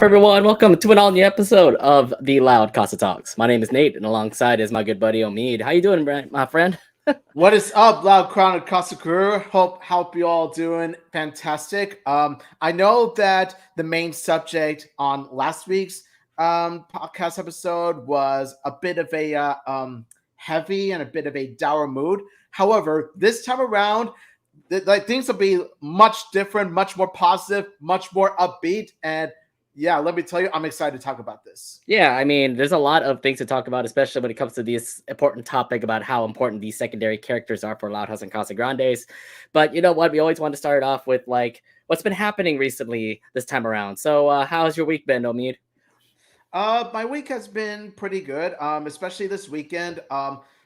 everyone? Welcome to an all-new episode of the Loud Casa Talks. My name is Nate, and alongside is my good buddy Omid. How you doing, my friend? What is up, Loud Crown and Casagrandes? Hope you all doing fantastic. I know that the main subject on last week's podcast episode was a bit of a heavy and a bit of a dour mood. However, this time around, things will be much different, much more positive, much more upbeat, and yeah, let me tell you, I'm excited to talk about this. Yeah, I mean, there's a lot of things to talk about, especially when it comes to this important topic about how important these secondary characters are for Louds and Casagrandes. But you know what? We always want to start off with like what's been happening recently this time around. So, how's your week been, Omid? My week has been pretty good, especially this weekend.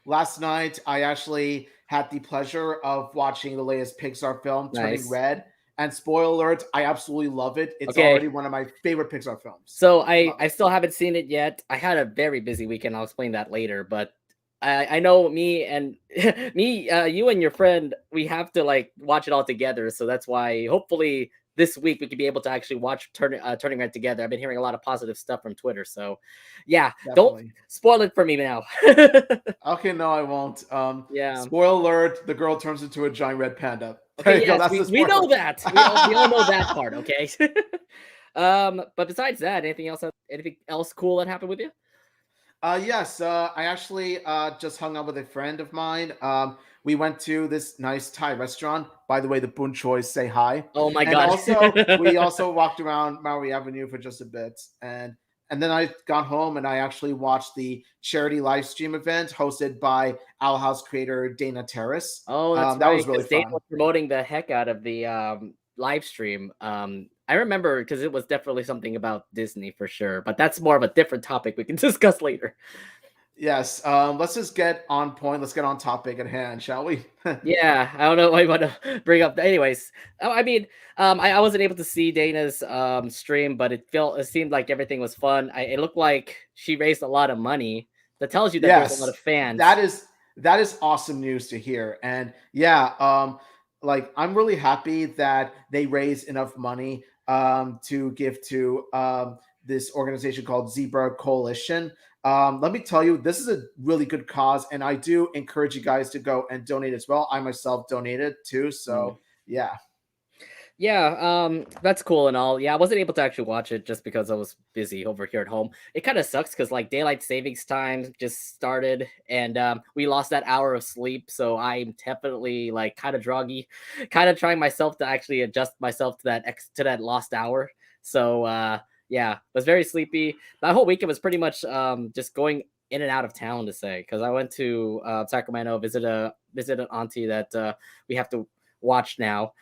Last night I actually had the pleasure of watching the latest Pixar film, Turning Nice. Red. And spoiler alert, I absolutely love it. It's Okay. already one of my favorite Pixar films. So Love I it. still haven't seen it yet. I had a very busy weekend. I'll explain that later. But I know me and you and your friend, we have to like watch it all together. So that's why hopefully this week we could be able to actually watch Turning Red together. I've been hearing a lot of positive stuff from Twitter. So yeah, don't Definitely. spoil it for me now. Okay, no, I won't. Yeah. Spoiler alert, the girl turns into a giant red panda. There Okay, you go. yes, That's the we know spoiler. that. We all know that part, okay? But besides that, anything else cool that happened with you? Yes, I actually just hung out with a friend of mine. We went to this nice Thai restaurant. By the way, the Boon Choi's say hi. Oh my And god. also, we also walked around Maui Avenue for just a bit. And then I got home and I actually watched the charity live stream event hosted by Owl House creator Dana Terrace. Oh, that's That right. was really Because Dana fun. was promoting the heck out of the live stream. I remember because it was definitely something about Disney for sure, but that's more of a different topic we can discuss later. Yes, let's just get on point. Let's get on topic at hand, shall we? Yeah, I don't know what I want to bring up. Anyways, I mean, I wasn't able to see Dana's stream, but it seemed like everything was fun. It looked like she raised a lot of money. That tells you that there's a lot Yes, of fans. that is awesome news to hear. And yeah, like I'm really happy that they raised enough money to give to this organization called Zebra Coalition. Let me tell you, this is a really good cause, and I do encourage you guys to go and donate as well. I myself donated too, Mm. so yeah. Yeah, that's cool and all. Yeah, I wasn't able to actually watch it just because I was busy over here at home. It kind of sucks because like daylight savings time just started, and we lost that hour of sleep. So I'm definitely like kind of groggy, kind of trying myself to actually adjust myself to that lost hour. So yeah, was very sleepy. That whole weekend was pretty much just going in and out of town to say because I went to Sacramento visit an auntie that we have to watch now.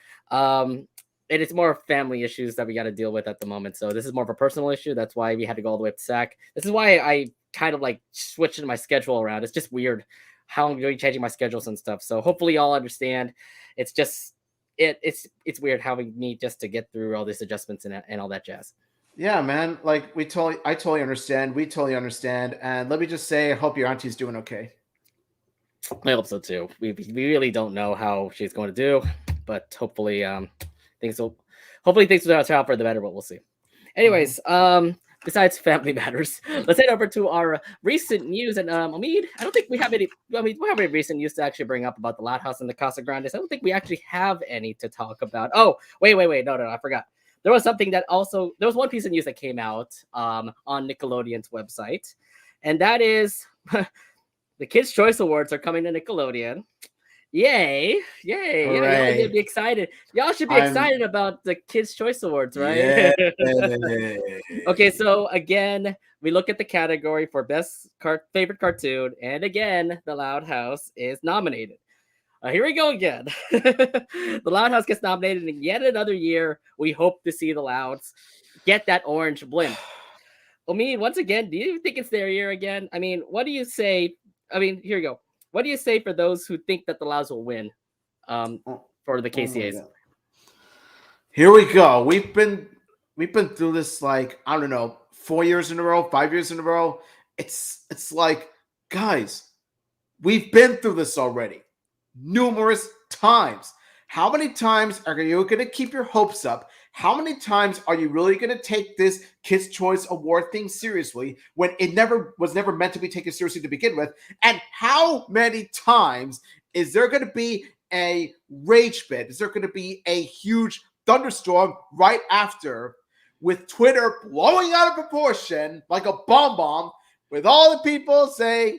And it's more family issues that we got to deal with at the moment. So this is more of a personal issue. That's why we had to go all the way up to SAC. This is why I kind of like switched my schedule around. It's just weird how I'm doing changing my schedules and stuff. So hopefully y'all understand. It's just it's weird having me just to get through all these adjustments and all that jazz. Yeah, man. Like I totally understand. We totally understand. And let me just say, I hope your auntie's doing okay. I hope so too. We really don't know how she's going to do, but things will things will turn out for the better. But we'll see. Mhm. Anyways, besides family matters, let's head over to our recent news. And Omid, I don't think we have any. I mean, we have any recent news to actually bring up about the Loud House and the Casagrandes. I don't think we actually have any to talk about. Oh, wait, no, I forgot. There was something that also there was one piece of news that came out on Nickelodeon's website, and that is the Kids' Choice Awards are coming to Nickelodeon. Yay! Yay! Yeah, y'all should Hooray. be excited. Y'all should be I'm excited about the Kids' Choice Awards, right? yeah. Okay, so again, we look at the category for favorite cartoon, and again, The Loud House is nominated. Here we go again. The Loud House gets nominated in yet another year. We hope to see the Louds get that orange blimp. I mean, once again, do you think it's their year again? I mean, what do you say? I mean, here you go. What do you say for those who think that the Louds will win um, Oh, for the oh my KCAs? god. Here we go. We've been through this like I don't know, 4 years in a row, 5 years in a row. It's like, guys, we've been through this already numerous times. How many times are you going to keep your hopes up? how many times are you really going to take this Kids' Choice Award thing seriously when it was never meant to be taken seriously to begin with? And how many times is there going to be a rage bit? Is there going to be a huge thunderstorm right after, with Twitter blowing out of proportion like a bomb, with all the people saying,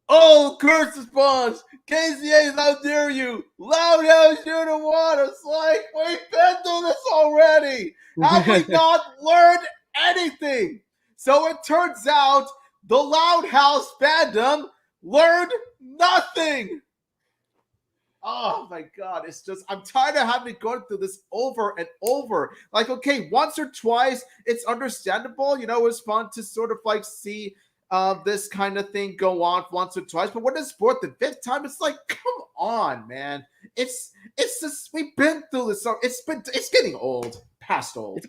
"Oh, curse the sponge! KCA, how dare you! Loud House should have won!" It's like, we've been through this already! Have we not learned anything? So it turns out the Loud House fandom learned nothing! Oh my god, it's just, I'm tired of having to go through this over and over. Like, okay, once or twice, it's understandable. It was fun to sort of like see this kind of thing go on once or twice. But when it's fourth and fifth time, it's like, come on, man. It's just, we've been through this. So it's getting old, past old.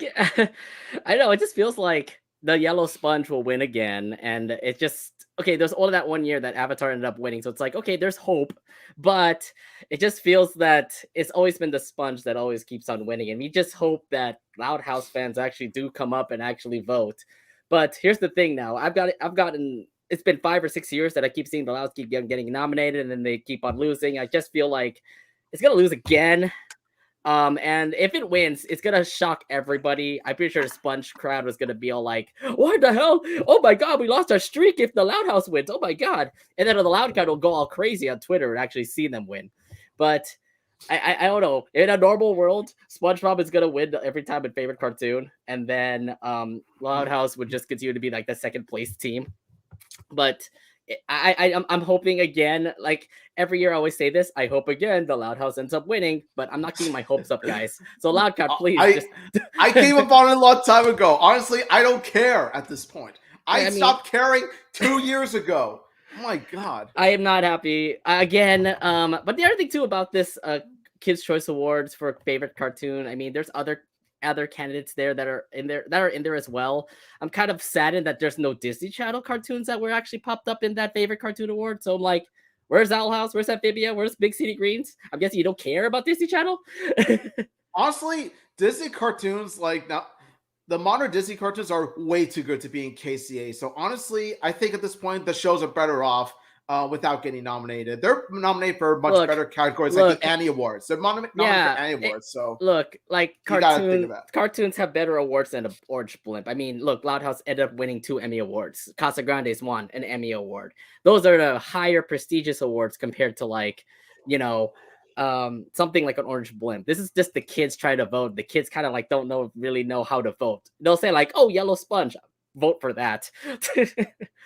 I know, it just feels like the yellow sponge will win again, and it just, okay, there's all of that one year that Avatar ended up winning, so it's like, okay, there's hope, but it just feels that it's always been the sponge that always keeps on winning, and we just hope that Loud House fans actually do come up and actually vote. But here's the thing now, I've gotten, it's been 5 or 6 years that I keep seeing the Louds keep getting nominated, and then they keep on losing. I just feel like it's gonna lose again. And if it wins, it's gonna shock everybody. I'm pretty sure the Sponge crowd was gonna be all like, "What the hell? Oh my god, we lost our streak if the Loud House wins. Oh my god!" And then the Loud crowd will go all crazy on Twitter and actually see them win. But I don't know. In a normal world, SpongeBob is gonna win every time in favorite cartoon, and then Loud House would just continue to be like the second place team. But I'm hoping again, like every year I always say this, I hope again the Loud House ends up winning, but I'm not getting my hopes up, guys. So Loud Crowd, please. I gave up on it a long time ago. Honestly, I don't care at this point. I stopped caring 2 years ago. Oh my god. I am not happy again. But the other thing too about this Kids' Choice Awards for favorite cartoon, I mean, there's other candidates there that are in there as well. I'm kind of saddened that there's no Disney Channel cartoons that were actually popped up in that favorite cartoon award. So I'm like, where's Owl House? Where's Amphibia? Where's Big City Greens? I'm guessing you don't care about Disney Channel. Honestly, Disney cartoons, like, now the modern Disney cartoons are way too good to be in KCA. So honestly, I think at this point the shows are better off without getting nominated. They're nominated for much better categories, like the Annie Awards. They're nominated for Annie Awards. So look, like cartoons have better awards than an Orange Blimp. I mean, look, Loud House ended up winning 2 Emmy Awards. Casagrandes won an Emmy Award. Those are the higher prestigious awards compared to, like, something like an Orange Blimp. This is just the kids trying to vote. The kids kind of like don't really know how to vote. They'll say like, "Oh, yellow sponge, vote for that."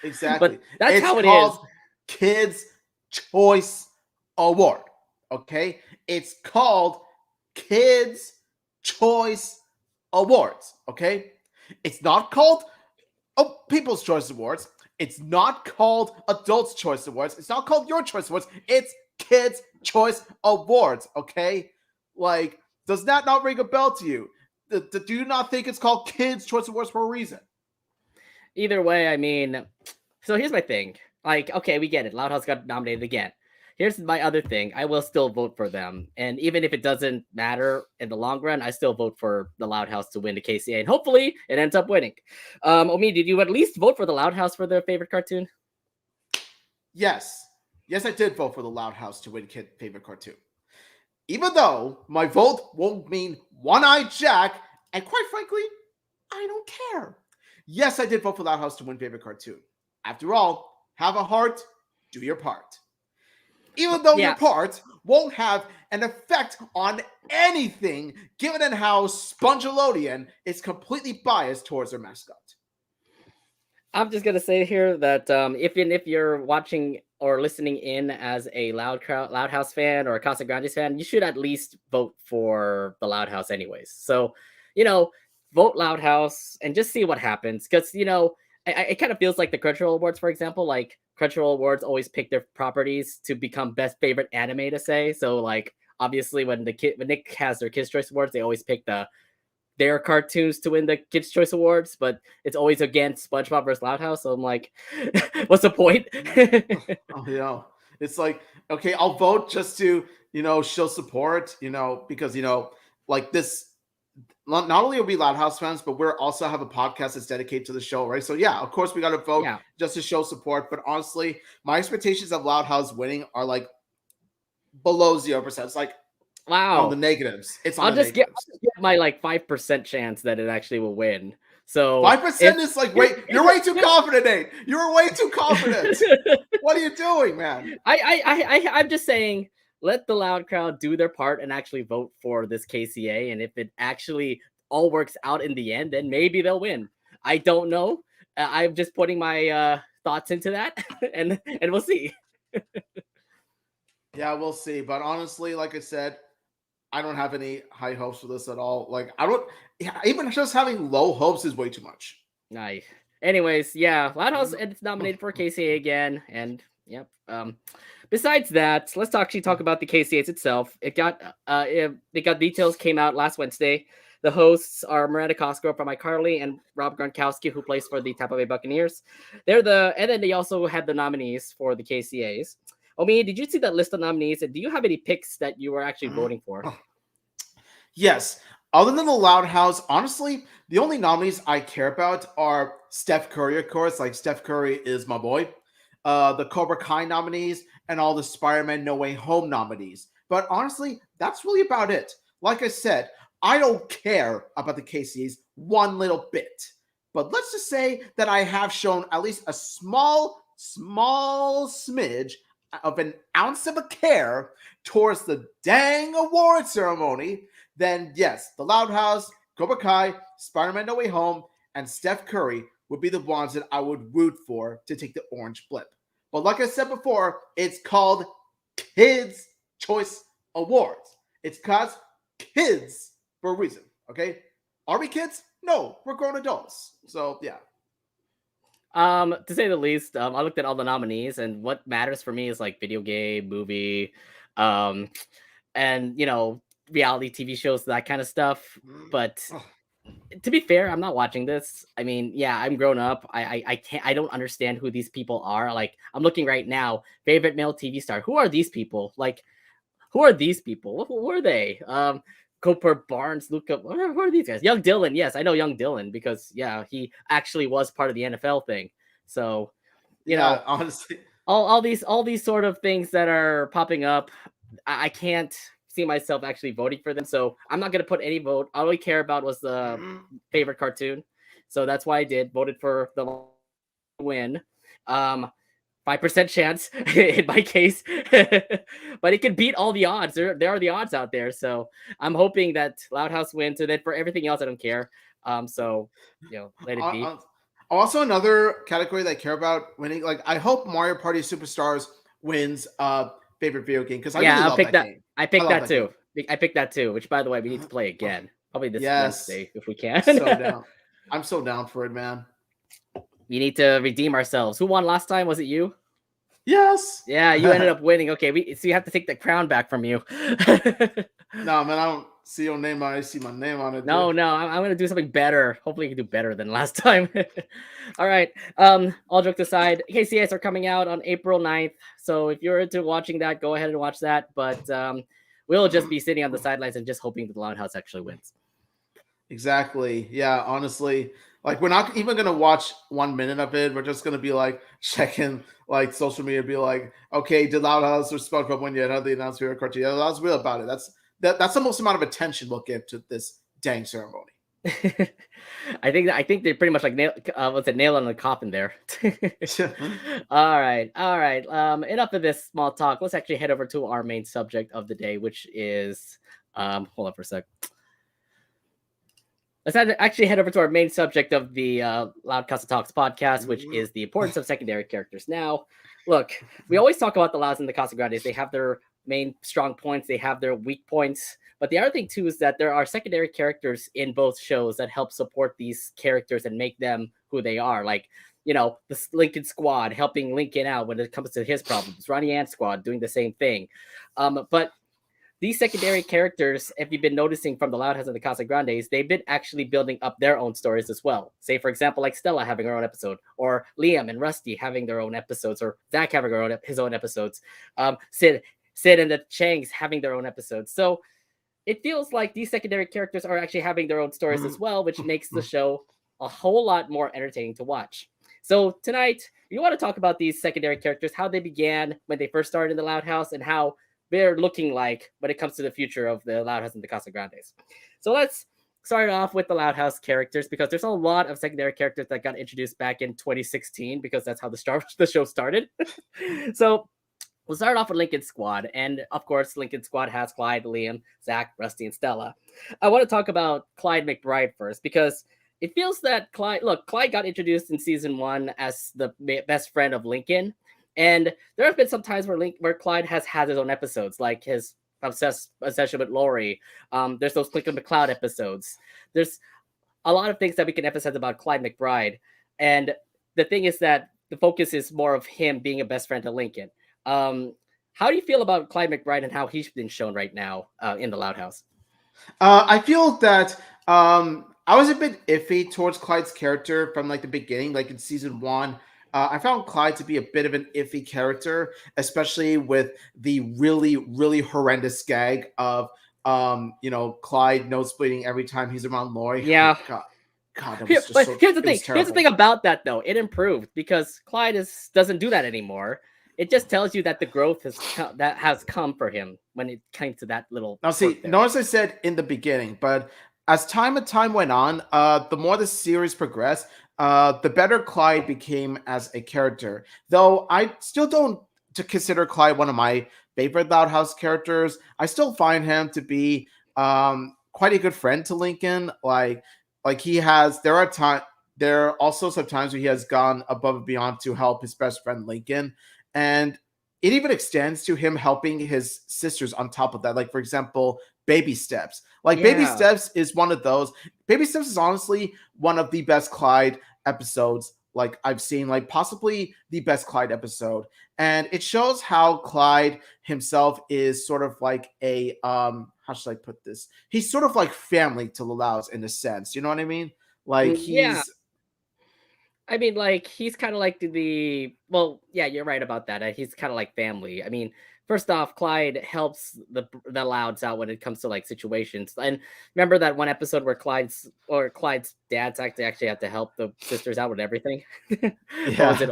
Exactly. But that's how it is. Kids' Choice Award. Okay, it's called Kids' Choice Awards. Okay, it's not called People's Choice Awards. It's not called Adults' Choice Awards. It's not called Your Choice Awards. It's Kids' Choice Awards. Okay, like, does that not ring a bell to you? Do you not think it's called Kids' Choice Awards for a reason? Either way, I mean, so here's my thing. Like, okay, we get it. Loud House got nominated again. Here's my other thing. I will still vote for them. And even if it doesn't matter in the long run, I still vote for the Loud House to win the KCA. And hopefully it ends up winning. Omi, did you at least vote for the Loud House for their favorite cartoon? Yes. Yes, I did vote for the Loud House to win kid favorite cartoon. Even though my vote won't mean one-eyed Jack, and quite frankly, I don't care. Yes, I did vote for Loud House to win favorite cartoon. After all, have a heart, do your part. Even though your part won't have an effect on anything, given in how Spongelodian is completely biased towards their mascot. I'm just gonna say here that if you're watching or listening in as a Loud House fan or a Casagrandes fan, you should at least vote for the Loud House anyways. So, vote Loud House and just see what happens. Because, it kind of feels like the Crunchyroll Awards, for example. Like, Crunchyroll Awards always pick their properties to become best favorite anime to say. So, like, obviously when Nick has their Kids' Choice Awards, they always pick their cartoons to win the Kids' Choice Awards, but it's always against SpongeBob versus Loud House. So I'm like, what's the point? It's like, okay, I'll vote just to, show support, because, like this not only are we Loud House fans, but we're also have a podcast that's dedicated to the show, right? So yeah, of course we got to vote Yeah. just to show support. But honestly, my expectations of Loud House winning are like below 0%. It's like on the Wow. negatives. It's on I'll the just give negatives. my like 5% chance that it actually will win. So 5% is like you're way too confident, Nate. You're way too confident. What are you doing, man? I'm just saying, let the loud crowd do their part and actually vote for this KCA. And if it actually all works out in the end, then maybe they'll win. I don't know. I'm just putting my thoughts into that, and we'll see. Yeah, we'll see. But honestly, like I said, I don't have any high hopes for this at all. Like I don't even just having low hopes is way too much. Nice. Anyways, yeah, Loud House it's nominated for KCA again, and yep. Besides that, let's actually talk about the KCAs itself. It got details came out last Wednesday. The hosts are Miranda Cosgrove from iCarly and Rob Gronkowski, who plays for the Tampa Bay Buccaneers. And then they also had the nominees for the KCAs. Omi, did you see that list of nominees? And do you have any picks that you were actually voting for? Yes. Other than the Loud House, honestly, the only nominees I care about are Steph Curry, of course. Like Steph Curry is my boy. The Cobra Kai nominees and all the Spider-Man No Way Home nominees. But honestly, that's really about it. Like I said, I don't care about the KCs one little bit. But let's just say that I have shown at least a small smidge of an ounce of a care towards the dang award ceremony, then yes, the Loud House, Cobra Kai, Spider-Man No Way Home, and Steph Curry would be the ones that I would root for to take the orange blip. But like I said before, it's called Kids' Choice Awards. It's called kids for a reason, okay? Are we kids? No, we're grown adults. So, yeah. To say the least, I looked at all the nominees, and what matters for me is like video game, movie, and reality TV shows, that kind of stuff. But to be fair, I'm not watching this. I mean, yeah, I'm grown up. I don't understand who these people are. Like, I'm looking right now. Favorite male TV star. Who are these people? Like, who are these people? Who are they? Cooper Barnes, Luca. Who are these guys? Young Dylan. Yes, I know Young Dylan because yeah, he actually was part of the NFL thing. So, honestly, all these sort of things that are popping up, I can't see myself actually voting for them. So I'm not gonna put any vote. All I care about was the favorite cartoon. So that's why I voted for the win. 5% chance in my case, but it could beat all the odds. There are the odds out there, so I'm hoping that Loud House wins. And then for everything else, I don't care. So let it be. Also, another category that I care about winning, like I hope Mario Party Superstars wins favorite video game because I really love that game. I picked that too. I picked that too. Which, by the way, we need to play again. Probably this Wednesday if we can. So down. I'm so down for it, man. We need to redeem ourselves. Who won last time? Was it you? Yes. Yeah, you ended up winning. Okay, so you have to take the crown back from you. No, man, I don't see your name on it. I see my name on it. No, I'm gonna do something better. Hopefully, you can do better than last time. All right. All jokes aside, KCS are coming out on April 9th. So if you're into watching that, go ahead and watch that. But we'll just be sitting on the sidelines and just hoping that the Loud House actually wins. Exactly. Yeah, honestly. Like, we're not even going to watch 1 minute of it. We're just going to be, like, checking, like, social media, be like, okay, did Loud House or SpongeBob win yet? How did they announce favorite cartoon? Yeah, that's real about it. That's the most amount of attention we'll give to this dang ceremony. I think they pretty much like nail on the coffin there. All right. Enough of this small talk. Let's actually head over to our main subject of the day, which is hold on for a sec. Let's actually head over to our main subject of the Loud Casa Talks podcast, which is the importance of secondary characters. Now, look, we always talk about the Louds and the Casagrandes. They have their main strong points, they have their weak points. But the other thing, too, is that there are secondary characters in both shows that help support these characters and make them who they are. Like, the Lincoln Squad helping Lincoln out when it comes to his problems. Ronnie Ant Squad doing the same thing. But these secondary characters, if you've been noticing from the Loud House and the Casagrandes, they've been actually building up their own stories as well. Say, for example, like Stella having her own episode, or Liam and Rusty having their own episodes, or Zach having his own episodes. Sid and the Changs having their own episodes. So it feels like these secondary characters are actually having their own stories as well, which makes the show a whole lot more entertaining to watch. So tonight, we want to talk about these secondary characters, how they began when they first started in the Loud House, and how they're looking like when it comes to the future of the Loud House and the Casagrandes. So let's start off with the Loud House characters because there's a lot of secondary characters that got introduced back in 2016 because that's how the show started. So we'll start off with Lincoln Squad. And of course, Lincoln Squad has Clyde, Liam, Zach, Rusty, and Stella. I want to talk about Clyde McBride first because it feels that Clyde got introduced in season 1 as the best friend of Lincoln. And there have been some times where Clyde has had his own episodes, like his obsession with Lori. There's those Click and McCloud episodes. There's a lot of things that we can emphasize about Clyde McBride. And the thing is that the focus is more of him being a best friend to Lincoln. How do you feel about Clyde McBride and how he's been shown right now in the Loud House? I feel that I was a bit iffy towards Clyde's character from like the beginning, like in season 1. I found Clyde to be a bit of an iffy character, especially with the really, really horrendous gag of Clyde nose bleeding every time he's around Lori. Yeah. God, that was just here's the thing. Here's the thing about that though. It improved because Clyde doesn't do that anymore. It just tells you that the growth has come for him when it came to that little. Now, see, notice I said in the beginning, but as time went on, the more the series progressed, the better Clyde became as a character. Though I still don't consider Clyde one of my favorite Loud House characters. I still find him to be quite a good friend to Lincoln. Like he has. There are also some times where he has gone above and beyond to help his best friend Lincoln. And it even extends to him helping his sisters on top of that. Like, for example, Baby Steps. Baby Steps is one of those. Baby Steps is honestly one of the best Clyde episodes I've seen, possibly the best Clyde episode. And it shows how Clyde himself is sort of like a, how should I put this? He's sort of like family to the Louds in a sense. You know what I mean? I mean, he's kind of like well, yeah, you're right about that. He's kind of like family. I mean, first off, Clyde helps the Louds out when it comes to situations. And remember that one episode where Clyde's dads actually had to help the sisters out with everything. Yeah. Was it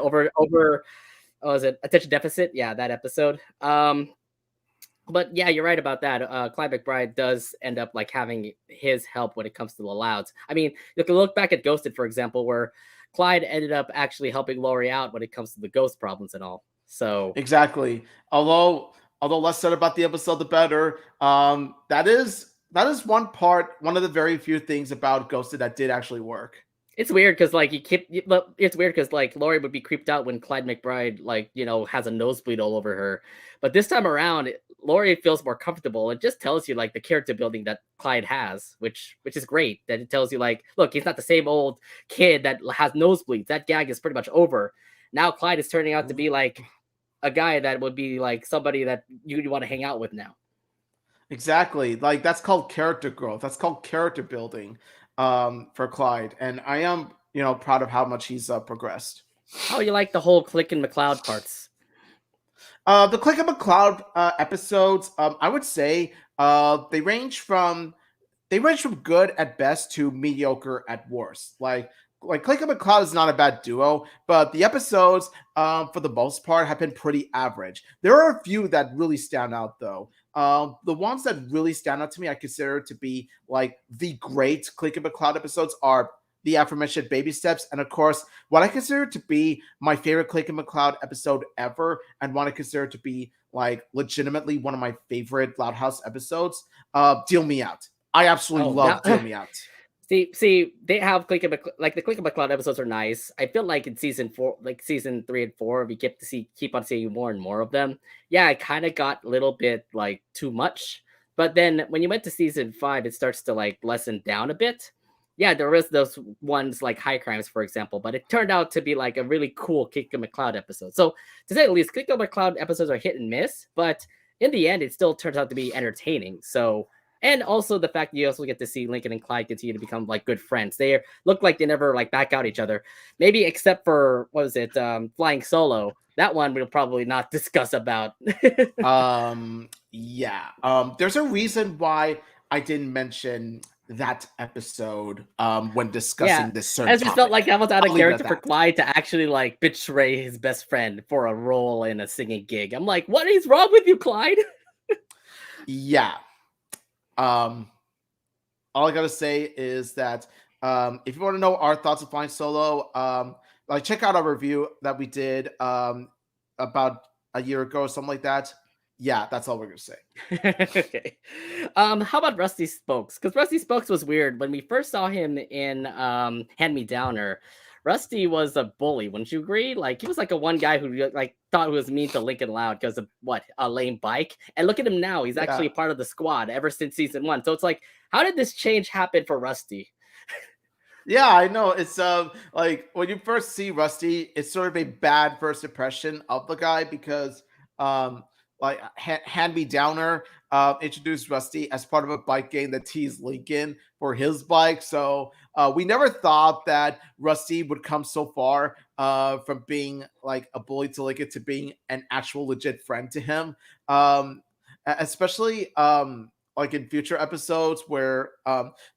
was it attention deficit? Yeah, that episode. But yeah, you're right about that. Clyde McBride does end up having his help when it comes to the Louds. I mean, you can look back at Ghosted, for example, where Clyde ended up actually helping Lori out when it comes to the ghost problems and all. So exactly. Although less said about the episode, the better. That is one of the very few things about Ghosted that did actually work. It's weird because it's weird because Lori would be creeped out when Clyde McBride has a nosebleed all over her, but this time around Lori feels more comfortable. It just tells you the character building that Clyde has, which is great. That it tells you look, he's not the same old kid that has nosebleeds. That gag is pretty much over. Now Clyde is turning out to be a guy that would be somebody that you want to hang out with now. Exactly. That's called character growth. That's called character building for Clyde. And I am, proud of how much he's progressed. How you like the whole Click and McCloud parts? The Click and McCloud episodes, I would say they range from good at best to mediocre at worst. Like Click and McCloud is not a bad duo, but the episodes, for the most part, have been pretty average. There are a few that really stand out, though. The ones that really stand out to me, I consider to be the great Click and McCloud episodes are the aforementioned Baby Steps, and of course, what I consider to be my favorite Click and McCloud episode ever, and what I consider to be legitimately one of my favorite Loud House episodes, Deal Me Out. I absolutely love Deal Me Out. See, they have the Click and McCloud episodes are nice. I feel like in season 4, season 3 and 4, we keep on seeing more and more of them. Yeah, it kind of got a little bit too much, but then when you went to season 5, it starts to lessen down a bit. Yeah, there is those ones like High Crimes, for example, but it turned out to be a really cool Click and McCloud episode. So to say the least, Click and McCloud episodes are hit and miss, but in the end, it still turns out to be entertaining. So. And also the fact that you also get to see Lincoln and Clyde continue to become good friends. They look like they never back out each other. Maybe except for Flying Solo. That one we'll probably not discuss about. Yeah. There's a reason why I didn't mention that episode when Yeah, discussing this certain I just felt like topic. that was out of I'll leave it at character for that. Clyde to actually like betray his best friend for a role in a singing gig. I'm like, what is wrong with you, Clyde? Yeah. Um, all I gotta say is that if you want to know our thoughts of Flying Solo, like check out our review that we did about a year ago or something like that. Yeah, that's all we're gonna say. Okay. How about Rusty Spokes? Because Rusty Spokes was weird. When we first saw him in Hand Me Downer, Rusty was a bully, wouldn't you agree? Like he was like a one guy who like thought he was mean to Lincoln Loud because of what, a lame bike. And look at him now. He's Yeah. actually part of the squad ever since season 1. So it's like, how did this change happen for Rusty? Yeah, I know. It's like when you first see Rusty, it's sort of a bad first impression of the guy because like Hand Me Downer introduced Rusty as part of a bike game that teased Lincoln for his bike. So we never thought that Rusty would come so far from being like a bully to Lincoln to being an actual legit friend to him. Especially like in future episodes where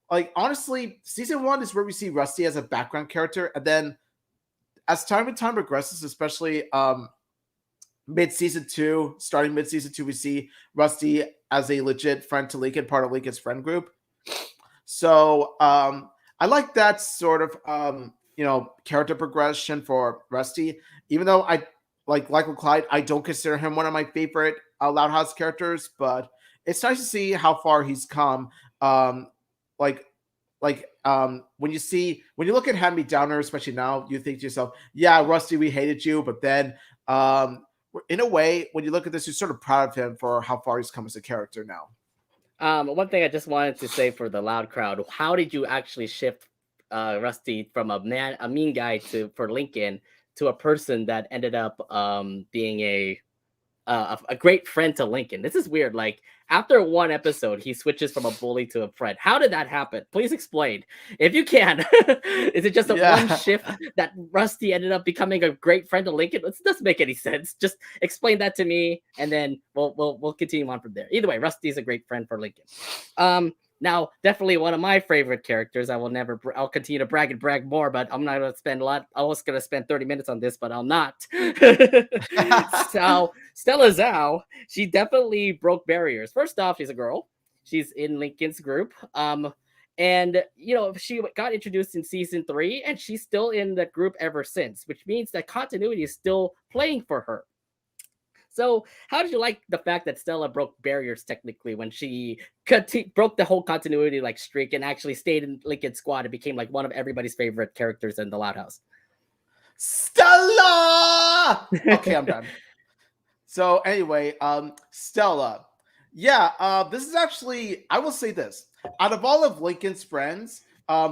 like honestly, season 1 is where we see Rusty as a background character, and then as time and time progresses, especially starting mid season 2, we see Rusty as a legit friend to Lincoln, part of Lincoln's friend group. So I like that sort of character progression for Rusty, even though I like with Clyde, I don't consider him one of my favorite Loud House characters, but it's nice to see how far he's come. Like when you look at Hand Me Downer, especially now, you think to yourself, yeah, Rusty, we hated you, but then in a way, when you look at this, you're sort of proud of him for how far he's come as a character now. One thing I just wanted to say for the Loud crowd: how did you actually shift Rusty from a mean guy for Lincoln to a person that ended up being a great friend to Lincoln? This is weird. Like after 1 episode, he switches from a bully to a friend. How did that happen? Please explain, if you can. Is it just a one shift that Rusty ended up becoming a great friend to Lincoln? This doesn't make any sense. Just explain that to me, and then we'll continue on from there. Either way, Rusty's a great friend for Lincoln. Now, definitely one of my favorite characters. I'll continue to brag more, but I'm not going to spend a lot. I was going to spend 30 minutes on this, but I'll not. So, Stella Zhao, she definitely broke barriers. First off, she's a girl. She's in Lincoln's group. And, she got introduced in season 3, and she's still in the group ever since, which means that continuity is still playing for her. So, how did you like the fact that Stella broke barriers technically when she broke the whole continuity like streak and actually stayed in Lincoln's squad and became like one of everybody's favorite characters in the Loud House? Stella! Okay, I'm done. So anyway, Stella. Yeah, this is actually, I will say this. Out of all of Lincoln's friends,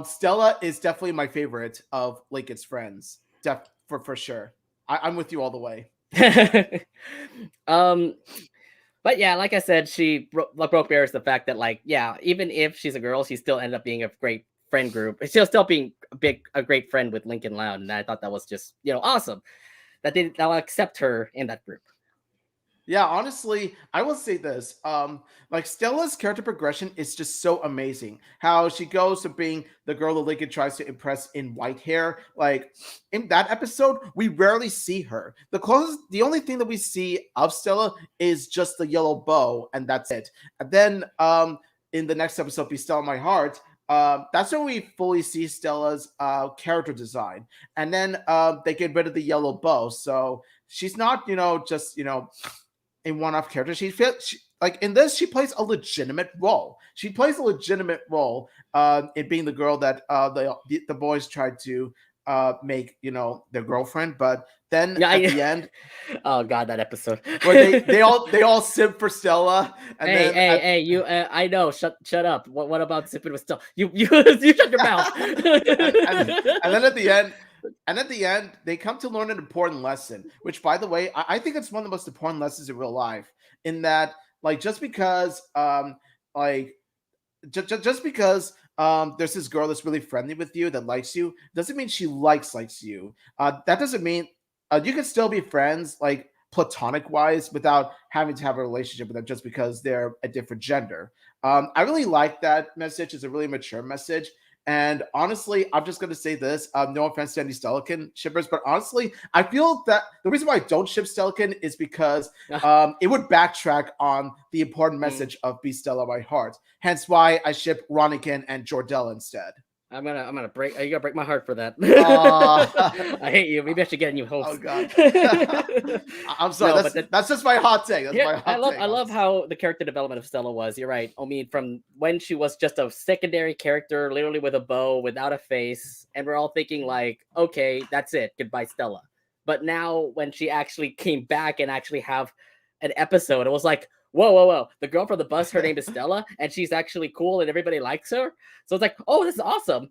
Stella is definitely my favorite of Lincoln's friends. For sure. I'm with you all the way. But yeah, like I said, she broke barriers. The fact that like, yeah, even if she's a girl, she still ended up being a great friend group. She'll still being a great friend with Lincoln Loud, and I thought that was just awesome that they'll accept her in that group. Yeah, honestly, I will say this. Like Stella's character progression is just so amazing. How she goes to being the girl that Lincoln tries to impress in white hair. Like in that episode, we rarely see her. The only thing that we see of Stella is just the yellow bow, and that's it. And then in the next episode, Be Still in My Heart, that's when we fully see Stella's character design. And then they get rid of the yellow bow. So she's not, just, a one-off character. She like in this, she plays a legitimate role. She plays a legitimate role in being the girl that the boys tried to make their girlfriend, but then at the end, oh god, that episode where they all simp for Stella. And hey, you I know, shut up. What about sipping with Stella? You shut your mouth. and then at the end. And at the end, they come to learn an important lesson, which, by the way, I think it's one of the most important lessons in real life. In that, like, just because, just because there's this girl that's really friendly with you that likes you, doesn't mean she likes you. That doesn't mean you can still be friends. Like, platonic wise without having to have a relationship with them just because they're a different gender. I really like that message. It's a really mature message. And honestly, I'm just going to say this. No offense to any Stellakin shippers, but honestly, I feel that the reason why I don't ship Stellakin is because it would backtrack on the important message of Be Stella My Heart. Hence why I ship Ronikin and Jordell instead. I'm gonna break. You gonna break my heart for that. Uh, I hate you. Maybe I should get new hopes. Oh God. I'm sorry. No, that's just my hot take. That's my hot take. I love how the character development of Stella was. You're right. I mean, from when she was just a secondary character, literally with a bow, without a face, and we're all thinking like, okay, that's it. Goodbye, Stella. But now when she actually came back and actually have an episode, it was like, whoa. The girl from the bus, her name is Stella, and she's actually cool and everybody likes her. So it's like, oh, this is awesome.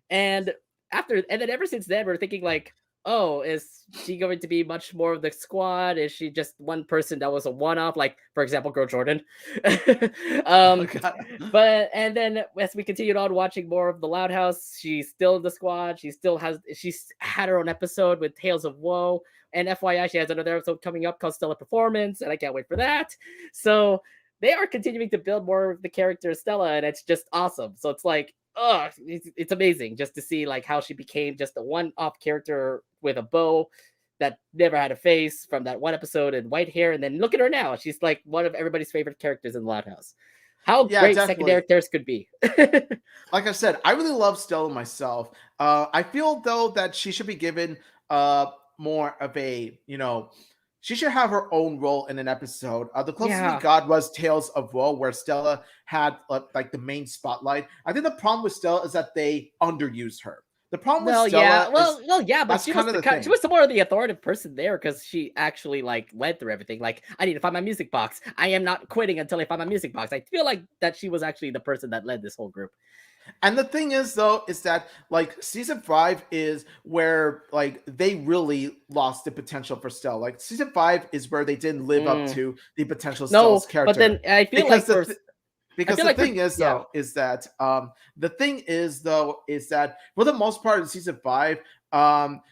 And then ever since then, we're thinking like, oh, is she going to be much more of the squad? Is she just one person that was a one-off? Like, for example, Girl Jordan. But and then as we continued on watching more of the Loud House, she's still in the squad. She's had her own episode with Tales of Woe. And FYI, she has another episode coming up called Stella Performance, and I can't wait for that. So they are continuing to build more of the character of Stella, and it's just awesome. So it's like, it's amazing just to see like how she became just a one-off character with a bow that never had a face from that one episode and white hair, and then look at her now. She's like one of everybody's favorite characters in the Loud House. How great definitely. Secondary characters could be. Like I said, I really love Stella myself. I feel though that she should be given more of a, she should have her own role in an episode. The closest we got was Tales of Woe, where Stella had like the main spotlight. I think the problem with Stella is that they underuse her. The problem with Stella but she was more of the authoritative person there because she actually like led through everything. Like, I need to find my music box. I am not quitting until I find my music box. I feel like that she was actually the person that led this whole group. And the thing is, though, is that like season 5 is where like they really lost the potential for Stella. Like season 5 is where they didn't live up to the potential Stella's character. But then I feel like because the thing is that for the most part in season 5,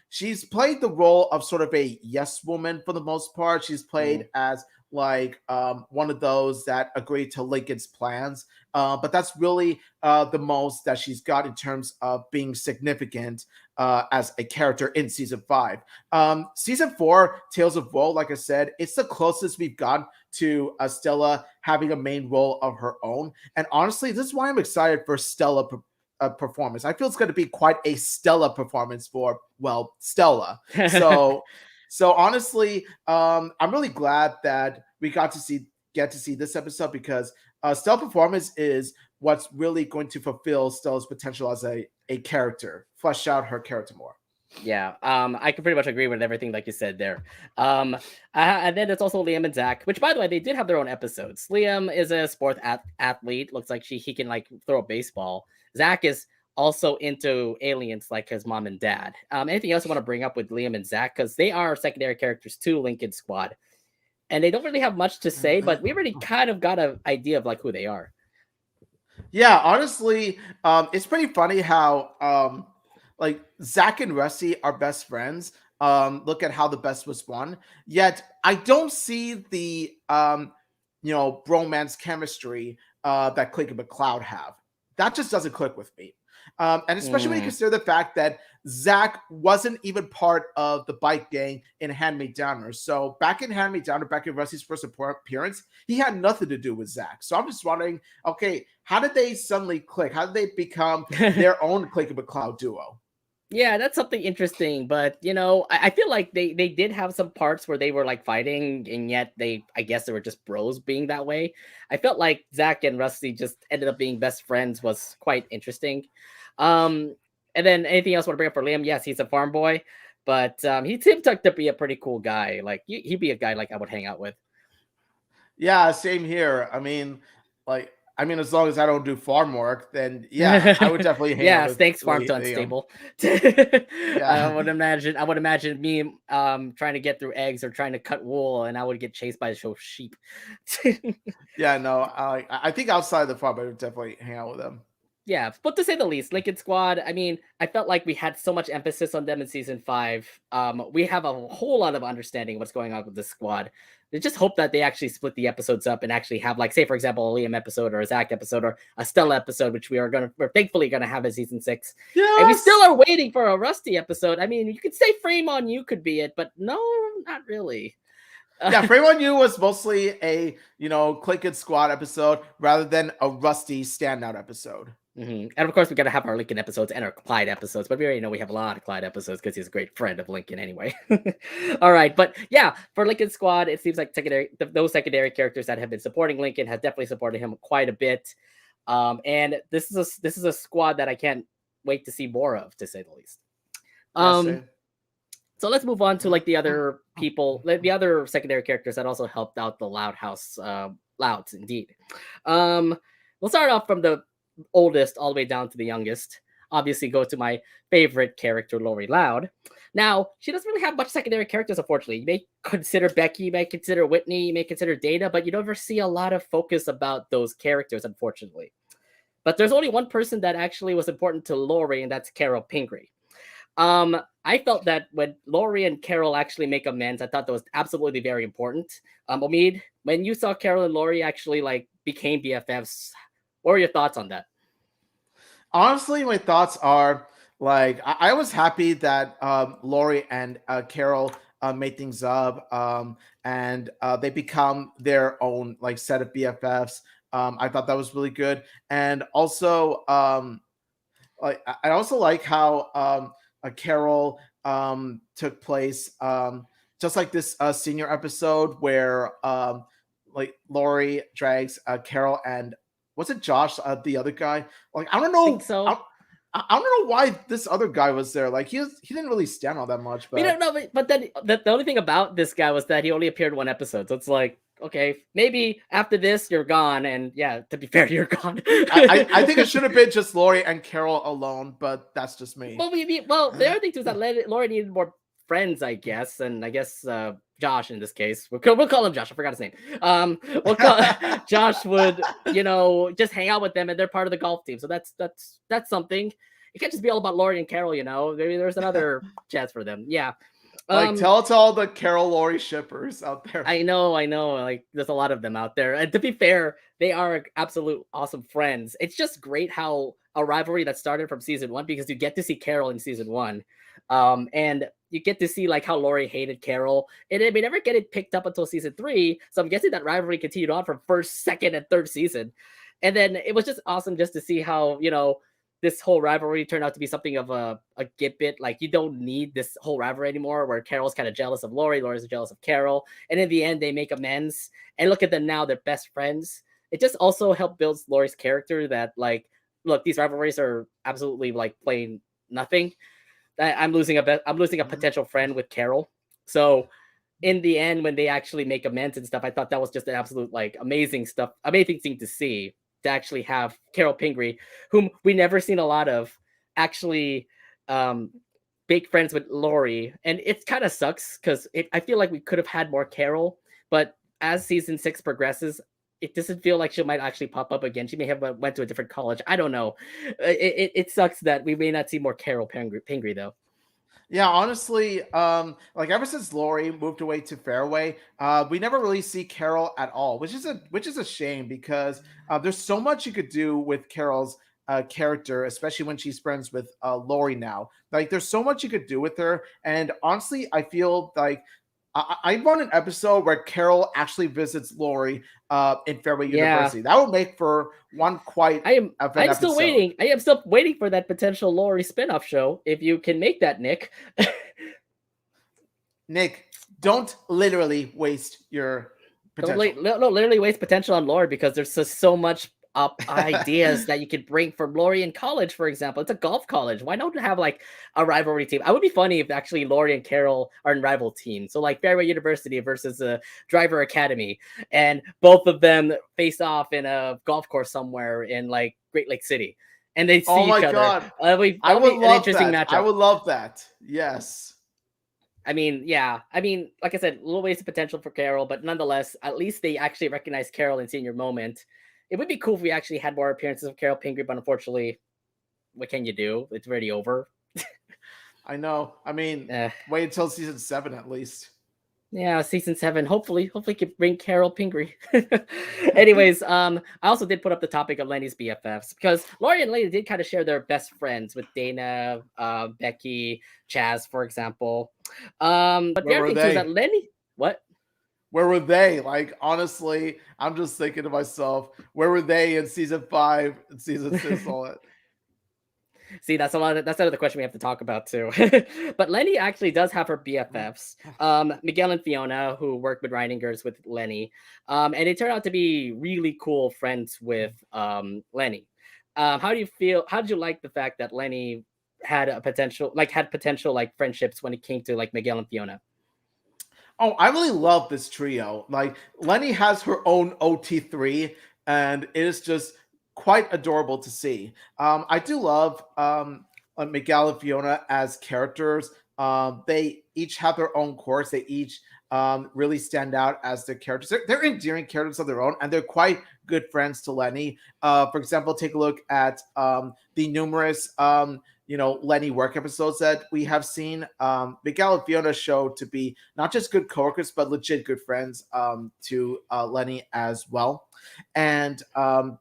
she's played the role of sort of a yes woman for the most part. She's played as like one of those that agreed to Lincoln's plans. But that's really the most that she's got in terms of being significant as a character in season 5. Season 4, Tales of Woe, like I said, it's the closest we've got to Stella having a main role of her own. And honestly, this is why I'm excited for Stella performance. I feel it's going to be quite a Stella performance for, well, Stella. So honestly, I'm really glad that we get to see this episode because Stella performance is what's really going to fulfill Stella's potential as a character, flesh out her character more. Yeah, I can pretty much agree with everything like you said there. And then there's also Liam and Zach, which by the way, they did have their own episodes. Liam is a sports athlete. Looks like he can like throw a baseball. Zach is also into aliens like his mom and dad. Anything else I want to bring up with Liam and Zach? Because they are secondary characters to Lincoln Squad. And they don't really have much to say, but we already kind of got an idea of like who they are. Yeah, honestly, it's pretty funny how like Zach and Rusty are best friends. Look at how the best was won. Yet I don't see the bromance chemistry that Click and McCloud have. That just doesn't click with me. And especially when you consider the fact that Zach wasn't even part of the bike gang in Hand-Me-Downers. So back in Hand-Me-Downer, back in Rusty's first appearance, he had nothing to do with Zach. So I'm just wondering, okay, how did they suddenly click? How did they become their own Click and McCloud duo? Yeah, that's something interesting. But, I feel like they did have some parts where they were like fighting, and yet I guess they were just bros being that way. I felt like Zach and Rusty just ended up being best friends was quite interesting. And then anything else I want to bring up for Liam? Yes, he's a farm boy, but he seemed to be a pretty cool guy. Like he'd be a guy like I would hang out with. Yeah, same here. I mean, as long as I don't do farm work, then yeah, I would definitely hang out with thanks, farm to unstable. I would imagine me trying to get through eggs or trying to cut wool, and I would get chased by those sheep. Yeah, no, I think outside the farm, I would definitely hang out with them. Yeah, but to say the least, Lincoln Squad, I mean, I felt like we had so much emphasis on them in season 5. We have a whole lot of understanding what's going on with this squad. I just hope that they actually split the episodes up and actually have, like, say for example, a Liam episode or a Zach episode or a Stella episode, which we're thankfully gonna have in season 6. And we still Yes. are waiting for a Rusty episode. I mean, you could say Frame on You could be it, but no, not really. Yeah, Frame on You was mostly a Click and Squad episode rather than a Rusty standout episode. And of course, we got to have our Lincoln episodes and our Clyde episodes, but we already know we have a lot of Clyde episodes because he's a great friend of Lincoln anyway. All right, but yeah, for Lincoln Squad, it seems like those secondary characters that have been supporting Lincoln have definitely supported him quite a bit. And this is a squad that I can't wait to see more of, to say the least. So let's move on to like the other people, the other secondary characters that also helped out the Loud House, Louds indeed. We'll start off from the oldest all the way down to the youngest. Obviously, go to my favorite character, Lori Loud. Now, she doesn't really have much secondary characters, unfortunately. You may consider Becky, you may consider Whitney, you may consider Dana, but you don't ever see a lot of focus about those characters, unfortunately. But there's only one person that actually was important to Lori, and that's Carol Pingree. I felt that when Lori and Carol actually make amends, I thought that was absolutely very important. Omid, when you saw Carol and Lori actually like became BFFs, what are your thoughts on that? Honestly, my thoughts are like I was happy that Lori and Carol made things up, and they become their own like set of BFFs. I thought that was really good, and also like I also like how Carol took place just like this senior episode where like Lori drags Carol and was it Josh, the other guy? Like I don't know. I think so. I don't know why this other guy was there. Like he didn't really stand all that much. But we don't know. But then the only thing about this guy was that he only appeared one episode. So it's like, okay, maybe after this you're gone. And yeah, to be fair, you're gone. I think it should have been just Lori and Carol alone, but that's just me. Well, the other thing too is that Lori needed more friends, I guess, and I guess Josh in this case, we'll call him Josh. I forgot his name. We'll call Josh would just hang out with them, and they're part of the golf team. So that's something. It can't just be all about Lori and Carol. Maybe there's another chance for them. Yeah. Like tell to all the Carol Lori shippers out there. I know. Like there's a lot of them out there. And to be fair, they are absolute awesome friends. It's just great how a rivalry that started from season 1, because you get to see Carol in season 1. And you get to see like how Lori hated Carol, and we never get it picked up until season 3. So I'm guessing that rivalry continued on from first, second, and third season. And then it was just awesome just to see how, this whole rivalry turned out to be something of a git-bit. Like you don't need this whole rivalry anymore where Carol's kind of jealous of Lori, Lori's jealous of Carol. And in the end, they make amends. And look at them now, they're best friends. It just also helped build Lori's character that like, look, these rivalries are absolutely like plain nothing. I'm losing a potential friend with Carol. So in the end, when they actually make amends and stuff, I thought that was just an absolute like amazing thing to see, to actually have Carol Pingree, whom we never seen a lot of, actually big friends with Lori. And it kind of sucks because I feel like we could have had more Carol, but as season 6 progresses, it doesn't feel like she might actually pop up again. She may have went to a different college. I don't know. It sucks that we may not see more Carol Pingree though. Yeah, honestly, like ever since Lori moved away to Fairway, we never really see Carol at all, which is a shame because there's so much you could do with Carol's character, especially when she's friends with Lori now. Like, there's so much you could do with her, and honestly, I feel like I want an episode where Carol actually visits Lori in Fairway University. That would make for one quite. I'm still waiting. I am still waiting for that potential Lori spinoff show. If you can make that, Nick. Nick, don't literally waste your potential. Don't literally waste potential on Lori, because there's just so much ideas that you could bring from Lori in college, for example. It's a golf college. Why not have like a rivalry team? I would be funny if actually Lori and Carol are in rival teams. So like Fairway University versus a Driver Academy, and both of them face off in a golf course somewhere in like Great Lake City, and they see each other. God. I would love that. I would love that. Yes. I mean, yeah. I mean, like I said, a little waste of potential for Carol, but nonetheless, at least they actually recognize Carol in Senior Moment. it would be cool if we actually had more appearances of Carol Pingree, but unfortunately, what can you do? It's already over. I know. I mean, Uh, wait until season 7 at least. yeah, season 7. Hopefully, can bring Carol Pingree. Anyways, I also did put up the topic of Lenny's BFFs because Lori and Lenny did kind of share their best friends with Dana, Becky, Chaz, for example. But the Where other were thing too is that they? Lenny, what? Where were they? Like, honestly, I'm just thinking to myself, where were they in season 5 and season 6? All that. See, that's a lot. That's another question we have to talk about too. But Lenny actually does have her BFFs, Miguel and Fiona, who worked with Ridingers with Lenny, and they turned out to be really cool friends with Lenny. How do you feel? How did you like the fact that Lenny had a potential, had potential like friendships when it came to like Miguel and Fiona? Oh, I really love this trio. Like, Lenny has her own OT3, and it is just quite adorable to see. I do love Miguel and Fiona as characters. They each have their own course. They each really stand out as their characters. They're endearing characters of their own, and they're quite good friends to Lenny. For example, take a look at the numerous Lenny work episodes that we have seen. Miguel and Fiona show to be not just good coworkers, but legit good friends to Lenny as well. And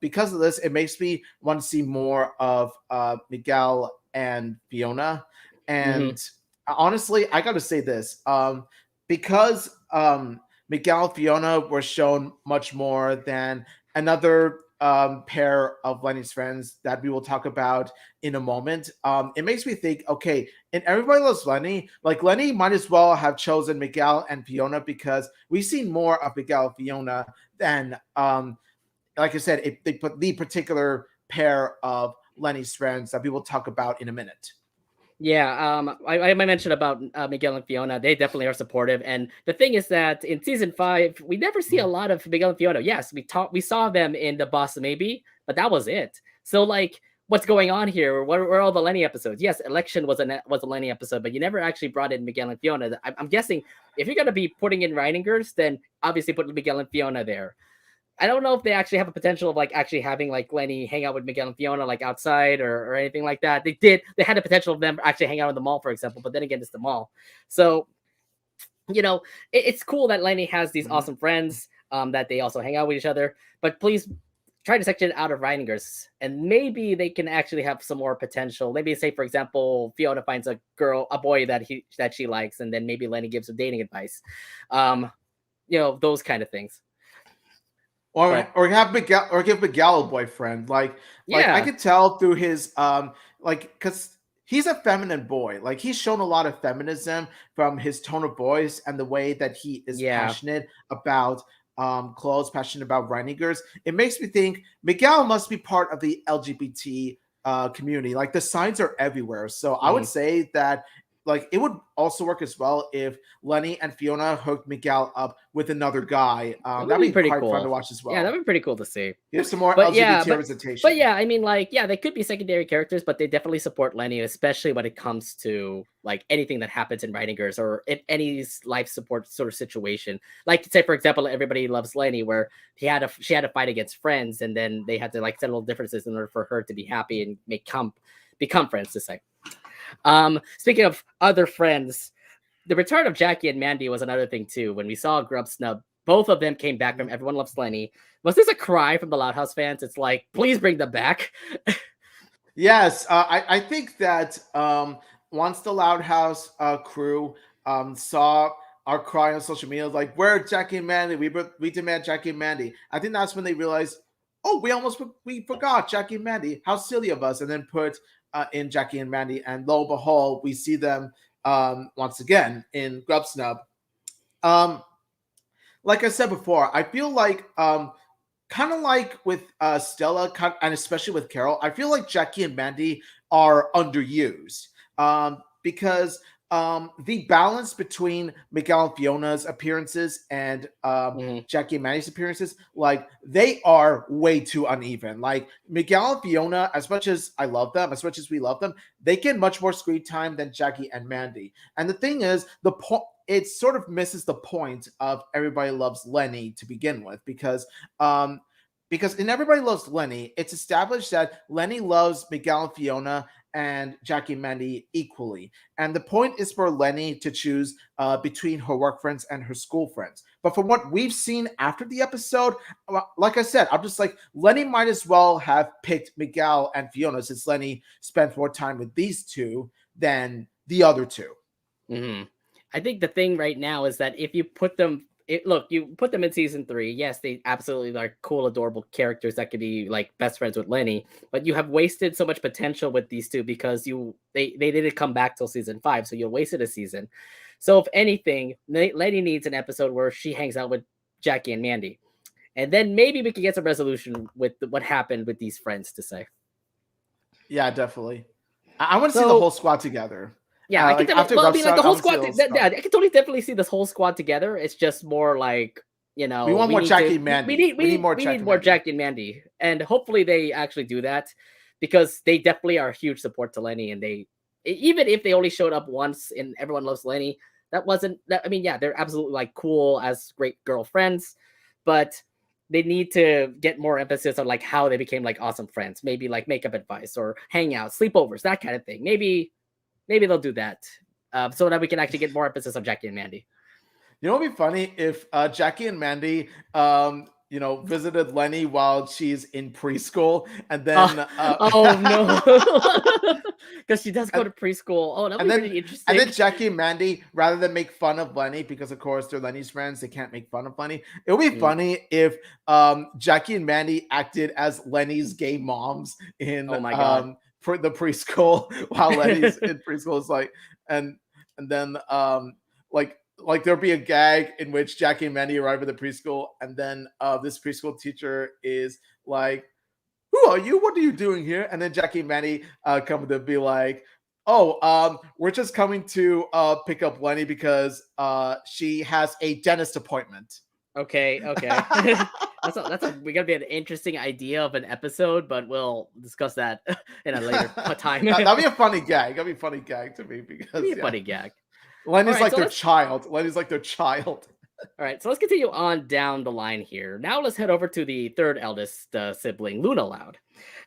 because of this, it makes me want to see more of Miguel and Fiona. Mm-hmm. And honestly, I got to say this because Miguel and Fiona were shown much more than another pair of Lenny's friends that we will talk about in a moment. It makes me think, okay, and Everybody Loves Lenny, like Lenny might as well have chosen Miguel and Fiona because we've seen more of Miguel and Fiona than, like I said, if they put the particular pair of Lenny's friends that we will talk about in a minute. Yeah, I mentioned about Miguel and Fiona. They definitely are supportive, and the thing is that in season 5, we never see a lot of Miguel and Fiona. Yes, we saw them in the Boss Maybe, but that was it. So like, what's going on here? Where are all the Lenny episodes? Yes, Election was a Lenny episode, but you never actually brought in Miguel and Fiona. I'm guessing if you're gonna be putting in Ridingers, then obviously put Miguel and Fiona there. I don't know if they actually have a potential of like actually having like Lenny hang out with Miguel and Fiona like outside or anything like that. They had a potential of them actually hang out in the mall, for example, but then again, it's the mall. So, it's cool that Lenny has these awesome friends that they also hang out with each other. But please try to section it out of Ridingers, and maybe they can actually have some more potential. Maybe say, for example, Fiona finds a boy that she likes, and then maybe Lenny gives some dating advice. Those kind of things. Or have Miguel, or give Miguel a boyfriend. Like I Yeah. could tell through his because he's a feminine boy. Like, he's shown a lot of feminism from his tone of voice and the way that he is Yeah. passionate about clothes, passionate about Reinigers. It makes me think Miguel must be part of the LGBT community. Like, the signs are everywhere. So I would say that, like, it would also work as well if Lenny and Fiona hooked Miguel up with another guy. That would That'd be be pretty quite fun cool. to watch as well. Yeah, that'd be pretty cool to see. Give some more But LGBT yeah, representation. yeah, I mean, like, yeah, they could be secondary characters, but they definitely support Lenny, especially when it comes to like anything that happens in Ridingers or in any life support sort of situation. Like, say for example, Everybody Loves Lenny, where she had to fight against friends, and then they had to like settle differences in order for her to be happy and become friends. To say. Speaking of other friends, the return of Jackie and Mandy was another thing too. When we saw Grub Snub, both of them came back from Everyone Loves Lenny. Was this a cry from the Loud House fans? It's like, please bring them back. Yes, I think that once the Loud House crew saw our cry on social media, like, where are Jackie and Mandy? We demand Jackie and Mandy. I think that's when they realized, oh, we forgot Jackie and Mandy. How silly of us! And then put in Jackie and Mandy, and lo and behold, we see them once again in Grub Snub. Like I said before, I feel like kind of like with Stella, and especially with Carol, I feel like Jackie and Mandy are underused because the balance between Miguel and Fiona's appearances and Jackie and Mandy's appearances, like, they are way too uneven. Like, Miguel and Fiona, as much as I love them, as much as we love them, they get much more screen time than Jackie and Mandy. And the thing is, it sort of misses the point of Everybody Loves Lenny to begin with, because because in Everybody Loves Lenny, it's established that Lenny loves Miguel and Fiona and Jackie and Mandy equally. And the point is for Lenny to choose between her work friends and her school friends. But from what we've seen after the episode, like I said, I'm just like, Lenny might as well have picked Miguel and Fiona since Lenny spent more time with these two than the other two. Mm-hmm. I think the thing right now is that if you put them, you put them in season 3. Yes, they absolutely are cool, adorable characters that could be like best friends with Lenny. But you have wasted so much potential with these two because they didn't come back till season 5, so you wasted a season. So if anything, Lenny needs an episode where she hangs out with Jackie and Mandy, and then maybe we could get some resolution with what happened with these friends to say. Yeah, definitely. I want to see the whole squad together. Yeah, I can the whole squad. I can totally definitely see this whole squad together. It's just more like, we want more Jackie and Mandy. We need more Jackie and Mandy, and hopefully they actually do that, because they definitely are a huge support to Lenny, and they, even if they only showed up once in Everyone Loves Lenny, that wasn't that. I mean, yeah, they're absolutely like cool as great girlfriends, but they need to get more emphasis on like how they became like awesome friends. Maybe like makeup advice or hangouts, sleepovers, that kind of thing. Maybe they'll do that, so that we can actually get more emphasis on Jackie and Mandy. You know what would be funny if Jackie and Mandy, visited Lenny while she's in preschool, and then oh no, because she does go to preschool. Oh, that would be really interesting. And then Jackie and Mandy, rather than make fun of Lenny, because of course they're Lenny's friends, they can't make fun of Lenny. It would be funny if Jackie and Mandy acted as Lenny's gay moms in for the preschool while Lenny's in preschool. Is like, and then like there'll be a gag in which Jackie and Mandy arrive at the preschool, and then this preschool teacher is like, "Who are you? What are you doing here?" And then Jackie and Mandy come to be like, "Oh, we're just coming to pick up Lenny because she has a dentist appointment." Okay. That's we're gonna be an interesting idea of an episode, but we'll discuss that in a later time. That'd be a funny gag. That'd be a funny gag to me, because it'd be a funny gag. Lenny's like their child. Lenny's like their child. All right, so let's continue on down the line here. Now let's head over to the third eldest sibling, Luna Loud.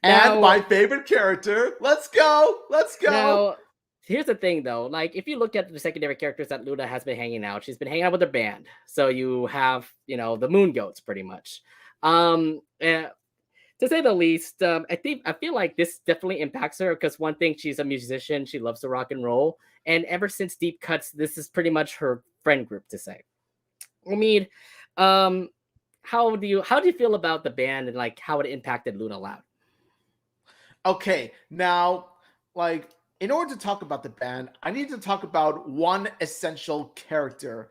And my favorite character. Let's go. Now, here's the thing, though. Like, if you look at the secondary characters that Luna has been hanging out, she's been hanging out with her band. So you have, the Moon Goats, pretty much. To say the least, I feel like this definitely impacts her, because one thing, she's a musician, she loves to rock and roll, and ever since Deep Cuts, this is pretty much her friend group, to say. I mean, how do you feel about the band and like how it impacted Luna Loud? Okay, now, like, in order to talk about the band, I need to talk about one essential character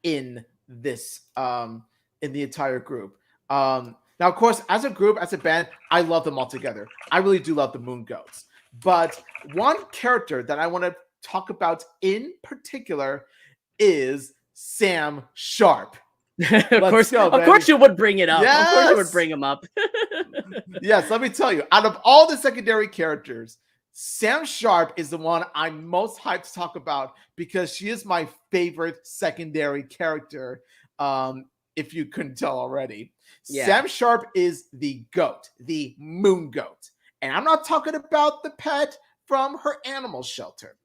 in this in the entire group. Now, of course, as a group, as a band, I love them all together. I really do love the Moon Goats. But one character that I want to talk about in particular is Sam Sharp. Of course you would bring it up. Yes! Of course you would bring him up. Yes, let me tell you, out of all the secondary characters, Sam Sharp is the one I'm most hyped to talk about, because she is my favorite secondary character, if you couldn't tell already. Yeah. Sam Sharp is the goat, the Moon Goat. And I'm not talking about the pet from her animal shelter.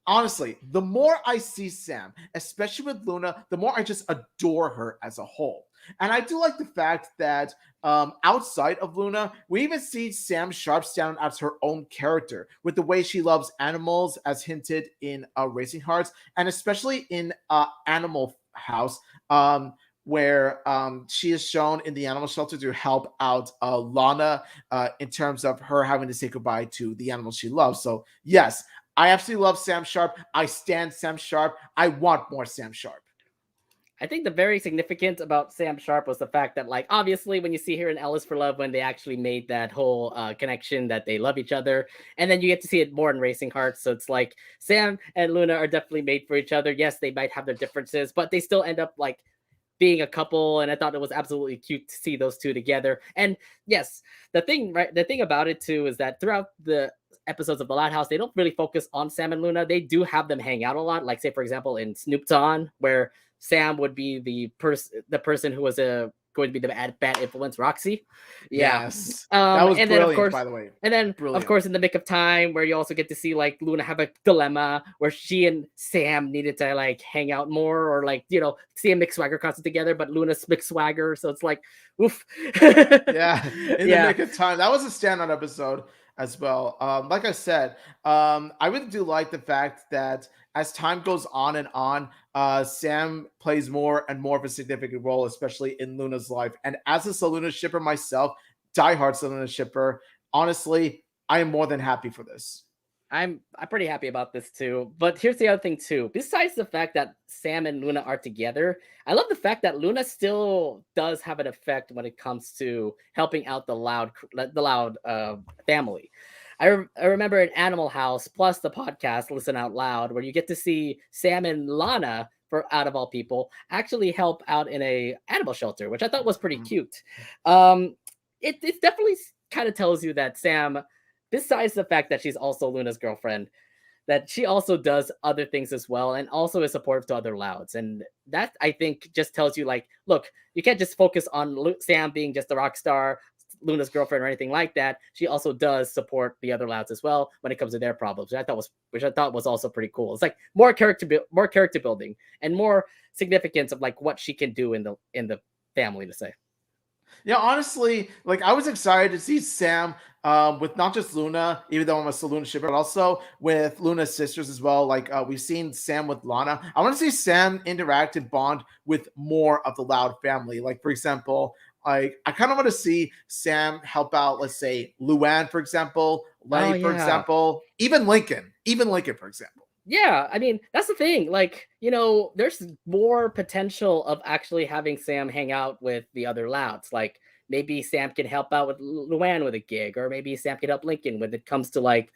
Honestly, the more I see Sam, especially with Luna, the more I just adore her as a whole. And I do like the fact that outside of Luna, we even see Sam Sharp stand as her own character, with the way she loves animals, as hinted in Racing Hearts, and especially in Animal House, where she is shown in the animal shelter to help out Lana in terms of her having to say goodbye to the animals she loves. So yes, I absolutely love Sam Sharp. I stand Sam Sharp. I want more Sam Sharp. I think the very significant about Sam Sharp was the fact that, like, obviously when you see her in Alice for Love, when they actually made that whole connection that they love each other, and then you get to see it more in Racing Hearts. So it's like Sam and Luna are definitely made for each other. Yes, they might have their differences, but they still end up like being a couple, and I thought it was absolutely cute to see those two together. And yes, the thing about it too is that throughout the episodes of the Loud House, they don't really focus on Sam and Luna. They do have them hang out a lot, like say for example in Snoop's On, where Sam would be the person who was a going to be the bad influence, Roxy. Yeah. Yes. That was And then of brilliant, course, by the way. and then of Brilliant. course in the nick of time, where you also get to see like Luna have a dilemma where she and Sam needed to like hang out more, or like see a mixed swagger concert together, but Luna's mixed swagger, so it's like, oof. Yeah, in the Yeah. nick of time. That was a standout episode as well. Like I said, I really do like the fact that as time goes on, Sam plays more and more of a significant role, especially in Luna's life. And as a Selena shipper myself, diehard Selena shipper, honestly, I am more than happy for this. I'm pretty happy about this too. But here's the other thing too. Besides the fact that Sam and Luna are together, I love the fact that Luna still does have an effect when it comes to helping out the Loud family. I remember in Animal House plus the podcast Listen Out Loud, where you get to see Sam and Lana, for out of all people, actually help out in a animal shelter, which I thought was pretty cute. It definitely kind of tells you that Sam, besides the fact that she's also Luna's girlfriend, that she also does other things as well, and also is supportive to other Louds. And that, I think, just tells you, like, look, you can't just focus on Sam being just the rock star, Luna's girlfriend, or anything like that. She also does support the other Louds as well when it comes to their problems, which I thought was also pretty cool. It's like more character building and more significance of like what she can do in the family, to say. Yeah, honestly, like I was excited to see Sam with not just Luna, even though I'm a Luna shipper, but also with Luna's sisters as well. Like we've seen Sam with Lana. I want to see Sam interact and bond with more of the Loud family. Like for example, like I kind of want to see Sam help out. Let's say Luann, for example, Lenny, for Yeah. example, even Lincoln, for example. Yeah, I mean, that's the thing. Like, there's more potential of actually having Sam hang out with the other Louds. Like, maybe Sam can help out with Luann with a gig, or maybe Sam can help Lincoln when it comes to, like,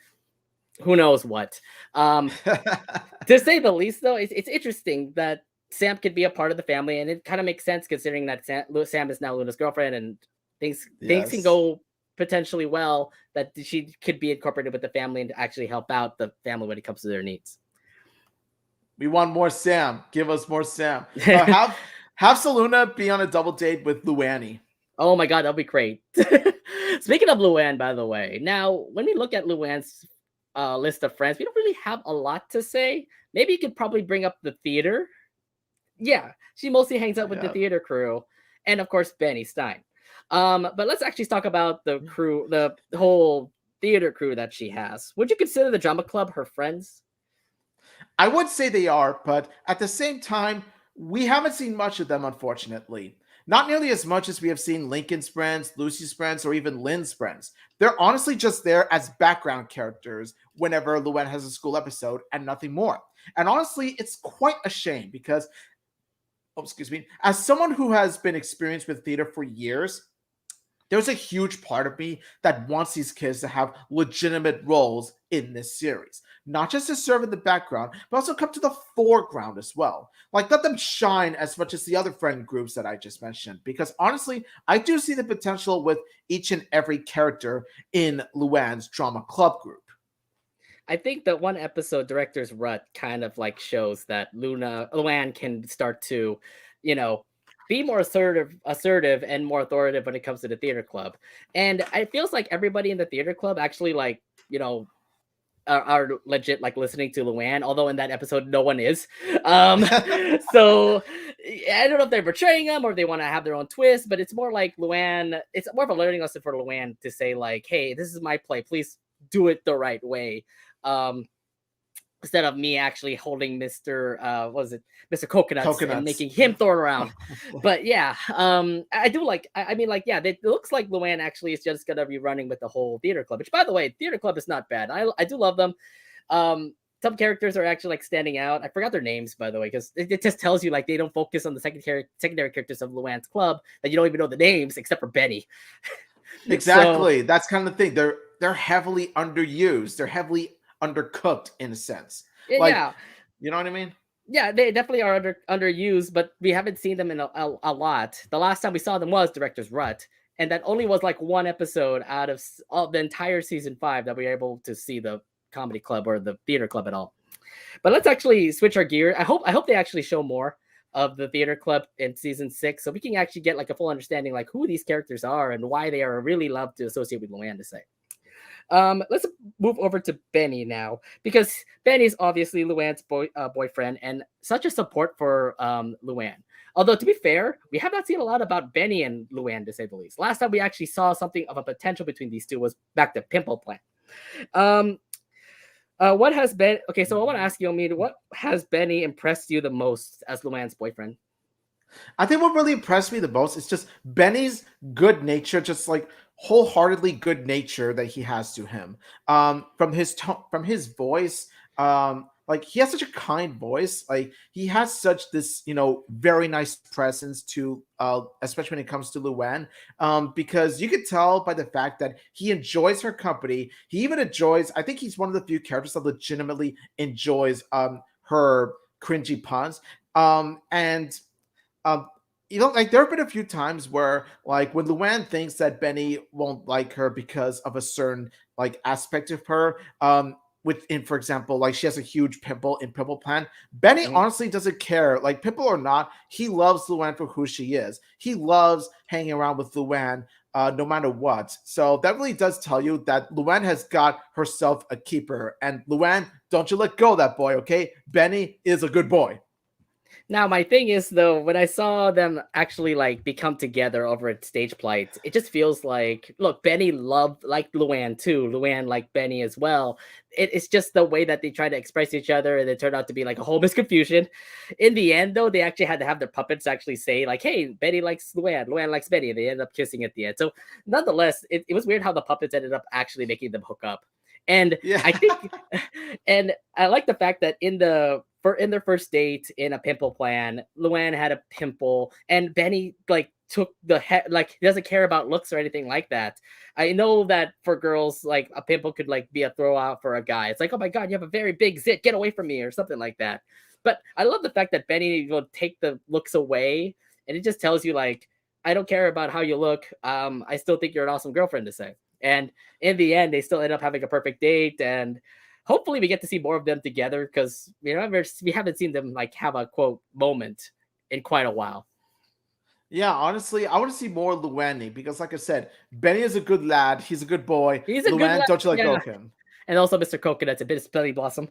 who knows what. To say the least, though, it's interesting that Sam could be a part of the family, and it kind of makes sense considering that Sam is now Luna's girlfriend, and things can Yes. go potentially well, that she could be incorporated with the family and to actually help out the family when it comes to their needs. We want more Sam. Give us more Sam. Have Saluna be on a double date with Luanny. Oh my god, that'll be great. Speaking of Luann, by the way, now when we look at Luann's list of friends, we don't really have a lot to say. Maybe you could probably bring up the theater. Yeah, she mostly hangs out with the Yeah. theater crew, and of course Benny Stein. But let's actually talk about the crew, the whole theater crew that she has. Would you consider the drama club her friends? I would say they are, but at the same time, we haven't seen much of them, unfortunately. Not nearly as much as we have seen Lincoln's friends, Lucy's friends, or even Lynn's friends. They're honestly just there as background characters whenever Luann has a school episode and nothing more. And honestly, it's quite a shame because, oh, excuse me, as someone who has been experienced with theater for years, there's a huge part of me that wants these kids to have legitimate roles in this series. Not just to serve in the background, but also come to the foreground as well. Like, let them shine as much as the other friend groups that I just mentioned. Because honestly, I do see the potential with each and every character in Luann's drama club group. I think that one episode, Director's Rut, kind of like shows that Luann can start to, be more assertive and more authoritative when it comes to the theater club. And it feels like everybody in the theater club actually like, are legit like listening to Luann, although in that episode no one is. So I don't know if they're portraying them or if they want to have their own twist, but it's more like Luann. It's more of a learning lesson for Luann to say like, "Hey, this is my play. Please do it the right way." Instead of me actually holding Mr. Coconuts and making him throw it around. But yeah, I do like, I mean, like, yeah, it looks like Luann actually is just gonna be running with the whole theater club, which, by the way, theater club is not bad. I do love them. Some characters are actually like standing out. I forgot their names, by the way, because it just tells you like they don't focus on the secondary characters of Luann's club, that you don't even know the names except for Benny. Exactly. That's kind of the thing. They're heavily underused. They're heavily undercooked in a sense. Like, yeah. you know what I mean? Yeah, they definitely are underused, but we haven't seen them in a lot. The last time we saw them was Director's Rut, and that only was like one episode out of the entire season 5 that we were able to see the comedy club or the theater club at all. But let's actually switch our gear. I hope they actually show more. of the theater club in season 6, so we can actually get like a full understanding like who these characters are and why they are really loved to associate with Luann to say. Let's move over to Benny now, because Benny's obviously Luann's boyfriend and such a support for Luann. Although to be fair, we have not seen a lot about Benny and Luann to say the least. Last time we actually saw something of a potential between these two was back to Pimple Plant. What has been okay? So I want to ask you, Omid, what has Benny impressed you the most as Luann's boyfriend? I think what really impressed me the most is just Benny's good nature, just like wholeheartedly good nature that he has to him. From his tone, from his voice, like he has such a kind voice. Like he has such this, very nice presence to, especially when it comes to Luann, because you could tell by the fact that he enjoys her company. He even enjoys. I think he's one of the few characters that legitimately enjoys her cringy puns. And um, like there have been a few times where, like, when Luann thinks that Benny won't like her because of a certain like aspect of her, for example, like she has a huge pimple in Pimple Plant. Benny Mhm. honestly doesn't care, like pimple or not. He loves Luann for who she is. He loves hanging around with Luann, no matter what. So that really does tell you that Luann has got herself a keeper. And Luann, don't you let go of that boy, okay? Benny is a good boy. Now, my thing is though, when I saw them actually like become together over at Stage Plight, it just feels like, look, Benny loved like Luann too. Luann liked Benny as well. It's just the way that they try to express each other, and it turned out to be like a whole misconfusion. In the end, though, they actually had to have their puppets actually say like, "Hey, Benny likes Luann. Luann likes Benny." And they ended up kissing at the end. So, nonetheless, it was weird how the puppets ended up actually making them hook up. And Yeah. I think, and I like the fact that in their first date in a pimple plan, Luann had a pimple, and Benny like took like he doesn't care about looks or anything like that. I know that for girls, like a pimple could like be a throw out for a guy. It's like, oh my god, you have a very big zit, get away from me, or something like that. But I love the fact that Benny will take the looks away, and it just tells you like, I don't care about how you look. I still think you're an awesome girlfriend to say. And in the end, they still end up having a perfect date, and hopefully we get to see more of them together, because we haven't seen them like have a quote moment in quite a while. Yeah, honestly, I want to see more Luanny because, like I said, Benny is a good lad. He's a good boy. He's a good Luann, lad, don't you let go yeah. of him. And also Mr. Coconut's a bit of Belly Blossom.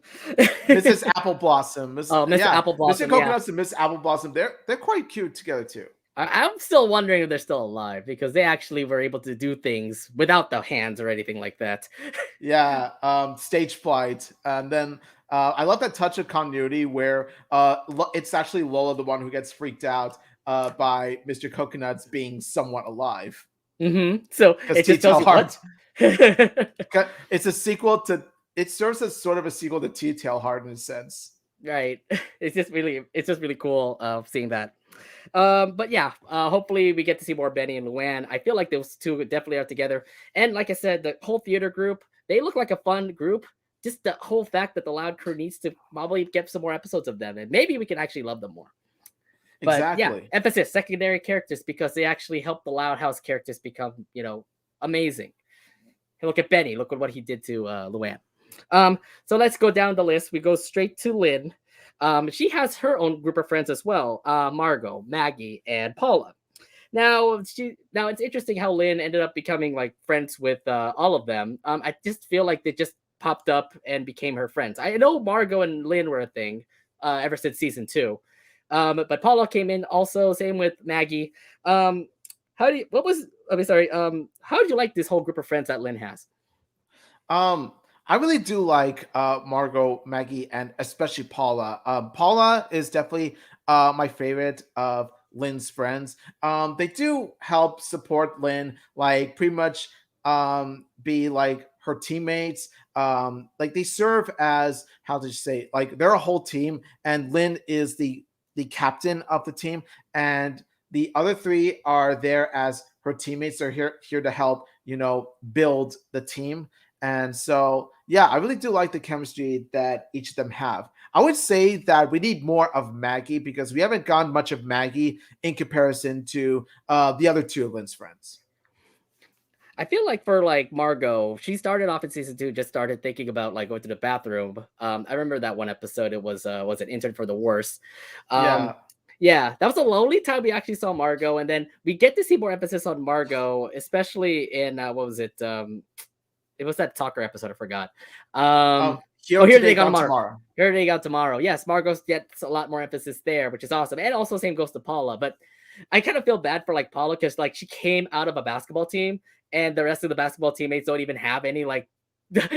Mrs. Apple Blossom, Oh, Mr. yeah, Apple Mr. Blossom, yeah. Coconuts and Miss Apple Blossom, they're quite cute together too. I'm still wondering if they're still alive, because they actually were able to do things without the hands or anything like that. Yeah, stage flight, and then I love that touch of continuity where it's actually Lola the one who gets freaked out by Mr. Coconuts being somewhat alive So because it Tea just tells Tail you Heart. what. It's a sequel to. It serves as sort of a sequel to Tea Tail Heart in a sense. Right. It's just really cool seeing that. But yeah, hopefully we get to see more Benny and Luann. I feel like those two definitely are together. And like I said, the whole theater group, they look like a fun group. Just the whole fact that the Loud crew needs to probably get some more episodes of them, and maybe we can actually love them more. But yeah, Exactly. emphasis secondary characters, because they actually help the Loud House characters become, amazing. Look at Benny. Look at what he did to Luann. So let's go down the list. We go straight to Lynn. She has her own group of friends as well: Margot, Maggie, and Paula. Now it's interesting how Lynn ended up becoming like friends with all of them. I just feel like they just popped up and became her friends. I know Margot and Lynn were a thing ever since season 2, but Paula came in also. Same with Maggie. Um, how do you? What was? I mean, sorry. How do you like this whole group of friends that Lynn has? Um, I really do like Margot, Maggie, and especially Paula. Paula is definitely my favorite of Lynn's friends. They do help support Lynn, like pretty much be like her teammates. Like they serve as, how to say, like they're a whole team, and Lynn is the captain of the team, and the other three are there as her teammates. They're here to help, build the team. And so, yeah, I really do like the chemistry that each of them have. I would say that we need more of Maggie because we haven't gotten much of Maggie in comparison to the other two of Lynn's friends. I feel like for like Margot, she started off in season 2, just started thinking about like going to the bathroom. I remember that one episode. It was an intern for the worst. Um, Yeah. Yeah, that was the only time we actually saw Margot, and then we get to see more emphasis on Margot, especially in what was it? It was that soccer episode. I forgot. Oh, Oh, here here today, they go gone tomorrow. tomorrow. Here they go tomorrow. Yes, Margot gets a lot more emphasis there, which is awesome, and also same goes to Paula. But I kind of feel bad for like Paula because like she came out of a basketball team, and the rest of the basketball teammates don't even have any like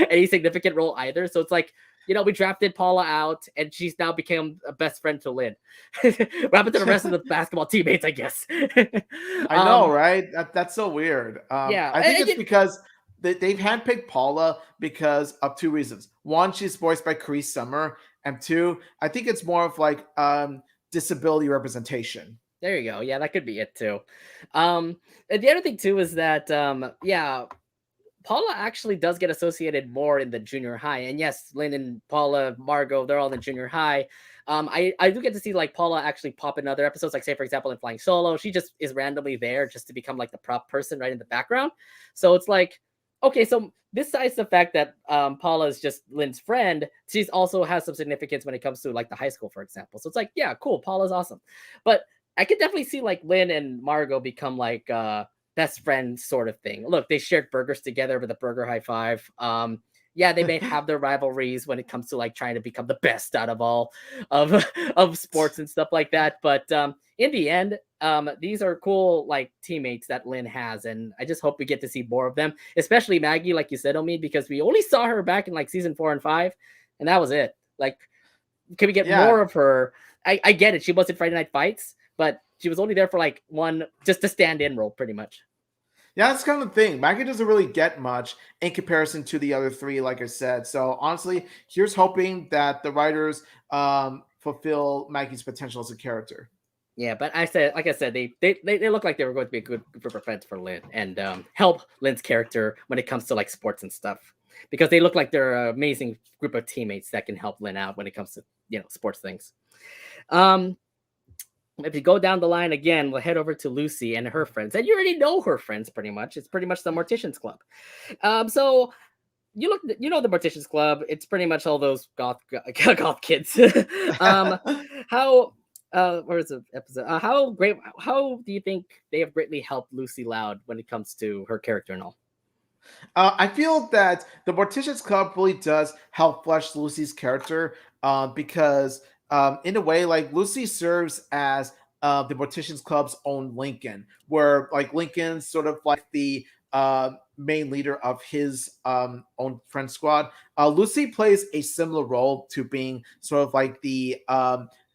any significant role either. So it's like, we drafted Paula out, and she's now become a best friend to Lynn. What happened to the rest of the basketball teammates? I guess. I know, right? That's so weird. Yeah, I think it's because they've handpicked Paula because of two reasons. One, she's voiced by Cree Summer, and two, I think it's more of like disability representation. there you go. Yeah, that could be it too. And the other thing too is that yeah, Paula actually does get associated more in the junior high. And yes, Lynn and Paula, Margot, they're all in junior high. I do get to see like Paula actually pop in other episodes, like say for example in Flying Solo, she just is randomly there just to become like the prop person right in the background. So it's like, okay, so besides the fact that Paula is just Lynn's friend, she's also has some significance when it comes to like the high school, for example. So it's like, yeah, cool, Paula's awesome. But I could definitely see like Lynn and Margot become like best friend sort of thing. Look, they shared burgers together with a burger high five. Yeah, they may have their rivalries when it comes to like trying to become the best out of all of of sports and stuff like that. But in the end, these are cool like teammates that Lynn has, and I just hope we get to see more of them, especially Maggie, like you said, Omi, because we only saw her back in like season 4 and 5, and that was it. Like, can we get more of her? I get it, she wasn't Friday Night Fights, but she was only there for like one, just a stand-in role, pretty much. Yeah, that's kind of the thing. Maggie doesn't really get much in comparison to the other three, like I said. So honestly, here's hoping that the writers fulfill Maggie's potential as a character. Yeah, but like I said, they look like they were going to be a good group of friends for Lynn and help Lynn's character when it comes to like sports and stuff, because they look like they're an amazing group of teammates that can help Lynn out when it comes to sports things. If you go down the line again, we'll head over to Lucy and her friends, and you already know her friends pretty much. It's pretty much the Morticians Club. So you know the Morticians Club. It's pretty much all those goth kids. How where's the episode? How do you think they have greatly helped Lucy Loud when it comes to her character and all? I feel that the Morticians Club really does help flesh Lucy's character because, in a way, like Lucy serves as the Morticians Club's own Lincoln, where like Lincoln's sort of like the main leader of his own friend squad. Lucy plays a similar role to being sort of like the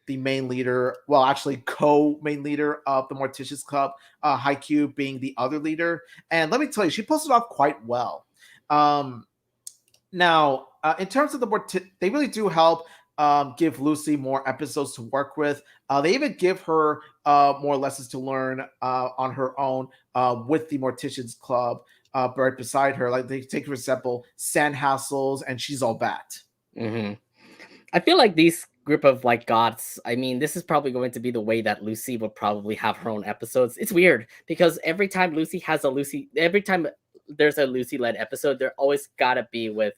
main leader, well, actually co-main leader of the Morticians Club, Haikyuu being the other leader. And let me tell you, she posted off quite well. Now, in terms of they really do help give Lucy more episodes to work with. They even give her more lessons to learn on her own with the Morticians Club right beside her. Like they take, for example, sand hassles, and she's all that. Mm-hmm. I feel like these group of like gods, I mean, this is probably going to be the way that Lucy will probably have her own episodes. It's weird because every time every time there's a Lucy led episode, there always gotta be with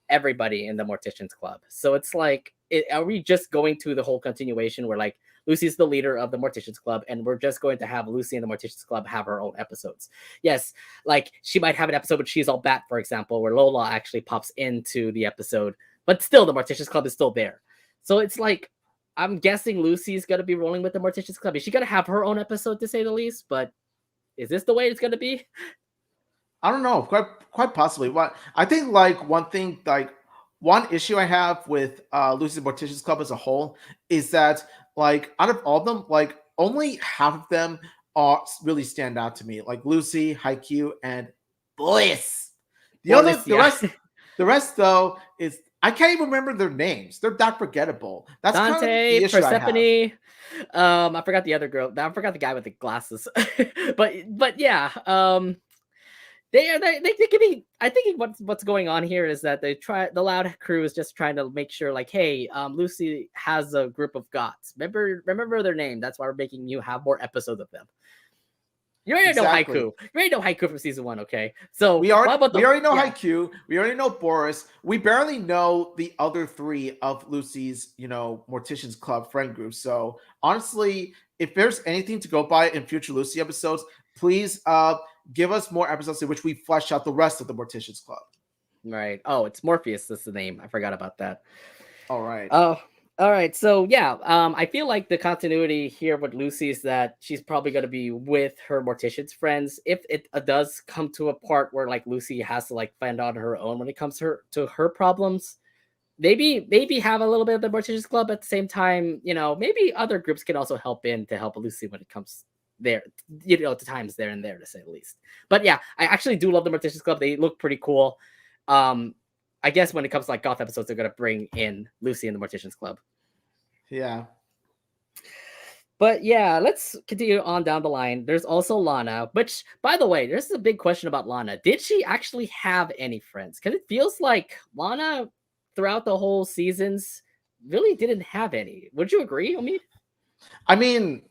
everybody in the Morticians Club. So it's like, are we just going to the whole continuation where like Lucy's the leader of the Morticians Club, and we're just going to have Lucy and the Morticians Club have her own episodes? Yes, like she might have an episode with She's All Bat, for example, where Lola actually pops into the episode, but still the Morticians Club is still there. So it's like, I'm guessing Lucy's gonna be rolling with the Morticians Club. Is she gonna have her own episode, to say the least? But is this the way it's gonna be? I don't know, quite possibly. What I think, like one issue I have with Lucy's Morticians Club as a whole is that like out of all of them, like only half of them are really stand out to me. Like Lucy, Haikyuu, and Bliss. The rest though is I can't even remember their names. They're that forgettable. That's Dante, kind of the issue Persephone. I forgot the other girl. I forgot the guy with the glasses. but yeah. They give me. I think what's going on here is that the Loud crew is just trying to make sure, like, hey, Lucy has a group of gods. Remember their name. That's why we're making you have more episodes of them. You already know Haiku. Exactly. You already know Haiku from season 1, okay? So We what already about we already know yeah. Haikyuu. We already know Boris. We barely know the other three of Lucy's, Morticians Club friend group. So honestly, if there's anything to go by in future Lucy episodes, please give us more episodes in which we flesh out the rest of the Morticians Club. Right. Oh, it's Morpheus. That's the name. I forgot about that. All right. Oh, all right. So yeah, I feel like the continuity here with Lucy is that she's probably going to be with her mortician's friends. If it does come to a part where like Lucy has to like fend on her own when it comes to her problems, maybe have a little bit of the mortician's club at the same time. Maybe other groups can also help in to help Lucy when it comes there. To times there and there to say the least. But yeah, I actually do love the mortician's club. They look pretty cool. I guess when it comes to like goth episodes, they're gonna bring in Lucy and the Morticians Club. Yeah. But yeah, let's continue on down the line. There's also Lana, which, by the way, there's a big question about Lana. Did she actually have any friends? Because it feels like Lana, throughout the whole seasons, really didn't have any. Would you agree, Omid? I mean,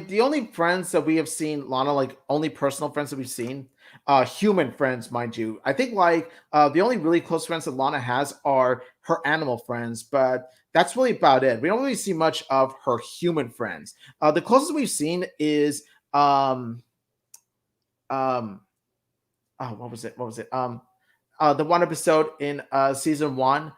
the only friends that we have seen, Lana, like only personal friends that we've seen, human friends, mind you. I think the only really close friends that Lana has are her animal friends, but that's really about it. We don't really see much of her human friends. The closest we've seen is um oh, what was it? What was it? The one episode in season 1.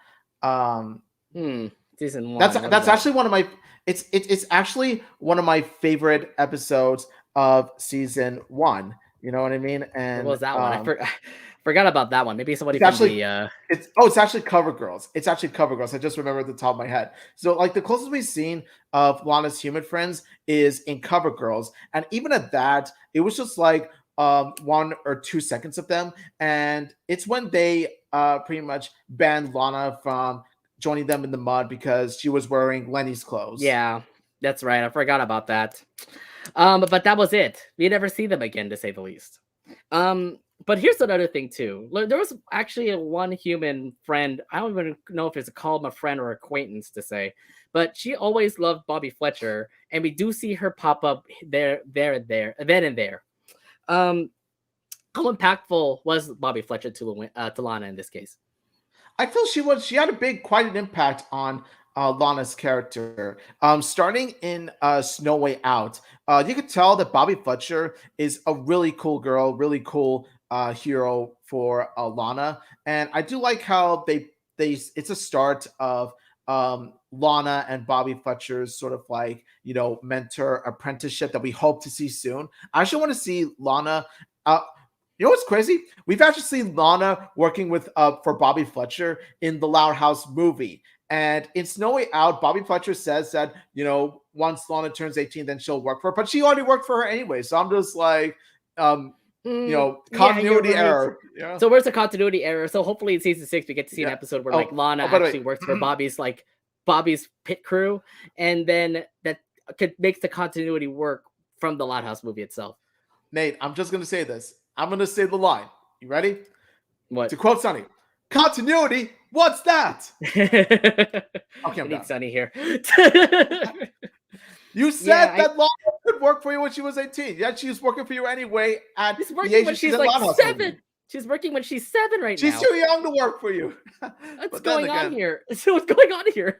Season 1. That's actually one of my it's actually one of my favorite episodes of season 1. You know what I mean? And what was that one? I forgot about that one. Maybe somebody it's from actually the it's actually Cover Girls. It's actually Cover Girls. I just remember at the top of my head. So like the closest we've seen of Lana's human friends is in Cover Girls, and even at that, it was just like 1 or 2 seconds of them, and it's when they pretty much banned Lana from joining them in the mud because she was wearing Lenny's clothes. Yeah, that's right. I forgot about that. But that was it. We never see them again, to say the least. But here's another thing too. There was actually one human friend. I don't even know if it's called a friend or acquaintance to say, but she always loved Bobby Fletcher, and we do see her pop up there, and there. How impactful was Bobby Fletcher to Lana in this case? I feel she had quite an impact on Lana's character. Starting in Snow Way Out, you could tell that Bobby Fletcher is a really cool girl, really cool hero for Lana, and I do like how they it's a start of Lana and Bobby Fletcher's sort of like mentor apprenticeship that we hope to see soon. I actually want to see Lana. You know what's crazy? We've actually seen Lana working with for Bobby Fletcher in the Loud House movie. And in Snow Way Out, Bobby Fletcher says that, once Lana turns 18, then she'll work for her. But she already worked for her anyway. So I'm just like, continuity error. Yeah. So where's the continuity error? So hopefully in season 6 we get to see an episode where like Lana actually works for Bobby's pit crew, and then that makes the continuity work from the Loud House movie itself. Nate, I'm just gonna say this. I'm gonna say the line. You ready? What? To quote Sonny, continuity. What's that? Okay, I need Sonny here. You said that Lana could work for you when she was 18. Yeah, she's working for you anyway at she's working when she's like 7. She's working when she's 7 right now. She's too young to work for you. What's going on here? So what's going on here?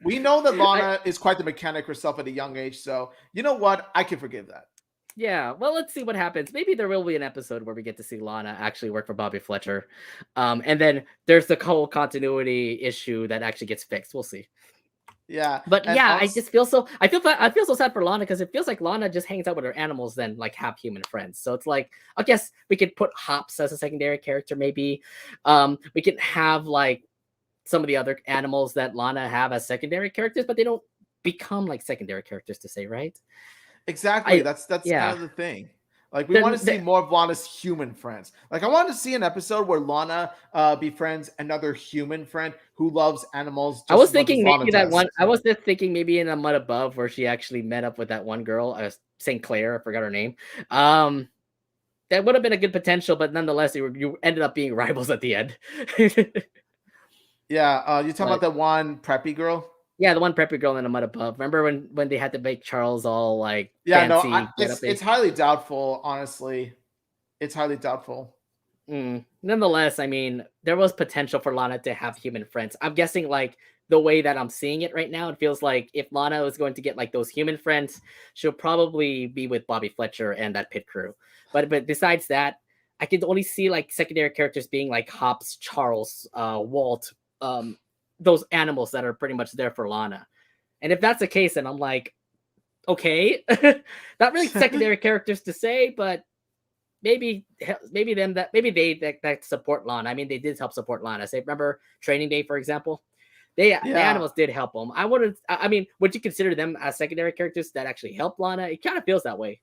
We know that Lana is quite the mechanic herself at a young age, so you know what? I can forgive that. Yeah, well, let's see what happens. Maybe there will be an episode where we get to see Lana actually work for Bobby Fletcher. And then there's the whole continuity issue that actually gets fixed. We'll see. Yeah. But yeah, I just feel so sad for Lana, because it feels like Lana just hangs out with her animals than like have human friends. So it's like, I guess we could put Hops as a secondary character, maybe. We can have like some of the other animals that Lana have as secondary characters, but they don't become like secondary characters to say, right? Exactly. That's kind of the thing. Like we want to see more of Lana's human friends. Like I want to see an episode where Lana befriends another human friend who loves animals. I was thinking maybe that one. I was just thinking maybe in A Mud Above where she actually met up with that one girl, St. Clair. I forgot her name. That would have been a good potential, but nonetheless, you ended up being rivals at the end. Yeah, you talking about that one preppy girl? Yeah, the one preppy girl in the mud above. Remember when they had to make Charles all like Yeah, no, fancy get up? it's highly doubtful. Honestly, it's highly doubtful. Nonetheless, I mean, there was potential for Lana to have human friends. I'm guessing, like, the way that I'm seeing it right now, it feels like if Lana was going to get like those human friends, she'll probably be with Bobby Fletcher and that pit crew. But besides that, I can only see like secondary characters being like Hops, Charles, Walt, um, those animals that are pretty much there for Lana. And if that's the case, then I'm like, okay, not really secondary characters to say, but maybe they that support Lana. I mean, they did help support Lana. Say, remember Training Day, for example. The Yeah, animals did help them. I mean, would you consider them as secondary characters that actually help Lana? It kind of feels that way.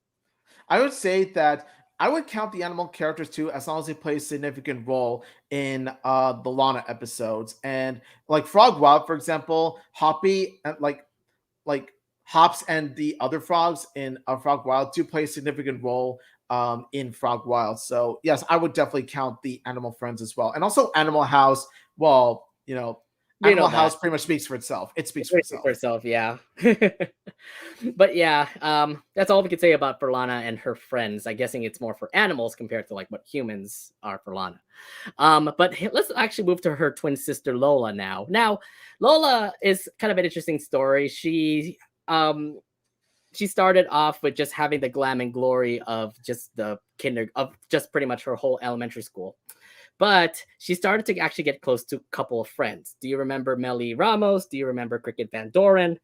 I would say that I would count the animal characters too, as long as they play a significant role in the Lana episodes. And like Frog Wild, for example, Hoppy, like Hops and the other frogs in Frog Wild do play a significant role in Frog Wild. So yes, I would definitely count the animal friends as well, and also Animal House. Well, You know Animal that House pretty much speaks for itself. It speaks for it for itself. herself, yeah. But yeah, that's all we could say about for Lana and her friends. I'm guessing it's more for animals compared to like what humans are for Lana. But let's actually move to her twin sister Lola now. Now, Lola is kind of an interesting story. Um she started off with just having the glam and glory of just the kinder of just pretty much her whole elementary school. But she started to actually get close to a couple of friends. Do you remember Melly Ramos? Do you remember Cricket Van Doren?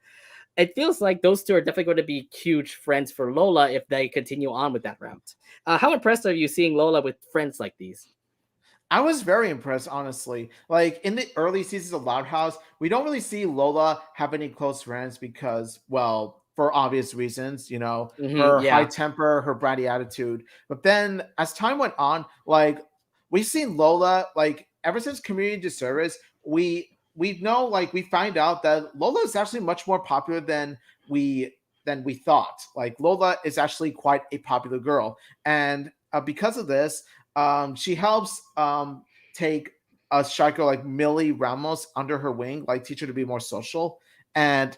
It feels like those two are definitely going to be huge friends for Lola if they continue on with that route. How impressed are you seeing Lola with friends like these? I was very impressed, honestly. Like in the early seasons of Loud House, we don't really see Lola have any close friends because, well, for obvious reasons, her high Yeah. temper, her bratty attitude. But then as time went on, like we've seen Lola, like ever since Community Service, we know, like we find out that Lola is actually much more popular than we thought. Like Lola is actually quite a popular girl, and because of this, she helps take a striker like Millie Ramos under her wing, like teach her to be more social, and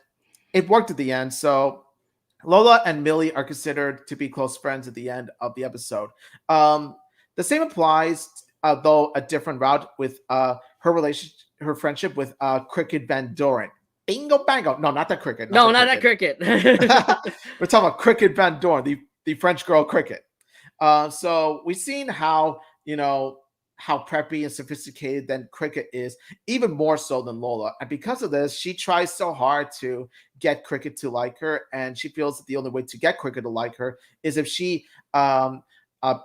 it worked at the end. So Lola and Millie are considered to be close friends at the end of the episode. Um, the same applies, though a different route with her friendship with Cricket Van Doren. Bingo bango. No, not that cricket, not No, that not that cricket. cricket. We're talking about Cricket Van Doren, the French girl cricket. So we've seen how preppy and sophisticated then Cricket is, even more so than Lola. And because of this, she tries so hard to get Cricket to like her, and she feels that the only way to get Cricket to like her is if she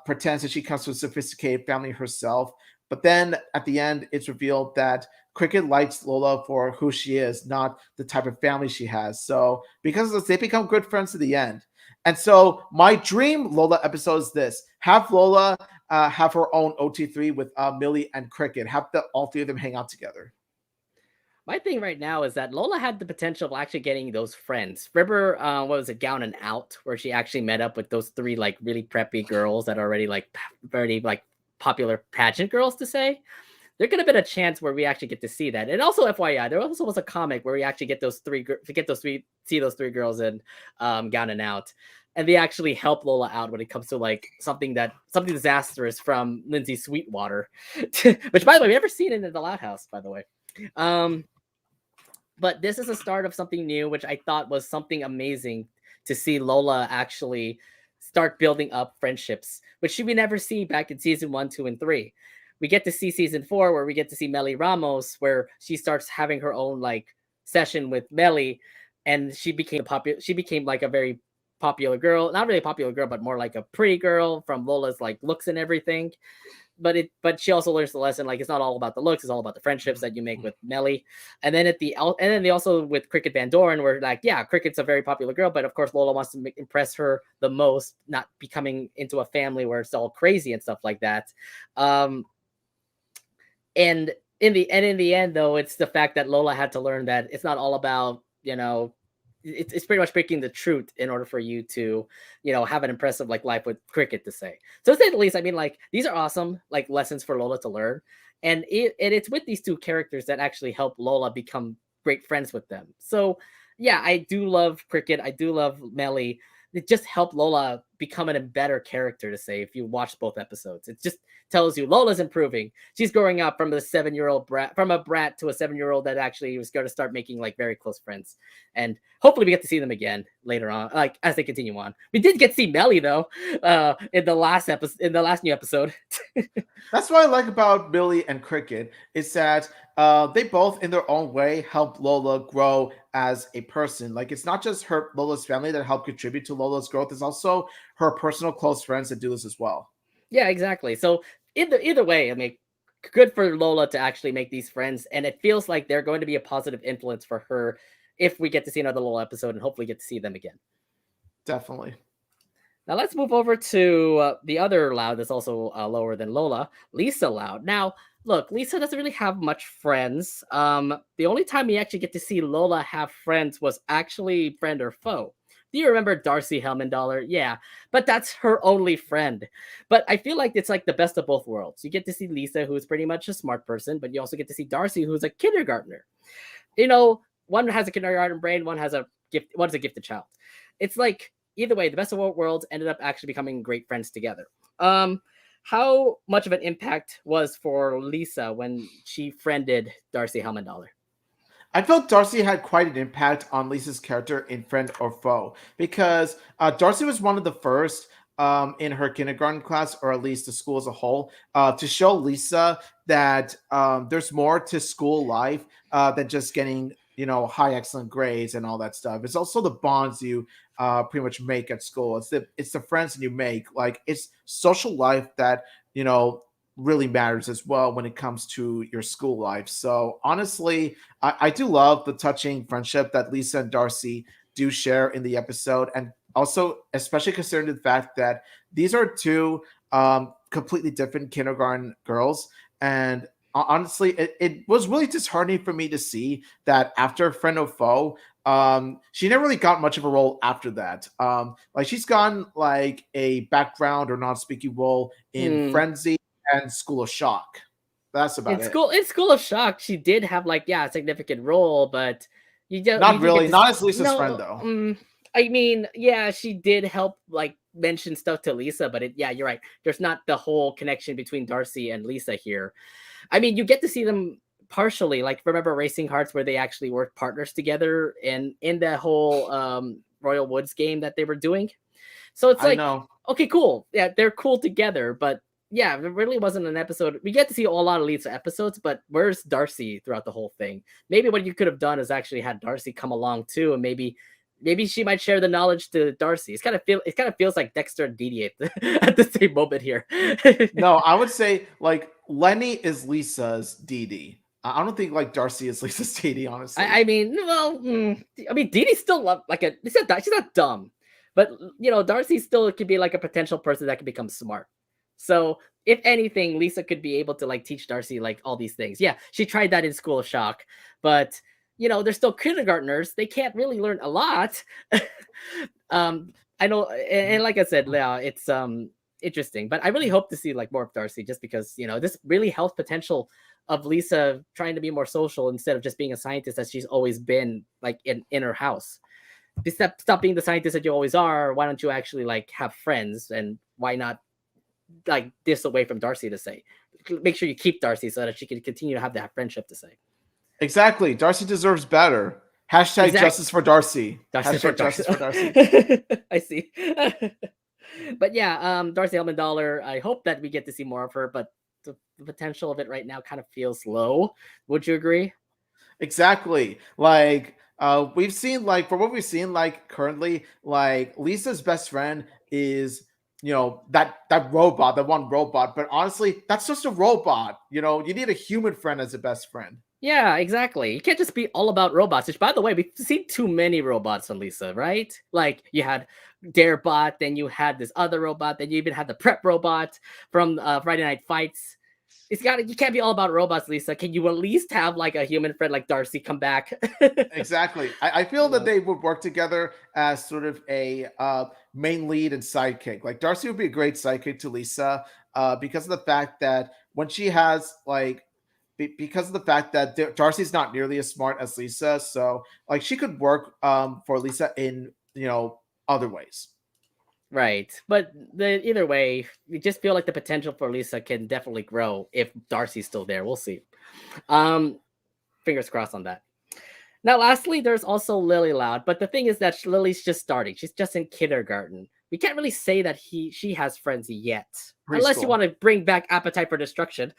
pretends that she comes from a sophisticated family herself. But then at the end, it's revealed that Cricket likes Lola for who she is, not the type of family she has. So because of this, they become good friends to the end. And so my dream Lola episode is this: have Lola have her own OT3 with Millie and Cricket. Have all three of them hang out together. My thing right now is that Lola had the potential of actually getting those friends. Remember, what was it, Gown and Out, where she actually met up with those three like really preppy girls that are already like very like popular pageant girls to say. There could have been a chance where we actually get to see that. And also, FYI, there also was a comic where we actually get see those three girls in Gown and Out, and they actually help Lola out when it comes to like something disastrous from Lindsay Sweetwater, which by the way we never seen it in the Loud House, by the way. Um, but this is a start of something new, which I thought was something amazing to see Lola actually start building up friendships, which we never see back in season 1, 2, and 3. We get to see season 4 where we get to see Melly Ramos, where she starts having her own like session with Melly, and she became popular. She became like a very popular girl, not really a popular girl, but more like a pretty girl from Lola's like looks and everything. But she also learns the lesson, like it's not all about the looks, it's all about the friendships that you make with Melly. And then they also with Cricket Van Doren, where like, yeah, Cricket's a very popular girl, but of course Lola wants to impress her the most, not becoming into a family where it's all crazy and stuff like that. um and in the end though, it's the fact that Lola had to learn that it's not all about, it's pretty much speaking the truth in order for you to, have an impressive like life with Cricket to say. So to say the least, I mean, like these are awesome like lessons for Lola to learn, and it's with these two characters that actually help Lola become great friends with them. So yeah, I do love Cricket. I do love Melly. It just helped Lola become a better character to say if you watch both episodes. It just tells you Lola's improving. She's growing up from a 7 year old brat, from a brat to a 7 year old that actually was going to start making like very close friends. And hopefully we get to see them again later on, like as they continue on. We did get to see Melly though, in the last episode, in the last new episode. That's what I like about Billy and Cricket is that they both, in their own way, help Lola grow as a person. Like it's not just her Lola's family that help contribute to Lola's growth; it's also her personal close friends that do this as well. Yeah, exactly. So either way, I mean, good for Lola to actually make these friends, and it feels like they're going to be a positive influence for her if we get to see another Lola episode and hopefully get to see them again. Definitely. Now let's move over to the other Loud that's also lower than Lola, Lisa Loud. Now, look, Lisa doesn't really have much friends. The only time we actually get to see Lola have friends was actually friend or foe. Do you remember Darcy Helmendollar? Yeah, but that's her only friend. But I feel like it's like the best of both worlds. You get to see Lisa, who's pretty much a smart person, but you also get to see Darcy, who's a kindergartner. You know, one has a kindergarten brain, one's a gifted child. It's like either way, the best of both worlds ended up actually becoming great friends together. Um, how much of an impact was for Lisa when she friended Darcy Helmendollar? I felt Darcy had quite an impact on Lisa's character in Friend or Foe because Darcy was one of the first in her kindergarten class, or at least the school as a whole, to show Lisa that there's more to school life than just getting high excellent grades and all that stuff. It's also the bonds you pretty much make at school. It's the friends that you make. Like it's social life that really matters as well when it comes to your school life. So honestly, I do love the touching friendship that Lisa and Darcy do share in the episode, and also especially considering the fact that these are two completely different kindergarten girls. And honestly, it was really disheartening for me to see that after Friend of Foe, she never really got much of a role after that. Like she's gotten like a background or non-speaking role in Hmm. Frenzy and School of Shock. That's about it. In School of Shock, she did have like a significant role, but you Not did get really. this. Not as Lisa's friend No, though. I mean, yeah, she did help like mention stuff to Lisa, but yeah, you're right. There's not the whole connection between Darcy and Lisa here. I mean, you get to see them partially. Like remember Racing Hearts, where they actually worked partners together, and in the whole Royal Woods game that they were doing. So it's I like, know. okay, cool. Yeah, they're cool together, but yeah, there really wasn't an episode. We get to see a lot of Lisa episodes, but where's Darcy throughout the whole thing? Maybe what you could have done is actually had Darcy come along too, and maybe she might share the knowledge to Darcy. It kind of feels like Dexter and Dee Dee at the same moment here. No, I would say like Lenny is Lisa's Dee Dee. I don't think like Darcy is Lisa's Dee Dee, honestly. I mean, well, I mean, Dee Dee's still like she's not dumb, but Darcy still could be like a potential person that could become smart. So if anything, Lisa could be able to like teach Darcy like all these things. Yeah, she tried that in School of Shock, but they're still kindergartners. They can't really learn a lot. I know, and like I said, yeah, it's interesting, but I really hope to see like more of Darcy, just because this really health potential of Lisa trying to be more social instead of just being a scientist that she's always been like in her house. Stop being the scientist that you always are. Why don't you actually like have friends, and why not like this away from Darcy to say? Make sure you keep Darcy so that she can continue to have that friendship to say. Exactly. Darcy deserves better. Hashtag Exact. justice for Darcy. Darcy for Hashtag Darcy. justice for Darcy. I see. But yeah, Darcy Helmendollar, I hope that we get to see more of her, but the potential of it right now kind of feels low. Would you agree? Exactly. Like we've seen like for what we've seen like currently, like Lisa's best friend is that robot, that one robot. But honestly, that's just a robot. You need a human friend as a best friend. Yeah, exactly. You can't just be all about robots, which by the way, we've seen too many robots on Lisa, right? Like you had Darebot, then you had this other robot, then you even had the prep robot from Friday Night Fights. You can't be all about robots, Lisa. Can you at least have like a human friend like Darcy come back? Exactly. I feel that they would work together as sort of a main lead and sidekick. Like Darcy would be a great sidekick to Lisa because of the fact that when she has like because of the fact that Darcy's not nearly as smart as Lisa, so like she could work for Lisa in other ways. Right. But either way, we just feel like the potential for Lisa can definitely grow if Darcy's still there. We'll see. Fingers crossed on that. Now, lastly, there's also Lily Loud, but the thing is that Lily's just starting. She's just in kindergarten. We can't really say that she has friends yet, unless you want to bring back Appetite for Destruction.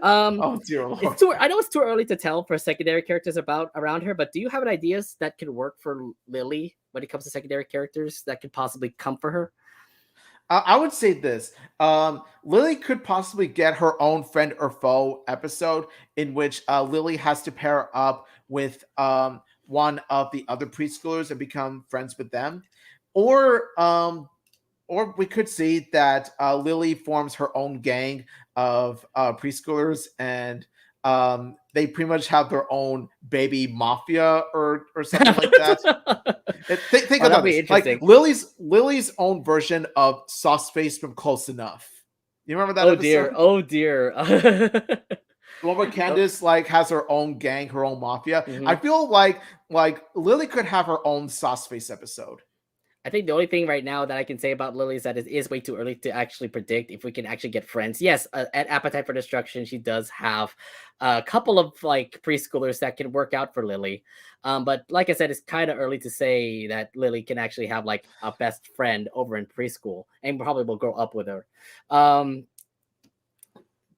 Oh dear Lord! I know it's too early to tell for secondary characters around her, but do you have any ideas that could work for Lily when it comes to secondary characters that could possibly come for her? I would say this. Lily could possibly get her own friend or foe episode in which Lily has to pair up with one of the other preschoolers and become friends with them. Or we could see that Lily forms her own gang of preschoolers and they pretty much have their own baby mafia or something like that. Think about this. Like Lily's own version of Sauceface from Close Enough. You remember that episode? Oh dear. The one where Candace has her own gang, her own mafia. Mm-hmm. I feel like Lily could have her own Sauceface episode. I think the only thing right now that I can say about Lily is that it is way too early to actually predict if we can actually get friends. Yes, at Appetite for Destruction, she does have a couple of preschoolers that can work out for Lily. But like I said, it's kind of early to say that Lily can actually have a best friend over in preschool and probably will grow up with her.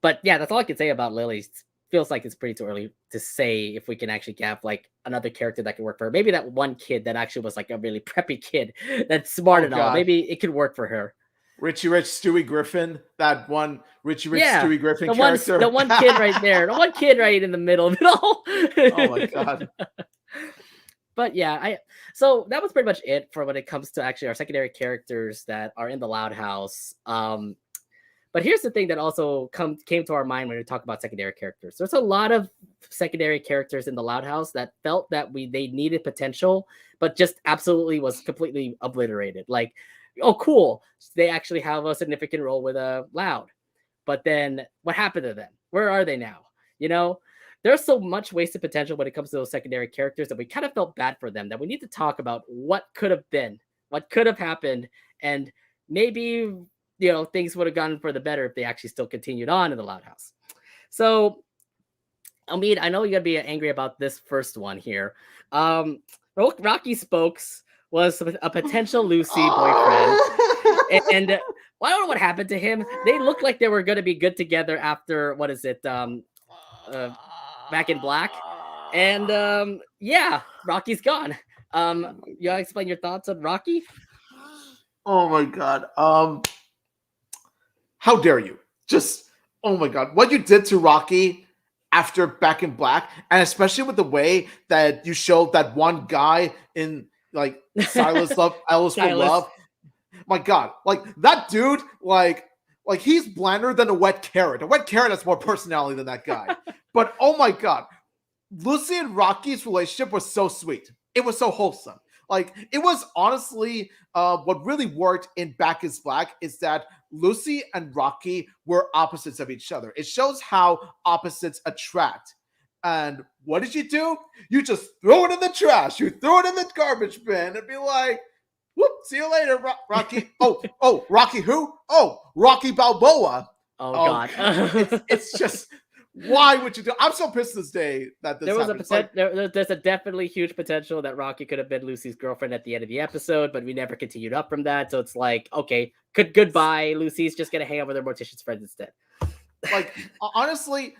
But yeah, that's all I can say about Lily. Feels like it's pretty too early to say if we can actually have another character that can work for her. Maybe that one kid that actually was a really preppy kid that's smart and all. Maybe it could work for her. Richie Rich Stewie Griffin, that one Richie Rich Stewie Griffin character. The one kid right there. The one kid right in the middle of it all. Oh my god. But yeah, so that was pretty much it for when it comes to actually our secondary characters that are in the Loud House. But here's the thing that also came to our mind when we talk about secondary characters. There's a lot of secondary characters in the Loud House that felt that they needed potential, but just absolutely was completely obliterated. Oh, cool. They actually have a significant role with Loud. But then what happened to them? Where are they now? There's so much wasted potential when it comes to those secondary characters that we kind of felt bad for them, that we need to talk about what could have been, what could have happened, and maybe things would have gone for the better if they actually still continued on in the Loud House. So, I mean, I know you're gonna be angry about this first one here. Rocky Spokes was a potential Lucy boyfriend, and I don't know what happened to him. They looked like they were gonna be good together after Back in Black, and yeah, Rocky's gone. You wanna explain your thoughts on Rocky? Oh my god. How dare you? Just, oh my god, what you did to Rocky after Back in Black, and especially with the way that you showed that one guy in Silas Love, Alice for Love. My god, that dude, he's blander than a wet carrot. A wet carrot has more personality than that guy. But oh my god, Lucy and Rocky's relationship was so sweet. It was so wholesome. It was honestly what really worked in Back is Black is that Lucy and Rocky were opposites of each other. It shows how opposites attract. And what did you do? You just throw it in the trash. You throw it in the garbage bin and be like, whoop, see you later, Rocky. Oh, Rocky who? Oh, Rocky Balboa. Oh God. It's just... Why would you do? I'm so pissed this day that this happened. There's a definitely huge potential that Rocky could have been Lucy's girlfriend at the end of the episode, but we never continued up from that. So it's okay, goodbye. Lucy's just gonna hang out with her Mortician's friends instead. Honestly,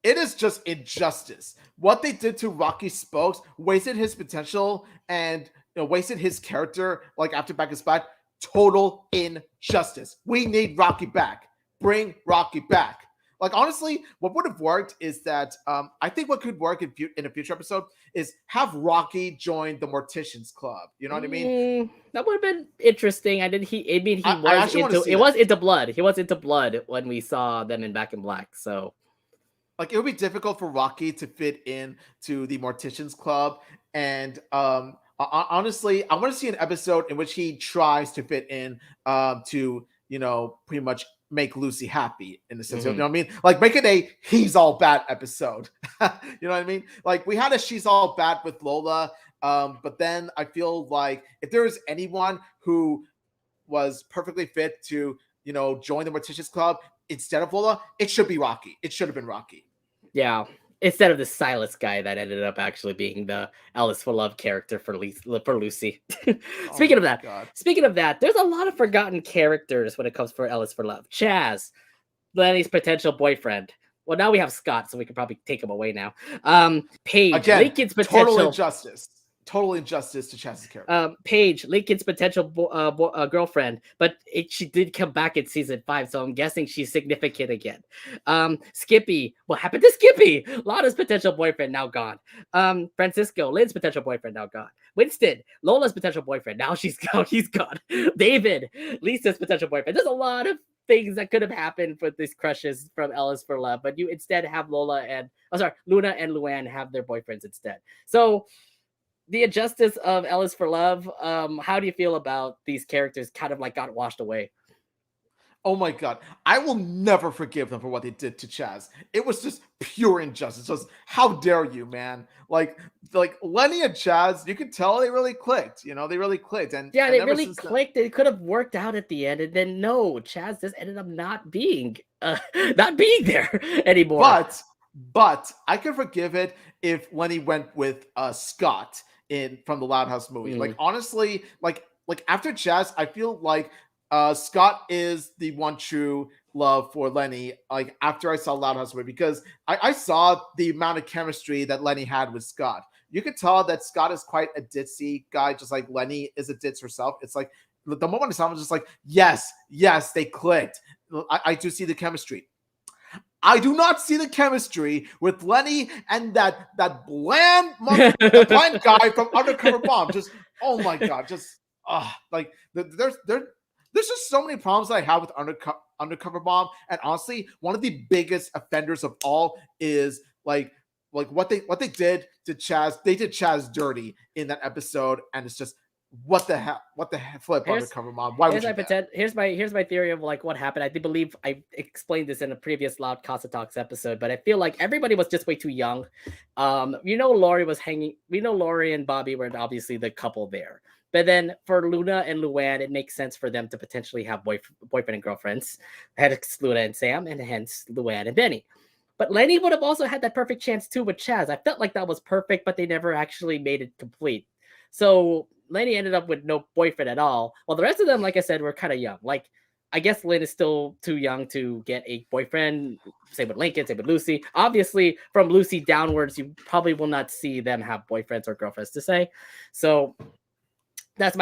it is just injustice. What they did to Rocky Spokes wasted his potential and wasted his character. After Back is Black, total injustice. We need Rocky back. Bring Rocky back. Honestly, what would have worked is that I think what could work in a future episode is have Rocky join the Morticians Club. You know what I mean? That would have been interesting. He was into blood. He was into blood when we saw them in Back in Black. So, it would be difficult for Rocky to fit in to the Morticians Club. And honestly, I want to see an episode in which he tries to fit in to pretty much make Lucy happy in a sense. Mhm. You know what I mean? Like make it a he's all bad episode. You know what I mean? Like we had a she's all bad with Lola, but then I feel like if there was anyone who was perfectly fit to join the Morticians Club instead of Lola, it should be Rocky. It should have been Rocky. Yeah. Instead of the Silas guy that ended up actually being the Alice for Love character for Lucy. Oh Speaking of my that, God. there's a lot of forgotten characters when it comes for Alice for Love. Chaz, Lenny's potential boyfriend. Well, now we have Scott, so we can probably take him away now. Paige, Again, Lincoln's total potential. injustice. Total injustice to Chaz's character. Paige, Lincoln's potential girlfriend, but she did come back in season 5, so I'm guessing she's significant again. Skippy, what happened to Skippy? Lana's potential boyfriend now gone. Francisco, Lynn's potential boyfriend now gone. Winston, Lola's potential boyfriend now he's gone. David, Lisa's potential boyfriend. There's a lot of things that could have happened with these crushes from Alice for Love, but you instead have Luna and Luann have their boyfriends instead. So the injustice of Alice for Love, how do you feel about these characters kind of like got washed away? Oh my God. I will never forgive them for what they did to Chaz. It was just pure injustice. Just how dare you, man? Like Lenny and Chaz, you can tell they really clicked. They really clicked. And yeah, and they ever really since clicked. It could have worked out at the end, and then no, Chaz just ended up not being there anymore. But I could forgive it if Lenny went with Scott from the Loud House movie. Like honestly, like after Chaz, I feel like Scott is the one true love for Lenny. Like after I saw Loud House movie, because I saw the amount of chemistry that Lenny had with Scott. You could tell that Scott is quite a ditzy guy, just like Lenny is a ditz herself. It's like the moment I saw him, I was just like, yes, they clicked. I do see the chemistry. I do not see the chemistry with Lenny and that bland guy from Undercover Mom. Just oh my God, just like there's just so many problems that I have with Undercover Mom, and honestly, one of the biggest offenders of all is like what they did to Chaz. They did Chaz dirty in that episode, and it's just what the hell flip Undercover Mom. Why would you? Here's my theory of like what happened. I believe I explained this in a previous Loud Casa Talks episode, but I feel like everybody was just way too young. Lori was hanging. We know Lori and Bobby were obviously the couple there. But then for Luna and Luann, it makes sense for them to potentially have boyfriend and girlfriends. Hence Luna and Sam, and hence Luann and Benny. But Lenny would have also had that perfect chance too with Chaz. I felt like that was perfect, but they never actually made it complete. So Lenny ended up with no boyfriend at all. Well, the rest of them, like I said, were kind of young. Like, I guess Lynn is still too young to get a boyfriend. Same with Lincoln, same with Lucy. Obviously, from Lucy downwards, you probably will not see them have boyfriends or girlfriends to say. So that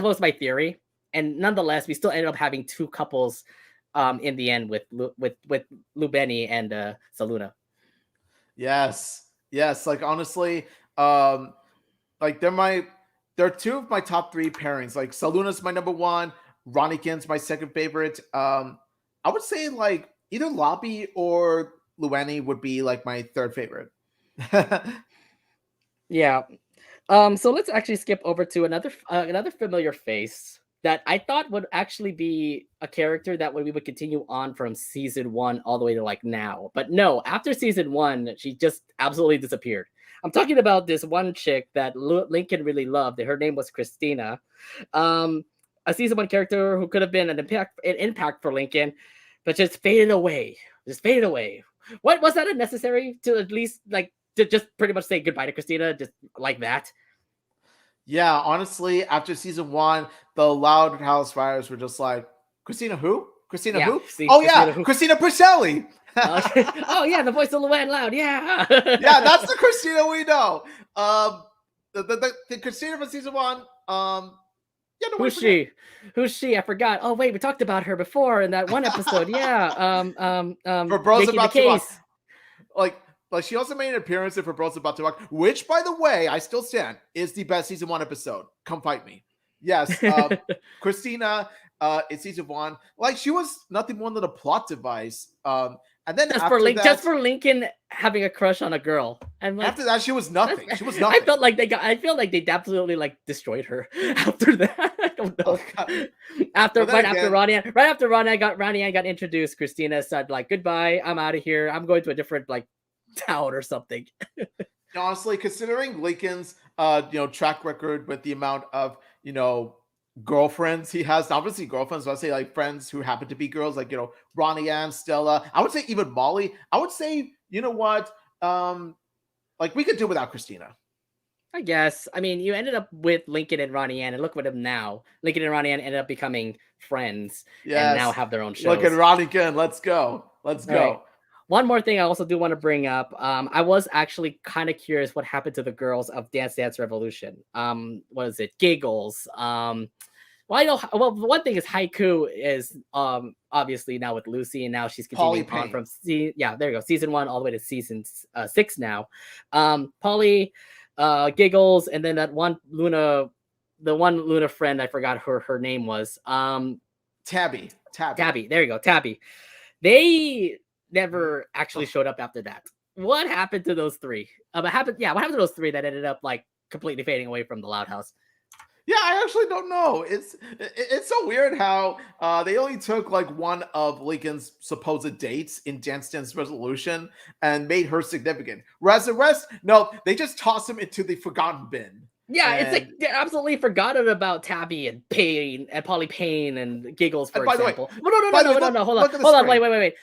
was my theory. And nonetheless, we still ended up having two couples in the end with Lou Benny and Saluna. Yes. Like honestly, like they're two of my top 3 pairings. Like Saluna's my number 1, Ronikin's my second favorite. I would say like either Lobby or Luanny would be like my third favorite. Yeah. So let's actually skip over to another familiar face that I thought would actually be a character that we would continue on from season 1 all the way to like now. But no, after season 1, she just absolutely disappeared. I'm talking about this one chick that Lincoln really loved. Her name was Christina. A season 1 character who could have been an impact for Lincoln, but just faded away. What was that unnecessary to at least like to just pretty much say goodbye to Christina just like that? Yeah, honestly, after season 1, the Loud House writers were just like, Christina who? Christina who? Christina Priscelli. Oh yeah, the voice of Luann Loud. Yeah. Yeah, that's the Christina we know. The Christina from season 1. Who's she? I forgot. Oh wait, we talked about her before in that one episode. Yeah. For Bros About to Rock. Like she also made an appearance in For Bros About to Rock, which, by the way, I still stand, is the best season 1 episode. Come fight me. Yes, Christina in season 1, like she was nothing more than a plot device. And then just for Lincoln having a crush on a girl, and like, after that, she was nothing. I feel like they absolutely like destroyed her after that. don't Oh, know. God. After But then right after Ronnie got introduced, Christina said like goodbye, I'm out of here. I'm going to a different like town or something. honestly, considering Lincoln's track record with the amount of girlfriends he has, obviously girlfriends, but I'd say like friends who happen to be girls, like Ronnie Ann, Stella. I would say even Molly. I would say what, like we could do without Christina. I guess. I mean, you ended up with Lincoln and Ronnie Ann, and look at them now. Lincoln and Ronnie Ann ended up becoming friends and now Yes, have their own look at shows. Ronnie again. Let's go. Let's All right. go. One more thing I also do want to bring up. I was actually kind of curious what happened to the girls of Dance Dance Revolution. What is it? Giggles. Well, I know. Well, one thing is Haiku is obviously now with Lucy, and now she's Polly continuing on Payne. from yeah, there you go, season 1 all the way to season 6 now. Polly, Giggles, and then that one Luna, the one Luna friend, I forgot her name was. Tabby. Tabby. There you go, Tabby. They never actually showed up after that. What happened to those three? What happened to those three that ended up like completely fading away from the Loud House? Yeah, I actually don't know. It's so weird how they only took like one of Lincoln's supposed dates in Dance Dance Resolution and made her significant. Whereas the rest, no, they just tossed him into the forgotten bin. Yeah, it's like And they absolutely forgotten about Tabby and Payne and Polly Payne and Giggles, for by the way, example. No. Hold look at the on. screen. Wait.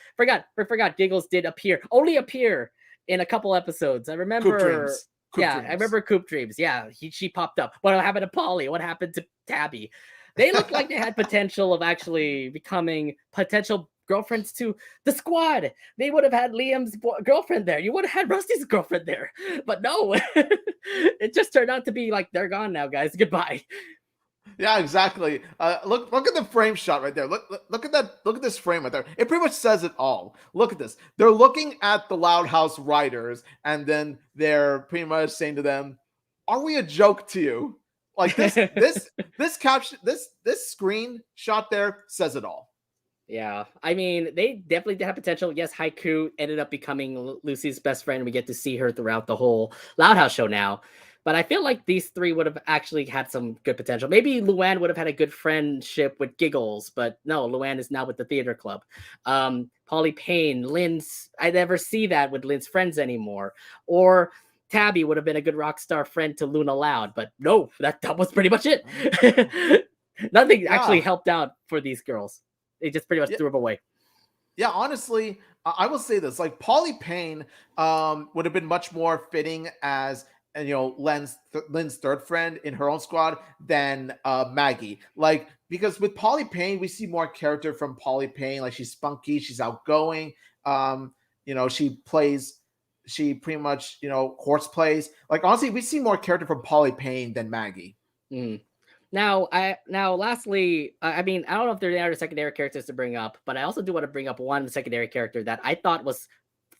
Forgot. Giggles did only appear in a couple episodes. I remember. Coop Dreams. I remember Coop Dreams. Yeah, she popped up. What happened to Polly? What happened to Tabby? They looked like they had potential of actually becoming potential girlfriends to the squad. They would have had Liam's girlfriend there. You would have had Rusty's girlfriend there. But no, it just turned out to be like they're gone now, guys. Goodbye. Yeah, exactly. Look at the frame shot right there. Look at that. Look at this frame right there. It pretty much says it all. Look at this. They're looking at the Loud House writers, and then they're pretty much saying to them, "Are we a joke to you?" Like this caption, this screen shot there says it all. Yeah, I mean, they definitely did have potential. Yes, Haiku ended up becoming Lucy's best friend. We get to see her throughout the whole Loud House show now. But I feel like these three would have actually had some good potential. Maybe Luann would have had a good friendship with Giggles, but no, Luann is now with the theater club. Polly Payne, Lynn's, I never see that with Lynn's friends anymore. Or Tabby would have been a good rock star friend to Luna Loud, but no, that was pretty much it. Nothing actually helped out for these girls. They just pretty much threw them away. Yeah, honestly, I will say this: like Polly Payne would have been much more fitting as Lynn's third friend in her own squad than Maggie. Like because with Polly Payne, we see more character from Polly Payne. Like she's spunky, she's outgoing. She pretty much horse plays. Like honestly, we see more character from Polly Payne than Maggie. Now, lastly, I mean, I don't know if there are other secondary characters to bring up, but I also do want to bring up one secondary character that I thought was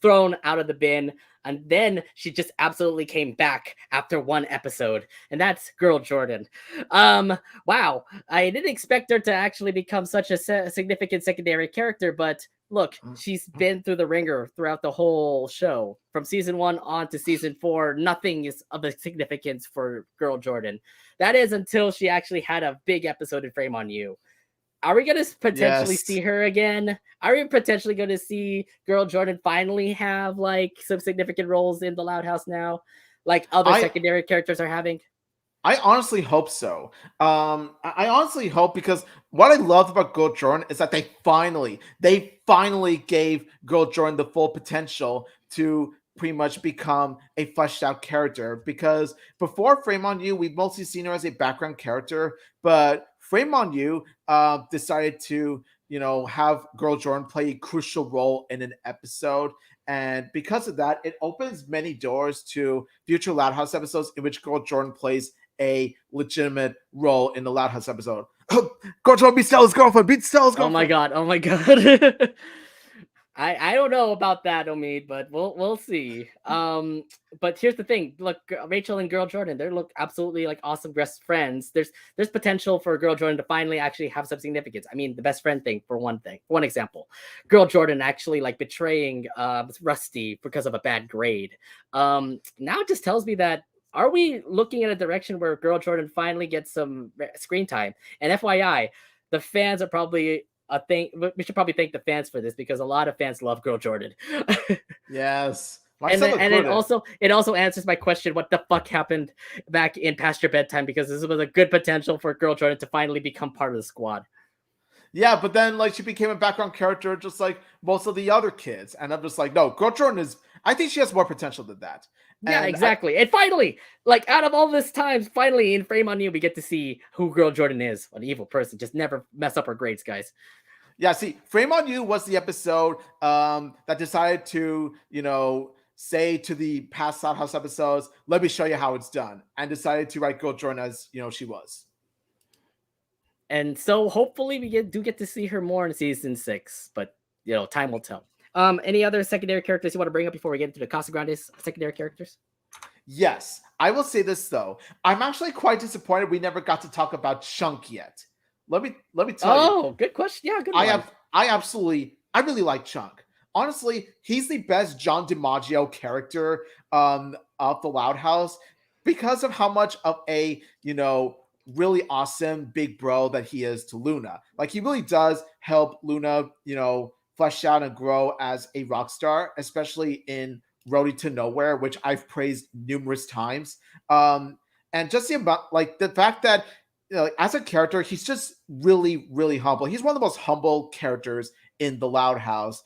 thrown out of the bin, and then she just absolutely came back after one episode, and that's Girl Jordan. Wow, I didn't expect her to actually become such a significant secondary character, but look, she's been through the ringer throughout the whole show. From season 1 on to season 4, nothing is of a significance for Girl Jordan. That is until she actually had a big episode in Frame on You. Are we going to potentially see her again? Are we potentially going to see Girl Jordan finally have like some significant roles in the Loud House now, like other secondary characters are having? I honestly hope so. I honestly hope, because what I loved about Girl Jordan is that they finally gave Girl Jordan the full potential to pretty much become a fleshed out character. Because before Frame on You, we've mostly seen her as a background character, but Frame on You decided to have Girl Jordan play a crucial role in an episode. And because of that, it opens many doors to future Loud House episodes in which Girl Jordan plays a legitimate role in the Loud House episode. Girl Jordan, be Stella's girlfriend. Be Stella's girlfriend. Oh my god. I don't know about that, Omid, but we'll see. But here's the thing: look, Rachel and Girl Jordan, they look absolutely like awesome best friends. There's potential for Girl Jordan to finally actually have some significance. I mean, the best friend thing for one example, Girl Jordan actually betraying Rusty because of a bad grade. Now it just tells me that are we looking at a direction where Girl Jordan finally gets some screen time? And FYI, the fans are probably a thing. We should probably thank the fans for this because a lot of fans love Girl Jordan. Yes. And Myself then included. it also answers my question: what the fuck happened back in Past Your Bedtime? Because this was a good potential for Girl Jordan to finally become part of the squad. Yeah, but then like she became a background character just like most of the other kids. And I'm just like, no, Girl Jordan is I think she has more potential than that. Yeah, And exactly. And finally, like out of all this time, finally in Frame on You, we get to see who Girl Jordan is. An evil person. Just never mess up her grades, guys. yeah, see, Frame on You was the episode that decided to, say to the past Loud House episodes, let me show you how it's done, and decided to write Girl Jordan as, she was. And so hopefully we do get to see her more in season 6, but time will tell. Any other secondary characters you want to bring up before we get into the Casagrandes secondary characters? Yes, I will say this though. I'm actually quite disappointed we never got to talk about Chunk yet. Let me tell you. Oh, good question. Yeah, good one. I really like Chunk. Honestly, he's the best John DiMaggio character of the Loud House because of how much of a, really awesome big bro that he is to Luna. Like he really does help Luna, flesh out and grow as a rock star, especially in Roadie to Nowhere, which I've praised numerous times. And just the fact that as a character, he's just really, really humble. He's one of the most humble characters in the Loud House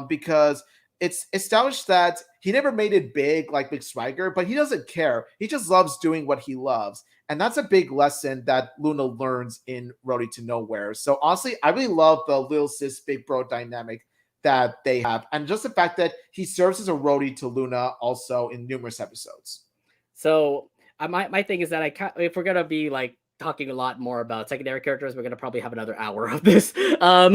because it's established that he never made it big like Big Swagger, but he doesn't care. He just loves doing what he loves. And that's a big lesson that Luna learns in Roadie to Nowhere. So honestly, I really love the little sis, big bro dynamic that they have. And just the fact that he serves as a roadie to Luna also in numerous episodes. So my thing is that if we're gonna be like talking a lot more about secondary characters, we're gonna probably have another hour of this. Yeah.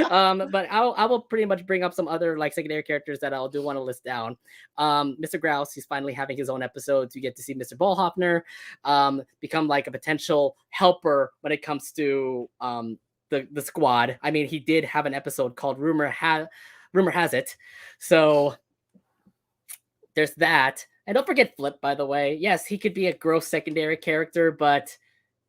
But I will pretty much bring up some other like secondary characters that I'll do want to list down. Mr. Grouse, he's finally having his own episodes. You get to see Mr. Ballhoffner become like a potential helper when it comes to the squad. I mean, he did have an episode called Rumor Has It. So there's that. And don't forget Flip, by the way. Yes, he could be a gross secondary character, but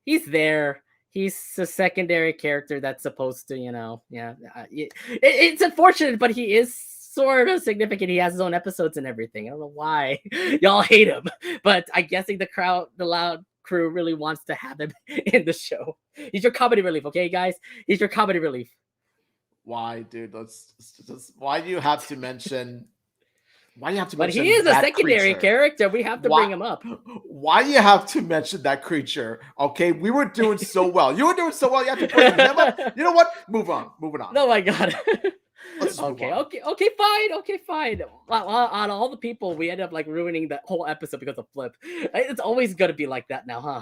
he's there. He's a secondary character that's supposed to, it's unfortunate, but he is sort of significant. He has his own episodes and everything. I don't know why y'all hate him, but I'm guessing the Loud crew really wants to have him in the show. He's your comedy relief, okay, guys? He's your comedy relief. Why, dude? Why do you have to mention? Why do you have to mention? But he is a secondary character. We have to bring him up. Why do you have to mention that creature? Okay, we were doing so well. You were doing so well. You have to bring him up. You know what? Moving on. Oh my god. Okay, fine. On all the people, we end up like ruining the whole episode because of Flip. It's always gonna be like that now, huh?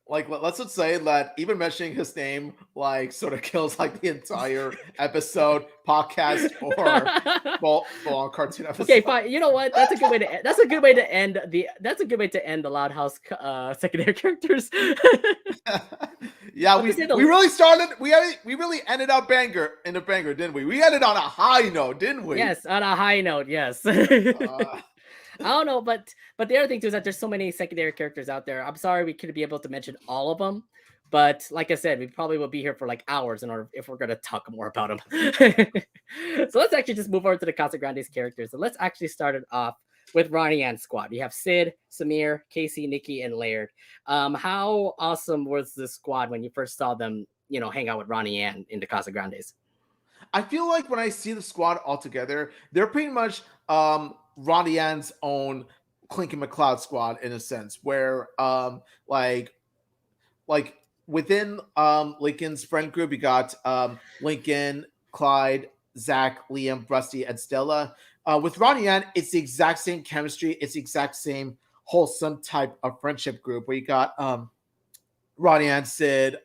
Like, let's just say that even mentioning his name like sort of kills like the entire episode, podcast, or full cartoon episode. Okay, fine. You know what? That's a good way to end. That's a good way to end the Loud House secondary characters. Yeah, we really started. We really ended up in a banger, didn't we? We ended on a high note, didn't we? Yes, on a high note. Yes. I don't know, but the other thing too is that there's so many secondary characters out there. I'm sorry we couldn't be able to mention all of them, but like I said, we probably will be here for like hours if we're gonna talk more about them. So let's actually just move over to the Casagrandes characters. And let's actually start it off with Ronnie Ann's squad. We have Sid, Samir, Casey, Nikki, and Laird. How awesome was this squad when you first saw them, hang out with Ronnie Ann in the Casagrandes? I feel like when I see the squad all together, they're pretty much Ronnie Ann's own Clinky McCloud squad in a sense, where like within Lincoln's friend group, you got Lincoln, Clyde, Zach, Liam, Rusty, and Stella. With Ronnie Ann, it's the exact same chemistry. It's the exact same wholesome type of friendship group where you got Ronnie Ann, Sid,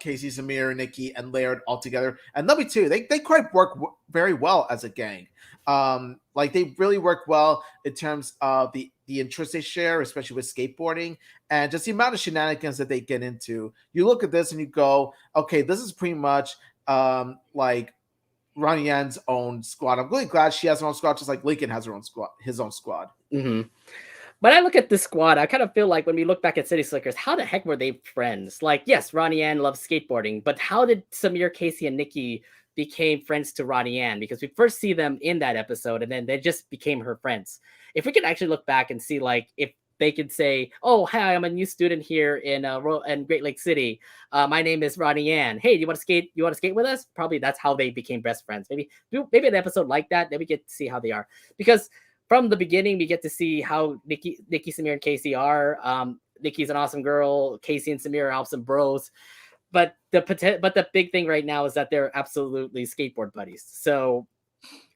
Casey, Samir, Nikki, and Laird all together. And let me too, they quite work very well as a gang. Like they really work well in terms of the interests they share, especially with skateboarding, and just the amount of shenanigans that they get into. You look at this and you go, okay, this is pretty much like Ronnie Yen's own squad. I'm really glad she has her own squad, just like Lincoln has her own squad, his own squad. Mm-hmm. When I look at this squad, I kind of feel like when we look back at City Slickers, how the heck were they friends? Like, yes, Ronnie Ann loves skateboarding, but how did Samir, Casey, and Nikki became friends to Ronnie Ann? Because we first see them in that episode, and then they just became her friends. If we could actually look back and see, like, if they could say, "Oh, hi, I'm a new student here in Great Lake City. My name is Ronnie Ann. Hey, do you want to skate? You want to skate with us?" Probably that's how they became best friends. Maybe an episode like that. Then we get to see how they are, because from the beginning, we get to see how Nikki, Samir, and Casey are. Nikki's an awesome girl. Casey and Samir are awesome bros. But the big thing right now is that they're absolutely skateboard buddies. So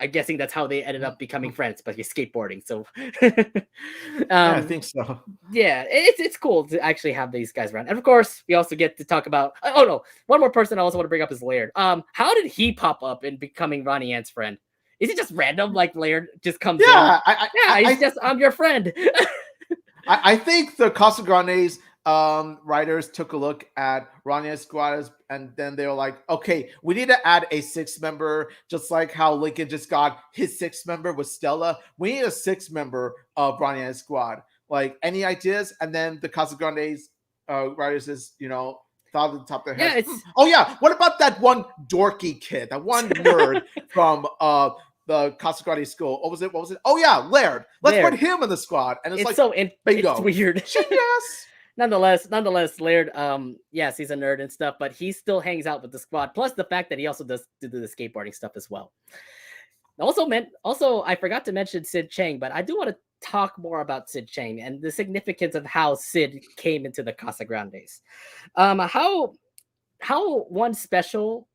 I'm guessing that's how they ended up becoming friends, but he's skateboarding. So Yeah, I think so. yeah, it's cool to actually have these guys around. And of course, we also get to talk about oh no, one more person I also want to bring up is Laird. How did he pop up in becoming Ronnie Ann's friend? Is it just random? Like Laird just comes in? I'm your friend. I think the Casagrandes writers took a look at Ronnie's squad and then they were like, okay, we need to add a sixth member, just like how Lincoln just got his sixth member with Stella. We need a sixth member of Ronnie's squad. Like, any ideas? And then the Casagrandes writers is, thought at the top of their heads. Oh yeah, what about that one dorky kid, that one nerd from the Casagrande school? What was it? Oh yeah, Laird. Let's put him in the squad. And it's like, so bingo. It's weird. Genius. Nonetheless, Laird, yes, he's a nerd and stuff, but he still hangs out with the squad. Plus the fact that he also does do the skateboarding stuff as well. Also, I forgot to mention Sid Chang, but I do want to talk more about Sid Chang and the significance of how Sid came into the Casagrandes. How one special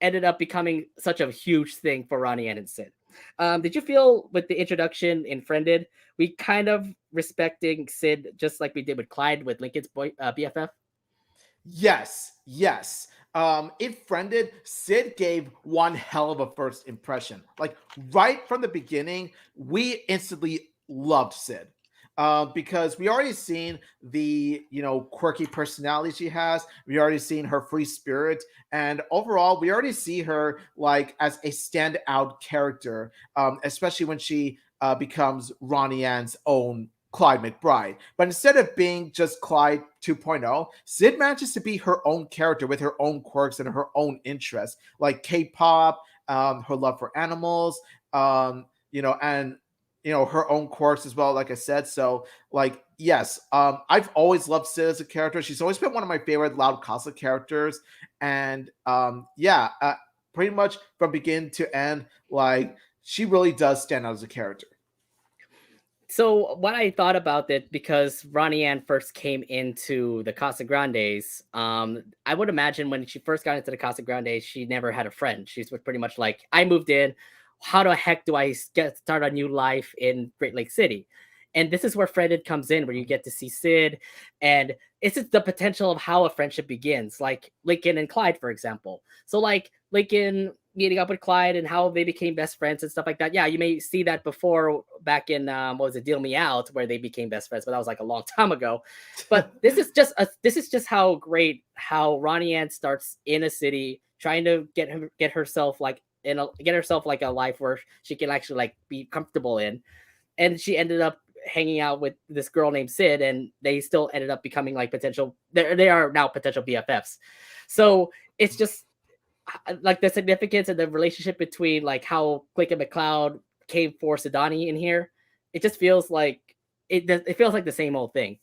ended up becoming such a huge thing for Ronnie Ann and Sid. Did you feel with the introduction in Friended, we kind of respecting Sid just like we did with Clyde with Lincoln's BFF? Yes. In Friended, Sid gave one hell of a first impression. Like, right from the beginning, we instantly loved Sid. Because we already seen the quirky personality she has. We already seen her free spirit, and overall, we already see her like as a standout character, especially when she becomes Ronnie Ann's own Clyde McBride. But instead of being just Clyde 2.0, Sid manages to be her own character with her own quirks and her own interests, like K-pop, her love for animals, and her own quirks as well, like I said. So, like, yes, I've always loved Sid as a character. She's always been one of my favorite Loud Casa characters. And pretty much from beginning to end, like, she really does stand out as a character. So what I thought about it, because Ronnie Ann first came into the Casagrandes, I would imagine when she first got into the Casagrandes, she never had a friend. She was pretty much like, I moved in. How the heck do I start a new life in Great Lake City? And this is where Friended comes in, where you get to see Sid, and it's just the potential of how a friendship begins, like Lincoln and Clyde, for example. So like Lincoln meeting up with Clyde and how they became best friends and stuff like that. Yeah, you may see that before back in what was it, Deal Me Out, where they became best friends, but that was like a long time ago. But this is just how great how Ronnie Ann starts in a city trying to get herself like a life where she can actually like be comfortable in, and she ended up hanging out with this girl named Sid, and they still ended up becoming like they are now potential BFFs. So it's just like the significance and the relationship between like how Click and McCloud came for Sidani in here. It just feels like it feels like the same old thing.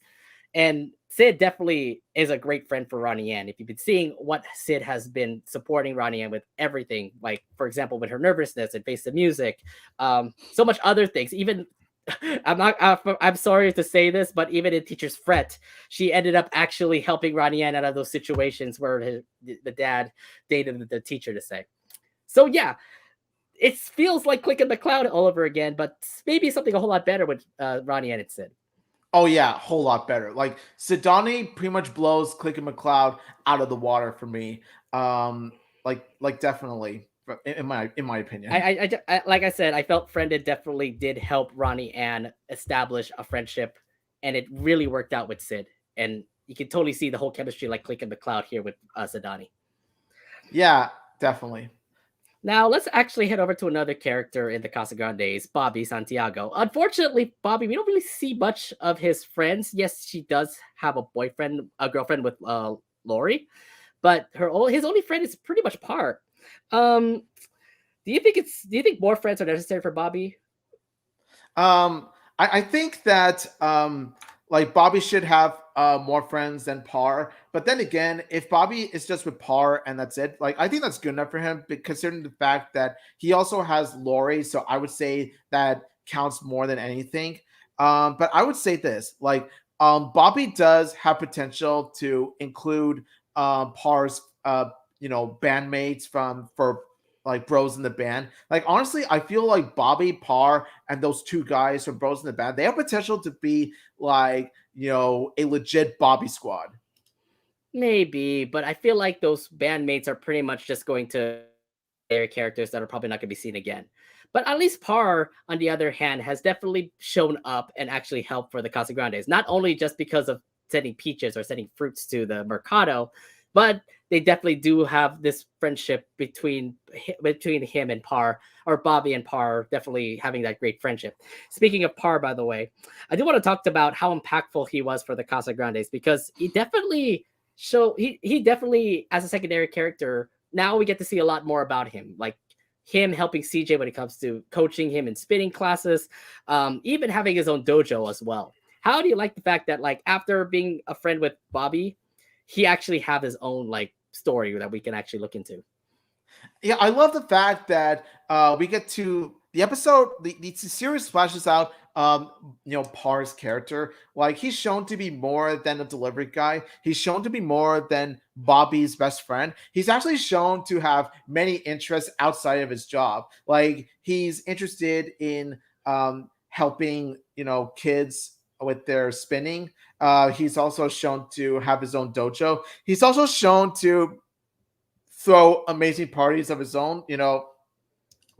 And Sid definitely is a great friend for Ronnie Ann. If you've been seeing what Sid has been supporting Ronnie Ann with everything, like for example with her nervousness and Face the Music, so much other things. Even I'm sorry to say this, but even in Teacher's Fret, she ended up actually helping Ronnie Ann out of those situations where the dad dated the teacher to say. So yeah, it feels like Click and McCloud all over again, but maybe something a whole lot better with Ronnie Ann and Sid. Oh yeah, a whole lot better. Like, Sidani pretty much blows Click and McCloud out of the water for me. Like definitely in my opinion. I like I said, I felt Friended definitely did help Ronnie Ann establish a friendship, and it really worked out with Sid. And you can totally see the whole chemistry like Click and McCloud here with Sidani. Yeah, definitely. Now let's actually head over to another character in the Casagrandes, Bobby Santiago. Unfortunately, Bobby, we don't really see much of his friends. Yes, she does have a girlfriend with Lori, but his only friend is pretty much Par. Um, do you think more friends are necessary for Bobby? Um, I think that like Bobby should have more friends than Par. But then again, if Bobby is just with Par and that's it, like I think that's good enough for him, considering the fact that he also has Lori. So I would say that counts more than anything. But I would say this, like Bobby does have potential to include Par's bandmates from for like bros in the band. Like honestly, I feel like Bobby Parr and those two guys from Bros in the Band, they have potential to be like, a legit Bobby squad. Maybe, but I feel like those bandmates are pretty much just going to their characters that are probably not going to be seen again. But at least Par, on the other hand, has definitely shown up and actually helped for the Casagrandes. Not only just because of sending peaches or sending fruits to the Mercado, but they definitely do have this friendship between him and Par, or Bobby and Par, definitely having that great friendship. Speaking of Par, by the way, I do want to talk about how impactful he was for the Casagrandes because he definitely, as a secondary character, now we get to see a lot more about him, like him helping CJ when it comes to coaching him in spinning classes, even having his own dojo as well. How do you like the fact that, like, after being a friend with Bobby, he actually have his own like story that we can actually look into? Yeah, I love the fact that we get to the episode. The series flashes out, Par's character. Like he's shown to be more than a delivery guy. He's shown to be more than Bobby's best friend. He's actually shown to have many interests outside of his job. Like he's interested in helping, kids with their spinning. He's also shown to have his own dojo. He's also shown to throw amazing parties of his own.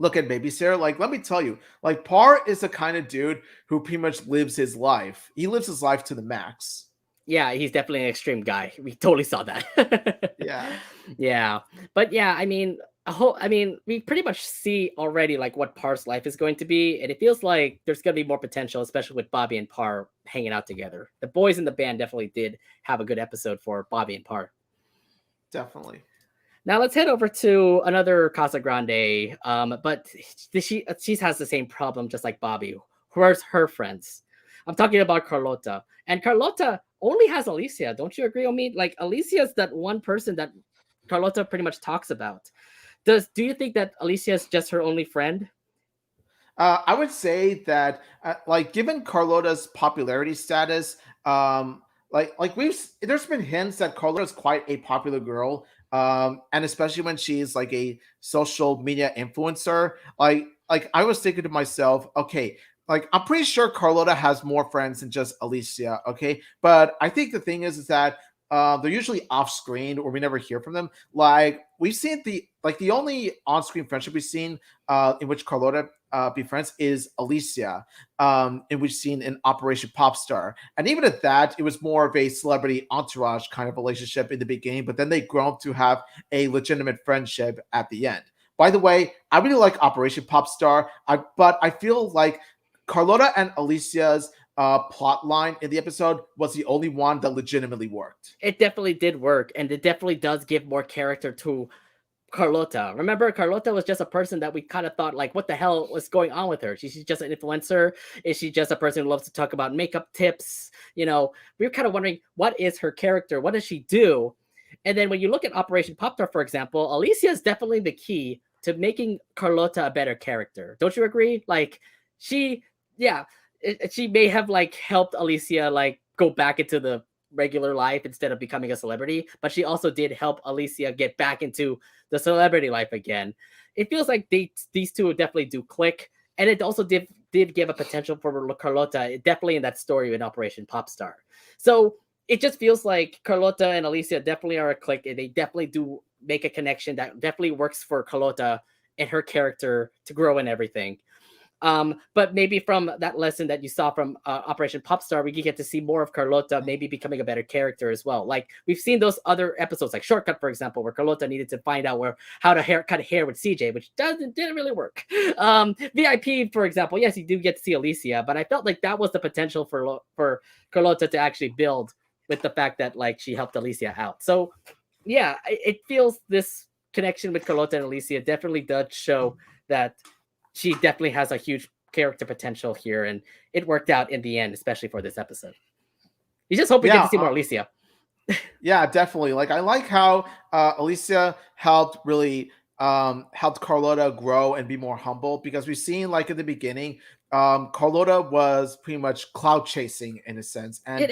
Look at Babysitter. Like, let me tell you, like, Par is the kind of dude who pretty much lives his life. He lives his life to the max. Yeah, he's definitely an extreme guy. We totally saw that. Yeah. Yeah, but yeah, I mean, we pretty much see already like what Par's life is going to be, and it feels like there's going to be more potential, especially with Bobby and Par hanging out together. The boys in the band definitely did have a good episode for Bobby and Par. Definitely. Now let's head over to another Casa Grande. But she has the same problem just like Bobby. Where's her friends? I'm talking about Carlota, and Carlota only has Alicia. Don't you agree, Omi? Like Alicia is that one person that Carlota pretty much talks about. Do you think that Alicia is just her only friend? I would say that, like, given Carlota's popularity status, like there's been hints that Carlota is quite a popular girl, and especially when she's like a social media influencer. Like I was thinking to myself, okay, like I'm pretty sure Carlota has more friends than just Alicia, okay, but I think the thing is that. They're usually off screen or we never hear from them. Like we've seen the only on screen friendship we've seen in which Carlota befriends is Alicia, in which seen in Operation Popstar. And even at that, it was more of a celebrity entourage kind of relationship in the beginning, but then they grown to have a legitimate friendship at the end. By the way, I really like Operation Popstar, but I feel like Carlota and Alicia's plot line in the episode was the only one that legitimately worked. It definitely did work, and it definitely does give more character to Carlota. Remember, Carlota was just a person that we kind of thought, like, what the hell was going on with her? She's just an influencer. Is she just a person who loves to talk about makeup tips? We were kind of wondering, what is her character? What does she do? And then when you look at Operation Pop Tart, for example, Alicia is definitely the key to making Carlota a better character. Don't you agree? Like, yeah, she may have like helped Alicia like go back into the regular life instead of becoming a celebrity, but she also did help Alicia get back into the celebrity life again. It feels like these two definitely do click, and it also did give a potential for Carlota, definitely in that story in Operation Popstar. So it just feels like Carlota and Alicia definitely are a click, and they definitely do make a connection that definitely works for Carlota and her character to grow and everything. But maybe from that lesson that you saw from Operation Popstar, we could get to see more of Carlota maybe becoming a better character as well. Like we've seen those other episodes, like Shortcut, for example, where Carlota needed to find out how to cut hair with CJ, which didn't really work. VIP, for example, yes, you do get to see Alicia, but I felt like that was the potential for Carlota to actually build with the fact that like she helped Alicia out. So yeah, it feels this connection with Carlota and Alicia definitely does show that she definitely has a huge character potential here, and it worked out in the end, especially for this episode. You just hope we get to see more Alicia. Yeah, definitely. Like I like how Alicia helped helped Carlota grow and be more humble, because we've seen like in the beginning, Carlota was pretty much cloud chasing in a sense, and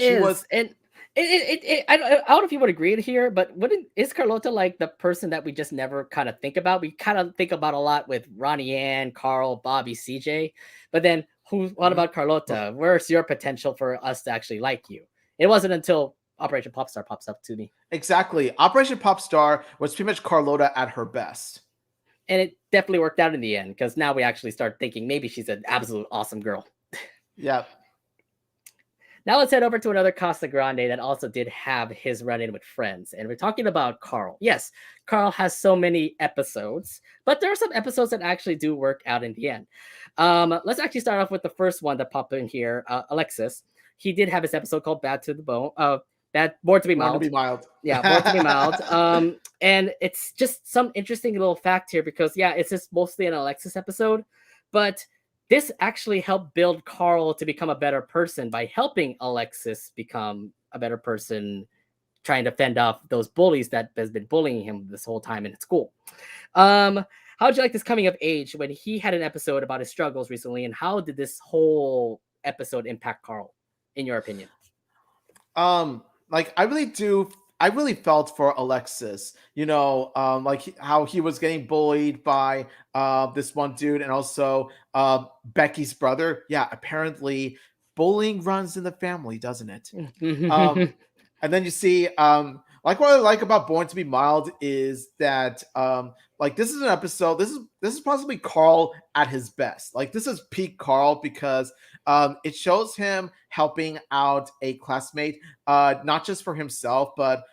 I don't know if you would agree here, but is Carlota like the person that we just never kind of think about? We kind of think about a lot with Ronnie Ann, Carl, Bobby, CJ, but then what about Carlota? Where's your potential for us to actually like you? It wasn't until Operation Popstar pops up to me. Exactly. Operation Popstar was pretty much Carlota at her best. And it definitely worked out in the end, because now we actually start thinking maybe she's an absolute awesome girl. Yeah. Now let's head over to another Casagrande that also did have his run-in with friends. And we're talking about Carl. Yes, Carl has so many episodes, but there are some episodes that actually do work out in the end. Let's actually start off with the first one that popped in here, Alexis. He did have his episode called Born to Be Mild. Born to be mild. Yeah, Born to be Mild. And it's just some interesting little fact here, because yeah, it's just mostly an Alexis episode, but this actually helped build Carl to become a better person by helping Alexis become a better person, trying to fend off those bullies that has been bullying him this whole time in school. How did you like this coming of age when he had an episode about his struggles recently, and how did this whole episode impact Carl, in your opinion? Like I really felt for Alexis, like how he was getting bullied by this one dude, and also Becky's brother. Yeah, apparently bullying runs in the family, doesn't it? And then you see like what I like about Born to Be Mild is that like this is an episode, this is possibly Carl at his best. Like this is peak Carl, because it shows him helping out a classmate, not just for himself, but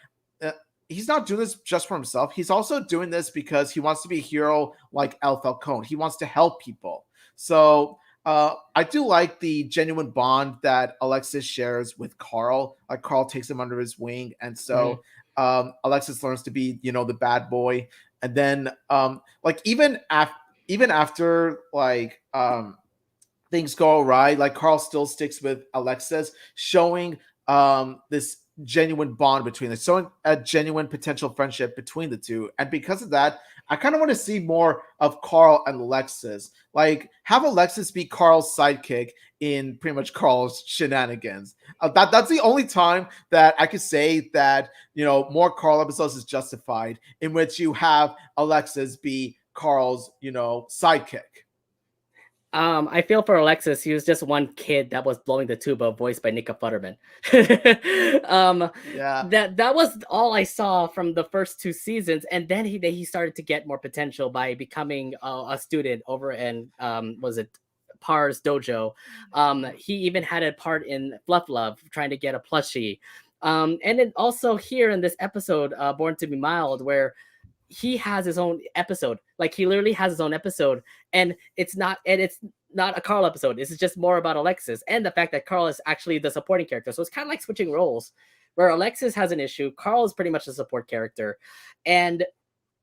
he's not doing this just for himself. He's also doing this because he wants to be a hero like El Falcone. He wants to help people. So I do like the genuine bond that Alexis shares with Carl. Like Carl takes him under his wing, and so Alexis learns to be, the bad boy. And then like even after like things go awry, like Carl still sticks with Alexis, showing this genuine bond between them, showing a genuine potential friendship between the two. And because of that, I kind of want to see more of Carl and Alexis. Like, have Alexis be Carl's sidekick in pretty much Carl's shenanigans. That's the only time that I could say that, more Carl episodes is justified, in which you have Alexis be Carl's, sidekick. I feel for Alexis. He was just one kid that was blowing the tuba, voiced by Nika Futterman. Yeah, that was all I saw from the first two seasons, and then he started to get more potential by becoming a student over in was it Par's dojo. He even had a part in Fluff Love, trying to get a plushie. And then also here in this episode, Born to Be Mild, where he has his own episode. Like he literally has his own episode, and it's not a Carl episode. This is just more about Alexis, and the fact that Carl is actually the supporting character. So it's kind of like switching roles, where Alexis has an issue, Carl is pretty much the support character, and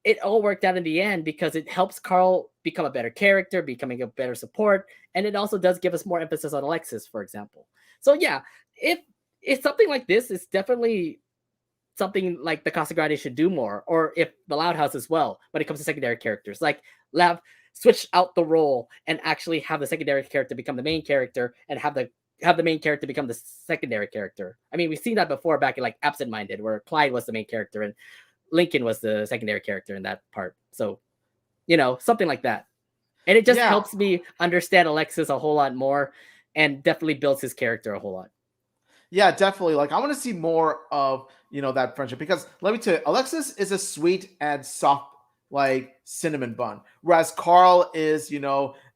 it all worked out in the end because it helps Carl become a better character, becoming a better support, and it also does give us more emphasis on Alexis, for example. So yeah, if something like this is definitely something like the Casagrande should do more, or if the Loud House as well, when it comes to secondary characters, like switch out the role and actually have the secondary character become the main character, and have the main character become the secondary character. I mean, we've seen that before back in like Absent Minded, where Clyde was the main character and Lincoln was the secondary character in that part. So, something like that. And it just helps me understand Alexis a whole lot more, and definitely builds his character a whole lot. Yeah, definitely. Like I want to see more of, that friendship, because let me tell you, Alexis is a sweet and soft, like cinnamon bun, whereas Carl is,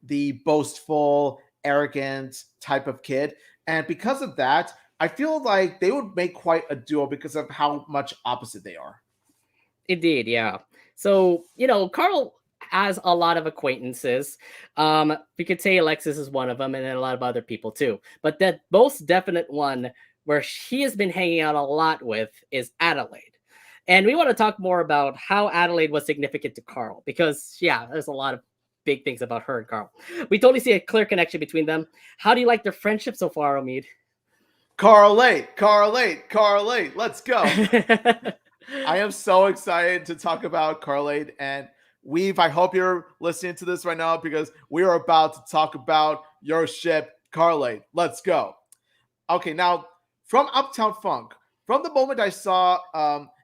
the boastful, arrogant type of kid. And because of that, I feel like they would make quite a duo because of how much opposite they are. Indeed, yeah. So, Carl has a lot of acquaintances. We could say Alexis is one of them, and then a lot of other people too. But that most definite one where he has been hanging out a lot with is Adelaide. And we want to talk more about how Adelaide was significant to Carl because, yeah, there's a lot of big things about her and Carl. We totally see a clear connection between them. How do you like their friendship so far, Omid? Correlate, correlate, correlate. Let's go. I am so excited to talk about Correlate and Weave. I hope you're listening to this right now because we are about to talk about your ship, Correlate. Let's go. Okay, now from Uptown Funk, from the moment I saw,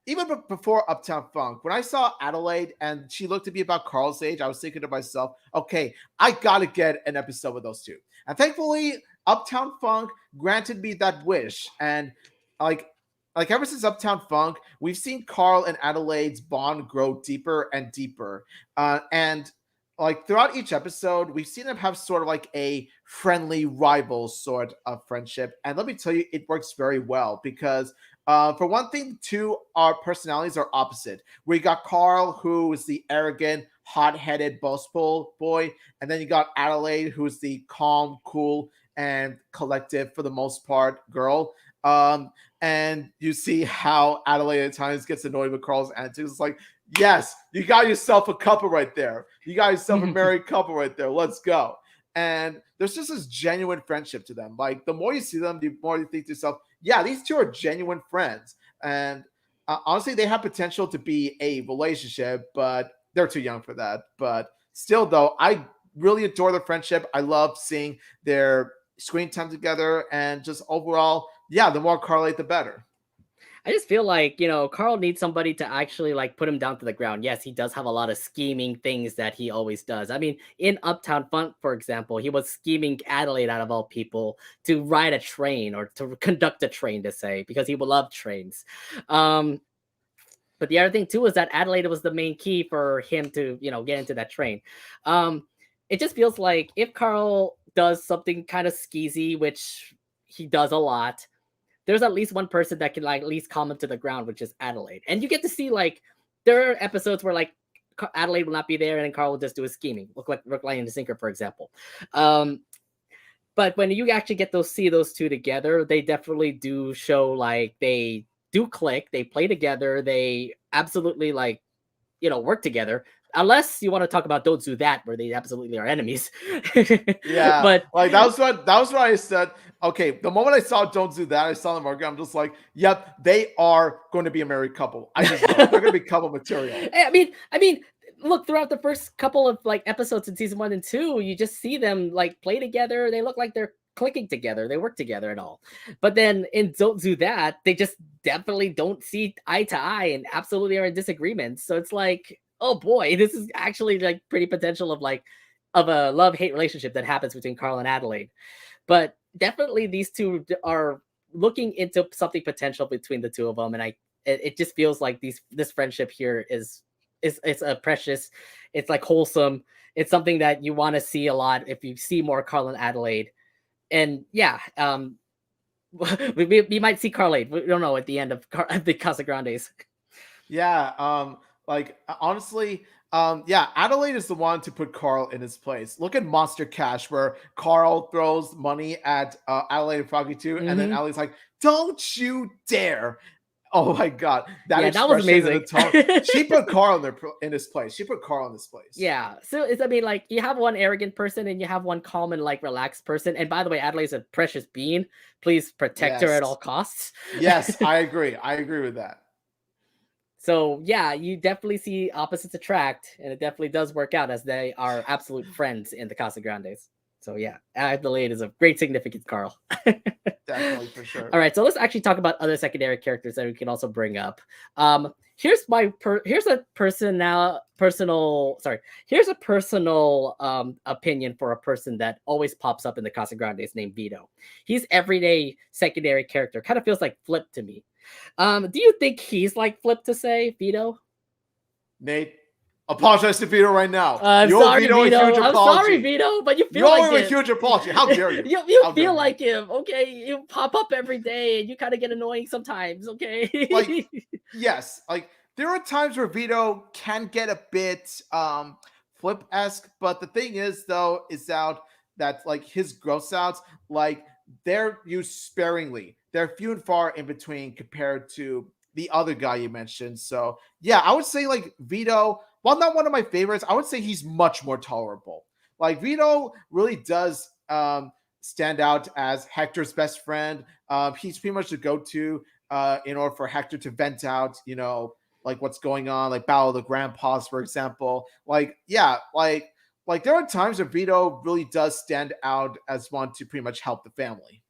even before Uptown Funk, when I saw Adelaide and she looked to be about Carl's age, I was thinking to myself, okay, I gotta get an episode with those two. And thankfully, Uptown Funk granted me that wish. And like ever since Uptown Funk, we've seen Carl and Adelaide's bond grow deeper and deeper. And like throughout each episode, we've seen them have sort of like a friendly rival sort of friendship. And let me tell you, it works very well because for one thing, two, our personalities are opposite. We got Carl, who is the arrogant, hot-headed, boastful boy, and then you got Adelaide, who's the calm, cool, and collective for the most part girl. And you see how Adelaide at times gets annoyed with Carl's antics. It's like, yes, you got yourself a couple right there. You got yourself a married couple right there. Let's go. And there's just this genuine friendship to them. Like the more you see them, the more you think to yourself, yeah, these two are genuine friends. And honestly, they have potential to be a relationship, but they're too young for that. But still, though, I really adore their friendship. I love seeing their screen time together, and just overall, yeah, the more correlate, the better. I just feel like, Carl needs somebody to actually like put him down to the ground. Yes, he does have a lot of scheming things that he always does. I mean, in Uptown Funk, for example, he was scheming Adelaide out of all people to ride a train or to conduct a train, to say, because he would love trains. But the other thing too is that Adelaide was the main key for him to, get into that train. It just feels like if Carl does something kind of skeezy, which he does a lot, there's at least one person that can like at least calm him to the ground, which is Adelaide. And you get to see like there are episodes where like Adelaide will not be there and then Carl will just do his scheming. Look like Rook, Lion, and the Sinker, for example. But when you actually get to see those two together, they definitely do show like they do click, they play together, they absolutely like, work together. Unless you want to talk about Don't Do That, where they absolutely are enemies. Yeah, but like that was what I said. Okay, the moment I saw Don't Do That, I saw them again. I'm just like, yep, they are going to be a married couple. I just know they're going to be couple material. I mean, look, throughout the first couple of like episodes in season 1 and 2, you just see them like play together. They look like they're clicking together. They work together and all. But then in Don't Do That, they just definitely don't see eye to eye and absolutely are in disagreement. So it's like, oh boy, this is actually like pretty potential of a love-hate relationship that happens between Carl and Adelaide. But definitely these two are looking into something potential between the two of them, and it just feels like this friendship here is it's a precious, it's like wholesome, it's something that you want to see a lot if you see more Carl and Adelaide. And yeah, we might see Carlade. We don't know at the end of the Casagrandes. Yeah, like honestly, yeah, Adelaide is the one to put Carl in his place. Look at Monster Cash, where Carl throws money at Adelaide and Froggy too, and then Adelaide's like, "Don't you dare!" Oh my god, that Yeah, that was expression and amazing. the tone. She put Carl in his place. She put Carl in his place. Yeah, so I mean, like you have one arrogant person and you have one calm and like relaxed person. And by the way, Adelaide's a precious being. Please protect her at all Yes. costs. Yes, I agree. I agree with that. So yeah, you definitely see opposites attract, and it definitely does work out as they are absolute friends in the Casagrandes. So yeah, Adelaide is a great significant Carl. Definitely, for sure. All right, so let's actually talk about other secondary characters that we can also bring up. Here's a personal opinion for a person that always pops up in the Casagrandes named Vito. He's everyday secondary character. Kind of feels like Flip to me. Do you think he's like Flip, to say, Vito? Nate, Apologize to Vito right now. I'm You owe sorry, Vito a Vito. huge I'm apology. sorry, Vito, but you You feel owe like him a him. huge apology. How dare you? You How dare feel you? like him, okay? You pop up every day and you kind of get annoying sometimes, okay? Like, yes, like there are times where Vito can get a bit flip-esque, but the thing is though is that like his gross outs, like they're used sparingly. They're few and far in between compared to the other guy you mentioned. So yeah, I would say like Vito, while not one of my favorites, I would say he's much more tolerable. Like Vito really does stand out as Hector's best friend. He's pretty much the go-to in order for Hector to vent out, like what's going on, like Battle of the Grandpas, for example. Like, yeah, like there are times where Vito really does stand out as one to pretty much help the family.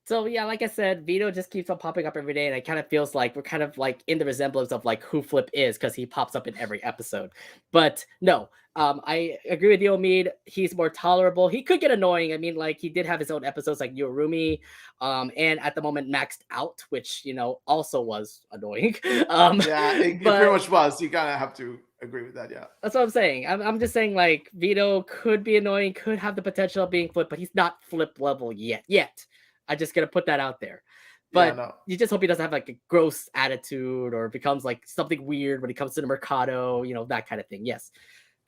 So yeah, like I said, Vito just keeps on popping up every day, and it kind of feels like we're kind of like in the resemblance of like who Flip is because he pops up in every episode. But no, I agree with you, Omid. He's more tolerable. He could get annoying. I mean, like he did have his own episodes like Yorumi, and at the moment maxed out, which also was annoying. Yeah, it pretty much was. You kind of have to agree with that. Yeah, that's what I'm saying. I'm just saying like Vito could be annoying, could have the potential of being Flip, but he's not Flip level yet. I just gotta put that out there. But yeah, no. you just hope he doesn't have like a gross attitude or becomes like something weird when he comes to the Mercado, that kind of thing. Yes.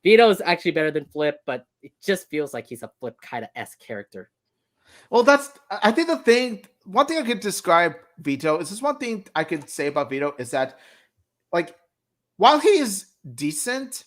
Vito's actually better than Flip, but it just feels like he's a Flip kind of S character. Well, I think one thing I could describe Vito is this one thing I could say about Vito is that, like, while he is decent,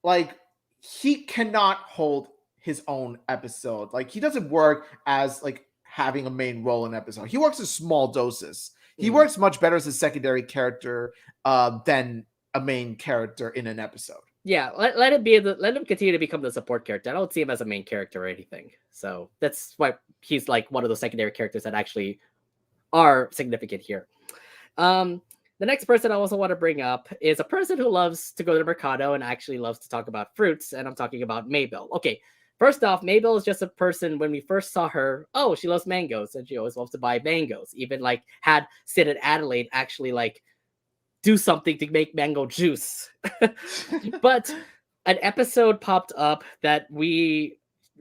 like, he cannot hold his own episode. Like, he doesn't work as like having a main role in an episode. He works in small doses. He works much better as a secondary character than a main character in an episode. Yeah, let him continue to become the support character. I don't see him as a main character or anything. So that's why he's like one of those secondary characters that actually are significant here. The next person I also want to bring up is a person who loves to go to the Mercado and actually loves to talk about fruits, and I'm talking about Maybelle. Okay, first off, Maybelle is just a person, when we first saw her, oh, she loves mangoes, and she always loves to buy mangoes. Even like had Sid and Adelaide actually like do something to make mango juice. But an episode popped up that we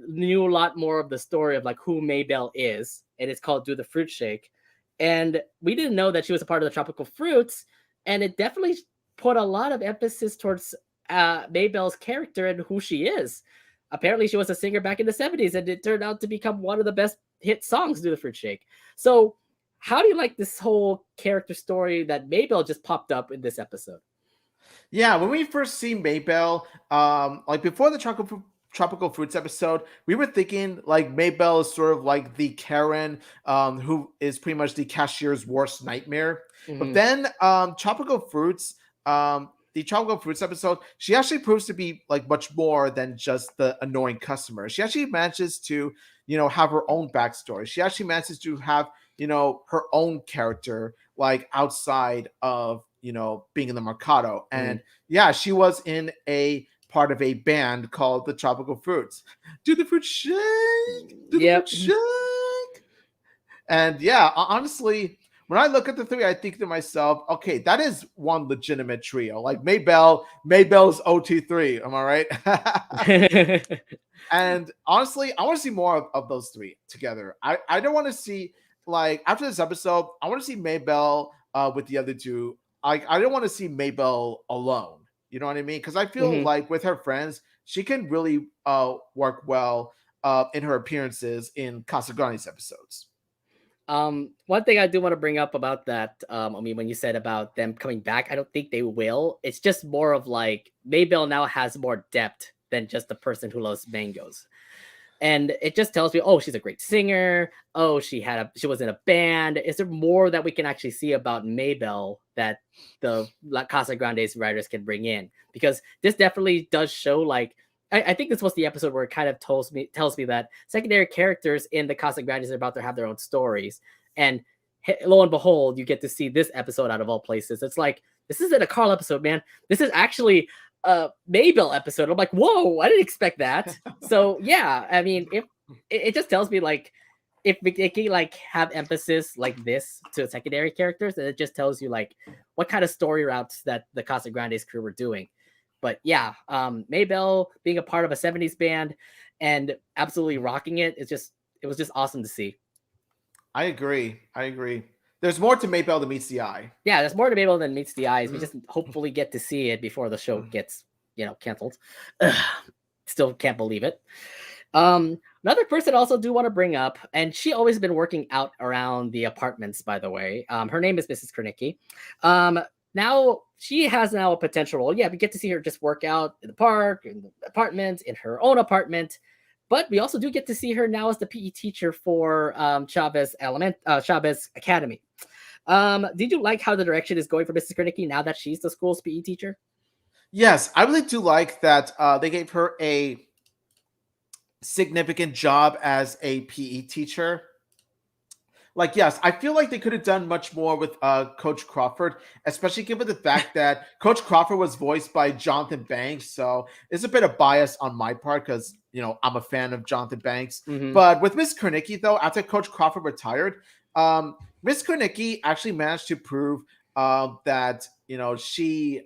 knew a lot more of the story of like who Maybelle is, and it's called Do the Fruit Shake. And we didn't know that she was a part of the tropical fruits, and it definitely put a lot of emphasis towards Maybelle's character and who she is. Apparently, she was a singer back in the 70s, and it turned out to become one of the best hit songs, Do the Fruit Shake. So, how do you like this whole character story that Maybelle just popped up in this episode? Yeah, when we first see Maybelle, like before the tropical fruits episode, we were thinking like Maybelle is sort of like the Karen, who is pretty much the cashier's worst nightmare. But then tropical fruits, the tropical fruits episode, she actually proves to be like much more than just the annoying customer. She actually manages to, have her own backstory. She actually manages to have, her own character like outside of, being in the Mercado. And yeah, she was in a part of a band called the Tropical Fruits. Do the fruit shake, do the fruit shake. And yeah, honestly, when I look at the three, I think to myself, okay, that is one legitimate trio. Like Maybelle's OT3. Am I right? And honestly, I want to see more of those three together. I don't want to see, like, after this episode, I want to see Maybelle with the other two. I don't want to see Maybelle alone. You know what I mean? Because I feel like with her friends, she can really work well in her appearances in Casagrandes episodes. One thing I do want to bring up about that, when you said about them coming back, I don't think they will. It's just more of like Maybelle now has more depth than just the person who loves mangoes. And it just tells me, oh, she's a great singer. Oh, she was in a band. Is there more that we can actually see about Maybelle that the Casagrandes writers can bring in? Because this definitely does show, like, I think this was the episode where it kind of tells me that secondary characters in the Casagrandes are about to have their own stories. And lo and behold, you get to see this episode out of all places. It's like, this isn't a Carl episode, man. This is actually Maybelle episode. I'm like, whoa, I didn't expect that. So yeah, I mean, if it just tells me like if they can like have emphasis like this to secondary characters, and it just tells you like what kind of story routes that the Casagrandes crew were doing. But yeah, Maybell being a part of a 70s band and absolutely rocking it, it was just awesome to see. I agree. I agree. There's more to Maybell than meets the eye. Yeah, there's more to Maybell than meets the eyes. We just hopefully get to see it before the show gets, canceled. Still can't believe it. Another person I also do want to bring up, and she always been working out around the apartments, by the way. Her name is Mrs. Kernicki. Now she has now a potential role. Yeah, we get to see her just work out in the park, in the apartment, in her own apartment. But we also do get to see her now as the PE teacher for Chavez Academy. Did you like how the direction is going for Mrs. Kernicki now that she's the school's PE teacher? Yes, I really do like that they gave her a significant job as a PE teacher. Like, yes, I feel like they could have done much more with Coach Crawford, especially given the fact that Coach Crawford was voiced by Jonathan Banks. So it's a bit of bias on my part because, I'm a fan of Jonathan Banks. Mm-hmm. But with Miss Kernicki, though, after Coach Crawford retired, Miss Kernicki actually managed to prove that, she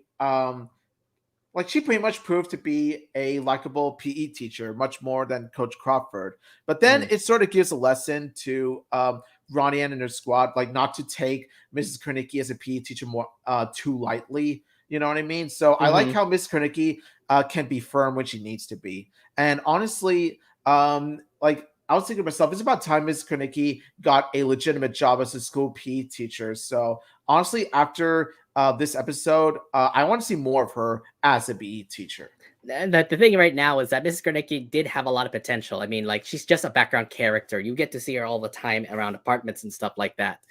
pretty much proved to be a likable PE teacher, much more than Coach Crawford. But then it sort of gives a lesson to Ronnie Ann and her squad, like not to take Mrs. Kernicki as a PE teacher more too lightly. You know what I mean? So I like how Miss Kernicki can be firm when she needs to be. And honestly, like I was thinking to myself, it's about time Miss Kernicki got a legitimate job as a school PE teacher. So honestly, after this episode, I want to see more of her as a PE teacher. And the thing right now is that Mrs. Kernicki did have a lot of potential. I mean, like she's just a background character. You get to see her all the time around apartments and stuff like that.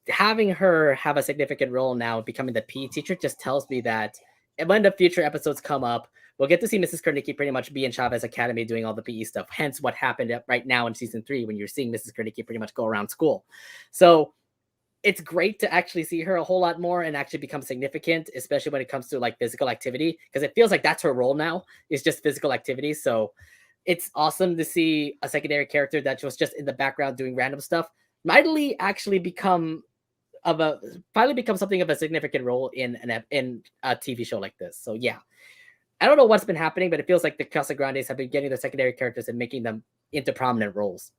Having her have a significant role now, becoming the PE teacher, just tells me that when the future episodes come up, we'll get to see Mrs. Kernicki pretty much be in Chavez Academy doing all the PE stuff. Hence, what happened right now in season 3 when you're seeing Mrs. Kernicki pretty much go around school. So it's great to actually see her a whole lot more and actually become significant, especially when it comes to like physical activity, because it feels like that's her role now, is just physical activity. So it's awesome to see a secondary character that was just in the background doing random stuff mightily actually finally become something of a significant role in a TV show like this. So yeah, I don't know what's been happening, but it feels like the Casagrandes have been getting the secondary characters and making them into prominent roles.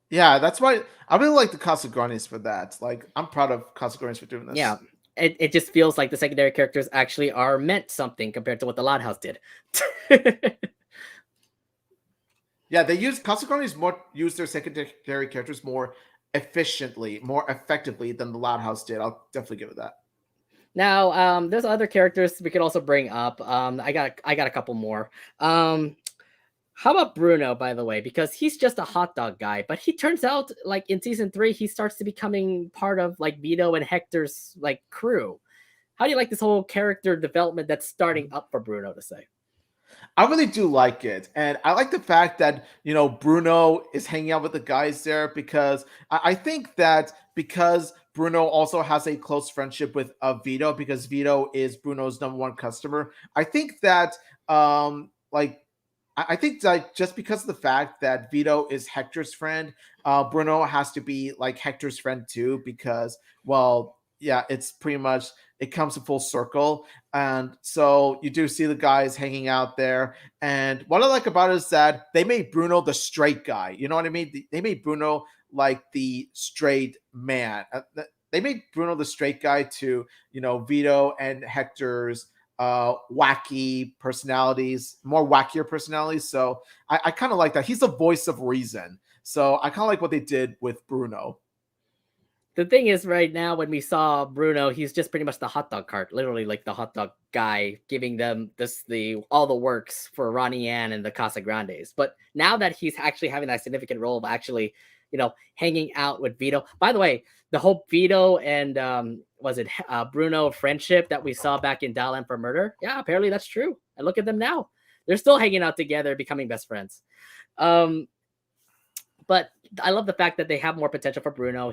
Yeah, that's why I really like the Casagrandes for that. Like, I'm proud of Casagrandes for doing this. Yeah, it just feels like the secondary characters actually are meant something compared to what the Loud House did. Yeah, they use their secondary characters more efficiently, more effectively than the Loud House did. I'll definitely give it that. Now, there's other characters we could also bring up. I got a couple more. How about Bruno, by the way? Because he's just a hot dog guy, but he turns out, like in season 3, he starts to becoming part of like Vito and Hector's like crew. How do you like this whole character development that's starting up for Bruno to say? I really do like it. And I like the fact that, Bruno is hanging out with the guys there because I think that because Bruno also has a close friendship with Vito, because Vito is Bruno's #1 customer. I think that, I think that just because of the fact that Vito is Hector's friend, Bruno has to be like Hector's friend too, because, well, yeah, it's pretty much, it comes to full circle. And so you do see the guys hanging out there. And what I like about it is that they made Bruno the straight guy. You know what I mean? They made Bruno like the straight man. They made Bruno the straight guy to, Vito and Hector's wacky personalities, more wackier personalities. So I kind of like that. He's the voice of reason. So I kind of like what they did with Bruno. The thing is, right now, when we saw Bruno, he's just pretty much the hot dog cart, literally like the hot dog guy, giving them all the works for Ronnie Ann and the Casagrandes. But now that he's actually having that significant role of actually, hanging out with Vito. By the way, the whole Vito and Bruno friendship that we saw back in Dial M for Murder? Yeah, apparently that's true. And look at them now; they're still hanging out together, becoming best friends. But I love the fact that they have more potential for Bruno.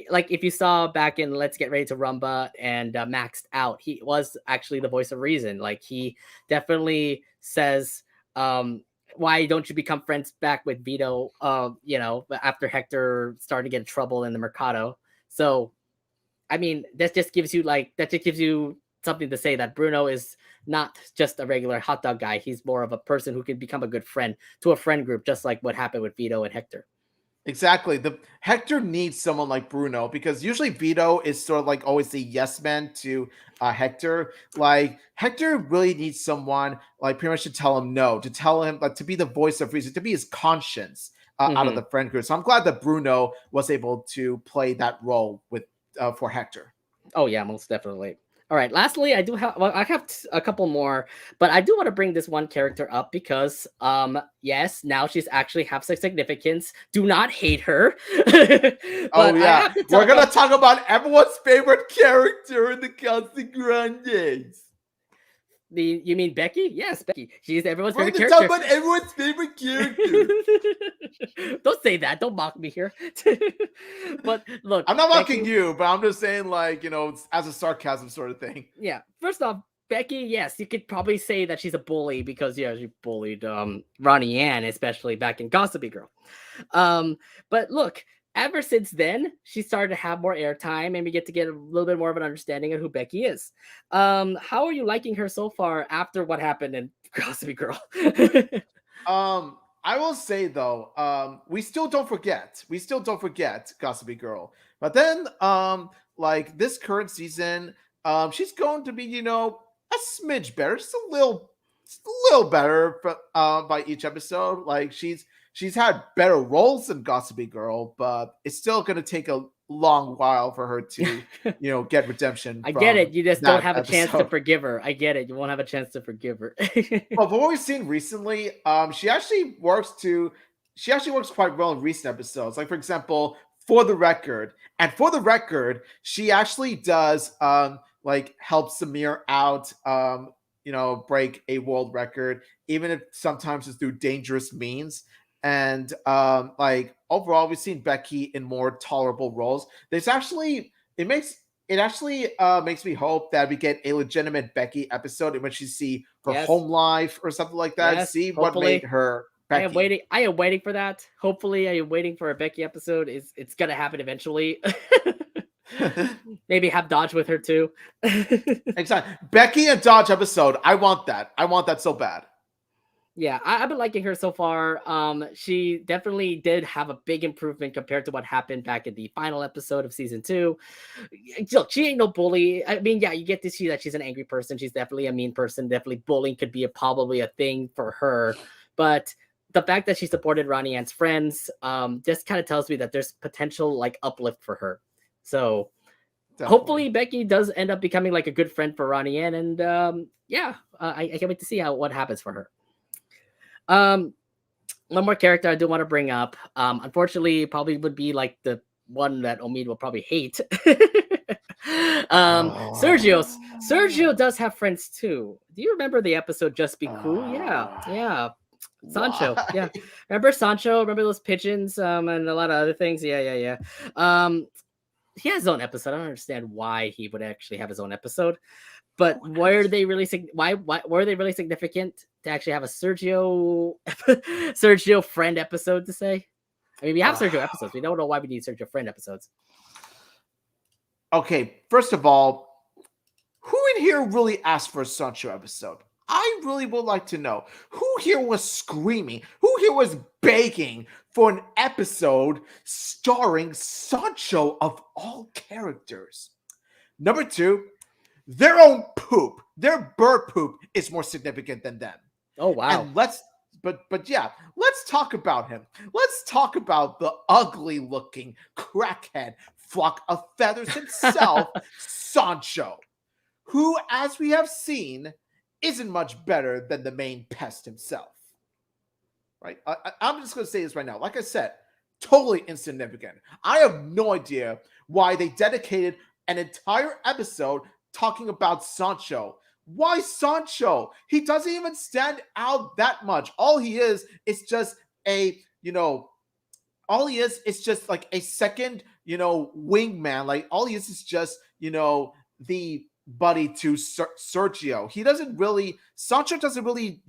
Like if you saw back in Let's Get Ready to Rumba and Maxed Out, he was actually the voice of reason. Like he definitely says why don't you become friends back with Vito? After Hector started to get in trouble in the Mercado. So, I mean, that just gives you something to say that Bruno is not just a regular hot dog guy. He's more of a person who can become a good friend to a friend group, just like what happened with Vito and Hector. Exactly. The Hector needs someone like Bruno because usually Vito is sort of like always the yes man to Hector. Like Hector really needs someone like pretty much to tell him no, to tell him like to be the voice of reason, to be his conscience out of Hmm. the friend group. So I'm glad that Bruno was able to play that role with for Hector. Oh yeah, most definitely. All right. Lastly, I have a couple more, but I do want to bring this one character up because yes, now she's actually have some significance. Do not hate her, Oh but I yeah, have to we're talk gonna about. talk about everyone's favorite character in the Casagrandes. You mean Becky? Yes, Becky. She's everyone's We're favorite gonna talk character. about everyone's favorite character. Don't say that. Don't mock me here. But look, I'm not mocking Becky. you, but I'm just saying, like, as a sarcasm sort of thing. Yeah. First off, Becky, yes, you could probably say that she's a bully because yeah, she bullied Ronnie Ann, especially back in Gossipy Girl. But look, ever since then, she started to have more airtime, and we get to get a little bit more of an understanding of who Becky is. How are you liking her so far after what happened in Gossipy Girl? I will say though, we still don't forget Gossipy Girl. But then, like this current season, she's going to be, a smidge better, just a little better by each episode. Like she's had better roles than Gossipy Girl, but it's still going to take a long while for her to, get redemption I get from it. You just don't that have a chance to episode. forgive her. I get it. You won't have a chance to forgive her. But what we've seen recently, she actually works quite well in recent episodes. Like for example, for the record, she actually does like help Samir out, break a world record, even if sometimes it's through dangerous means. And like overall, we've seen Becky in more tolerable roles. There's actually it actually makes me hope that we get a legitimate Becky episode in which you see her Yes. home life or something like that. Yes. See what made Hopefully. her I am Becky. waiting. I am waiting for that. Hopefully, I am waiting for a Becky episode. It's gonna happen eventually. Maybe have Dodge with her too. Exactly. Becky and Dodge episode. I want that. I want that so bad. Yeah, I've been liking her so far. She definitely did have a big improvement compared to what happened back in the final episode of season 2. Look, she ain't no bully. I mean, yeah, you get to see that she's an angry person. She's definitely a mean person. Definitely bullying could be probably a thing for her. But the fact that she supported Ronnie Ann's friends, just kind of tells me that there's potential like uplift for her. So Definitely. hopefully Becky does end up becoming like a good friend for Ronnie Ann, and I can't wait to see what happens for her. Um, One more character I do want to bring up. Unfortunately, probably would be like the one that Omid will probably hate. Sergio. Sergio does have friends too. Do you remember the episode Just Be Cool? Yeah, yeah. Sancho. Why? Yeah. Remember Sancho? Remember those pigeons? And a lot of other things. Yeah, yeah, yeah. He has his own episode. I don't understand why he would actually have his own episode. But were they really why were they really significant to actually have a Sergio Sergio friend episode to say? I mean, we have Sergio episodes. We don't know why we need Sergio friend episodes. Okay, first of all, who in here really asked for a Sancho episode? I really would like to know who here was screaming, who here was begging for an episode starring Sancho of all characters. Number two, their own poop, their bird poop is more significant than them. Oh wow. And let's talk about him. Let's talk about the ugly looking crackhead flock of feathers himself, Sancho, who, as we have seen, isn't much better than the main pest himself. Right? I'm just going to say this right now. Like I said, totally insignificant. I have no idea why they dedicated an entire episode talking about Sancho. Why Sancho? He doesn't even stand out that much. All he is just a, all he is just like a second, wingman. Like all he is just, the buddy to Sergio. Sancho doesn't really,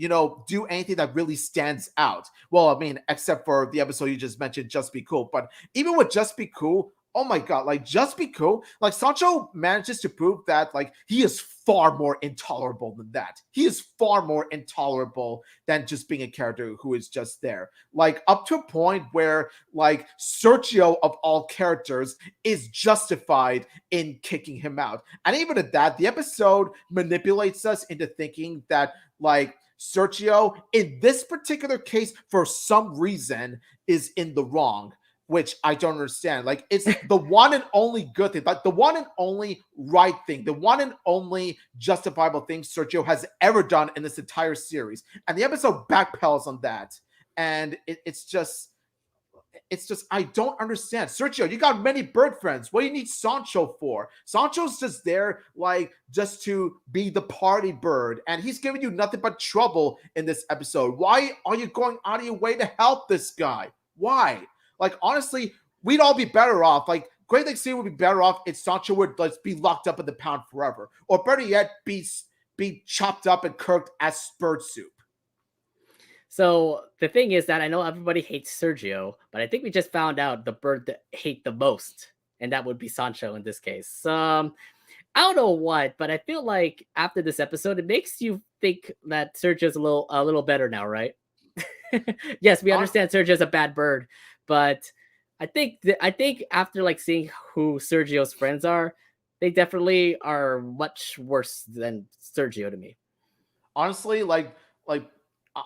do anything that really stands out. Well, I mean, except for the episode you just mentioned, Just Be Cool. But even with Just Be Cool, oh my god, like Just Be Cool, like Sancho manages to prove that like he is far more intolerable than that. He is far more intolerable than just being a character who is just there. Like up to a point where like Sergio of all characters is justified in kicking him out. And even at that, the episode manipulates us into thinking that like Sergio in this particular case for some reason is in the wrong, which I don't understand. Like, it's the one and only good thing, like the one and only right thing, the one and only justifiable thing Sergio has ever done in this entire series. And the episode backpedals on that. And it's just, I don't understand. Sergio, you got many bird friends. What do you need Sancho for? Sancho's just there, like, just to be the party bird. And he's giving you nothing but trouble in this episode. Why are you going out of your way to help this guy? Why? Like, honestly, we'd all be better off. Like, Great Lakes City would be better off if Sancho would like be locked up in the pound forever, or better yet, be chopped up and cooked as bird soup. So the thing is that I know everybody hates Sergio, but I think we just found out the bird that hate the most, and that would be Sancho in this case. I don't know what, but I feel like after this episode, it makes you think that Sergio's a little better now, right? Yes, we understand Sergio's a bad bird, but I think after like seeing who Sergio's friends are, they definitely are much worse than Sergio to me. Honestly, like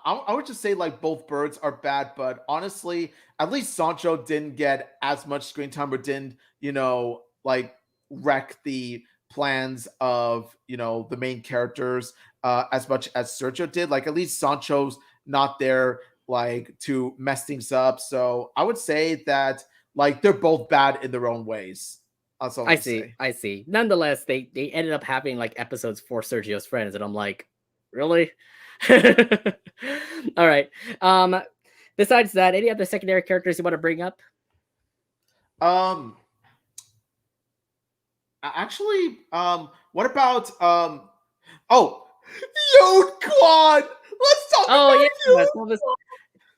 I would just say like both birds are bad, but honestly, at least Sancho didn't get as much screen time or didn't, like wreck the plans of the main characters as much as Sergio did. Like at least Sancho's not there like to mess things up. So I would say that like they're both bad in their own ways. That's all I I'm see, say. I see. Nonetheless, they ended up having like episodes for Sergio's friends, and I'm like, really? All right. Besides that, any other secondary characters you want to bring up? Um, Actually, what about oh, Yo God. Let's talk Oh about yeah, Yo.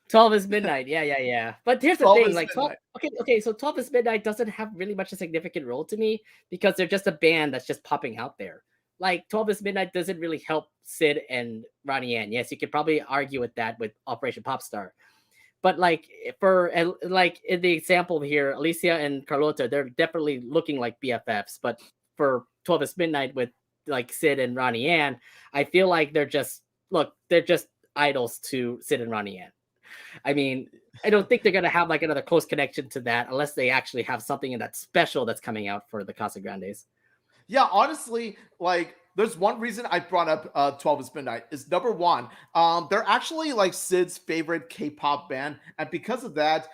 12 is midnight. Yeah, yeah, yeah. But here's the 12 thing, is like 12. midnight. Okay. So 12 is midnight doesn't have really much a significant role to me because they're just a band that's just popping out there. Like 12 is midnight doesn't really help Sid and Ronnie Ann. Yes, you could probably argue with that with Operation Popstar. But like like in the example here, Alicia and Carlota, they're definitely looking like BFFs. But for 12 is midnight with like Sid and Ronnie Ann, I feel like they're just idols to Sid and Ronnie Ann. I mean, I don't think they're gonna have like another close connection to that unless they actually have something in that special that's coming out for the Casagrandes. Yeah, honestly, like there's one reason I brought up 12 is Midnight is number one, they're actually like Sid's favorite K-pop band, and because of that,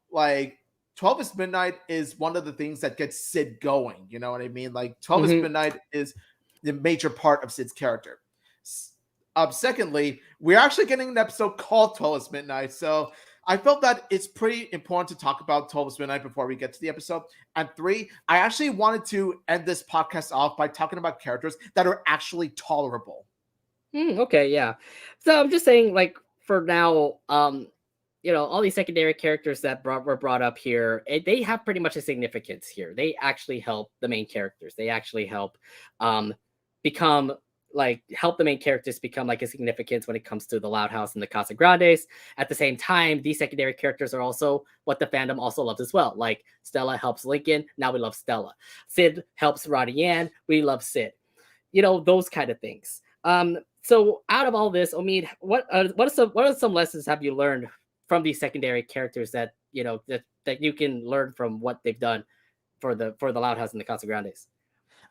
like 12 is Midnight is one of the things that gets Sid going. You know what I mean? Like 12 is Mm-hmm. Midnight is the major part of Sid's character. Secondly, we're actually getting an episode called 12 is Midnight, so I felt that it's pretty important to talk about 12 is Midnight before we get to the episode. And three, I actually wanted to end this podcast off by talking about characters that are actually tolerable. Okay, yeah. So I'm just saying, like for now, all these secondary characters that were brought up here, they have pretty much a significance here. They actually help the main characters. They actually help um become help the main characters become like a significance when it comes to the Loud House and the Casa Grandes. At the same time, these secondary characters are also what the fandom also loves as well. Like Stella helps Lincoln, now we love Stella. Sid helps Roddy Ann, we love Sid. Those kind of things. So out of all this, Omid, what are some lessons have you learned from these secondary characters that that you can learn from what they've done for the Loud House and the Casa Grandes?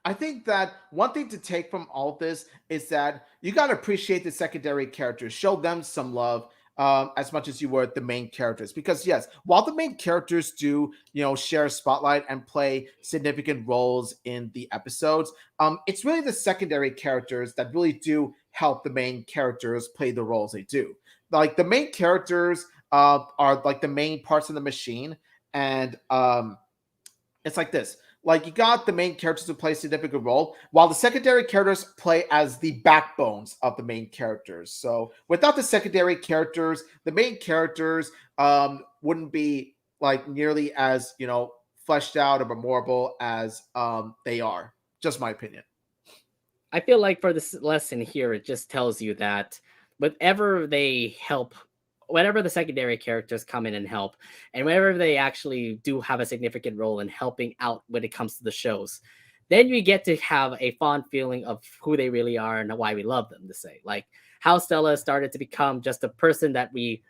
I think that one thing to take from all of this is that you got to appreciate the secondary characters, show them some love as much as you would the main characters. Because yes, while the main characters do, share a spotlight and play significant roles in the episodes, it's really the secondary characters that really do help the main characters play the roles they do. Like the main characters are like the main parts of the machine, and it's like this. Like, you got the main characters who play a significant role, while the secondary characters play as the backbones of the main characters. So without the secondary characters, the main characters wouldn't be like nearly as fleshed out or memorable as they are. Just my opinion. I feel like for this lesson here, it just tells you that whenever they help, whenever the secondary characters come in and help, and whenever they actually do have a significant role in helping out when it comes to the shows, then we get to have a fond feeling of who they really are and why we love them. To say, like how Stella started to become just a person that we,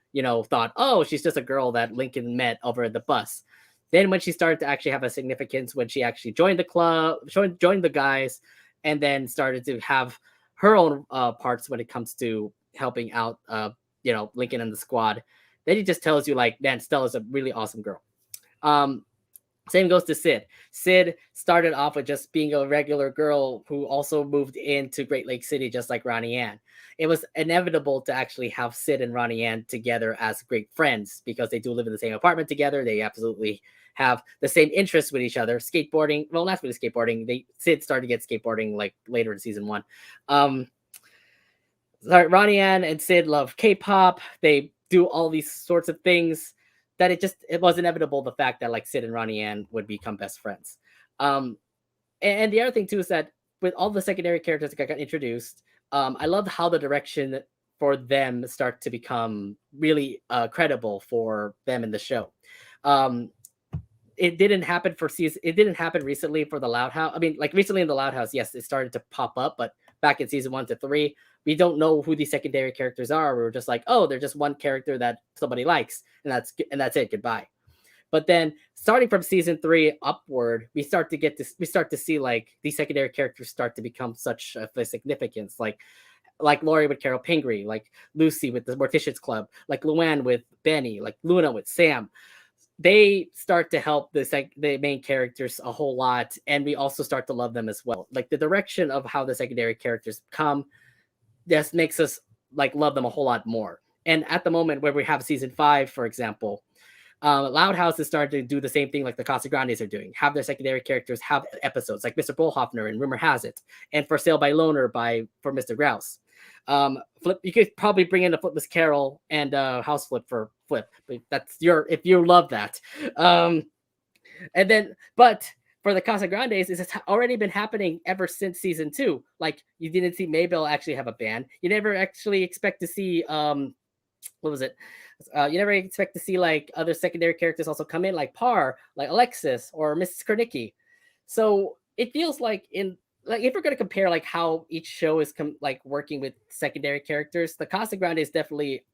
thought, oh, she's just a girl that Lincoln met over the bus. Then when she started to actually have a significance, when she actually joined the club, joined the guys, and then started to have her own parts when it comes to helping out, Lincoln and the squad. Then he just tells you, like, man, Stella's a really awesome girl. Same goes to Sid. Sid started off with just being a regular girl who also moved into Great Lake City, just like Ronnie Ann. It was inevitable to actually have Sid and Ronnie Ann together as great friends because they do live in the same apartment together. They absolutely have the same interests with each other. Skateboarding, well, not really skateboarding. Sid started to get skateboarding like later in season 1. Ronnie Ann and Sid love K-pop. They do all these sorts of things that it was inevitable, the fact that like Sid and Ronnie Ann would become best friends. And the other thing too is that with all the secondary characters that got introduced, I loved how the direction for them start to become really credible for them in the show. It didn't happen it didn't happen recently for the Loud House. I mean, like recently in the Loud House, yes, it started to pop up, but back in season 1 to 3, we don't know who these secondary characters are. We're just like, oh, they're just one character that somebody likes, and that's it. Goodbye. But then starting from season 3 upward, we start to see like these secondary characters start to become such a significance, like Lori with Carol Pingree, like Lucy with the Morticians Club, like Luann with Benny, like Luna with Sam. They start to help the main characters a whole lot, and we also start to love them as well. Like the direction of how the secondary characters come, this makes us like love them a whole lot more. And at the moment where we have season 5, for example, Loud House is starting to do the same thing like the Casagrandes are doing. Have their secondary characters have episodes like Mr. Bullhoffner and Rumor Has It, and For Sale by Loner for Mr. Grouse. Flip, you could probably bring in a Flipless Carol and House Flip for Flip, but that's if you love that. And then, but for the Casagrandes, it's already been happening ever since season 2. Like you didn't see Maybell actually have a band. You never actually expect to see what was it? You never expect to see like other secondary characters also come in, like Par, like Alexis or Mrs. Kernicki. So it feels like if we're gonna compare like how each show is like working with secondary characters, the Casagrandes definitely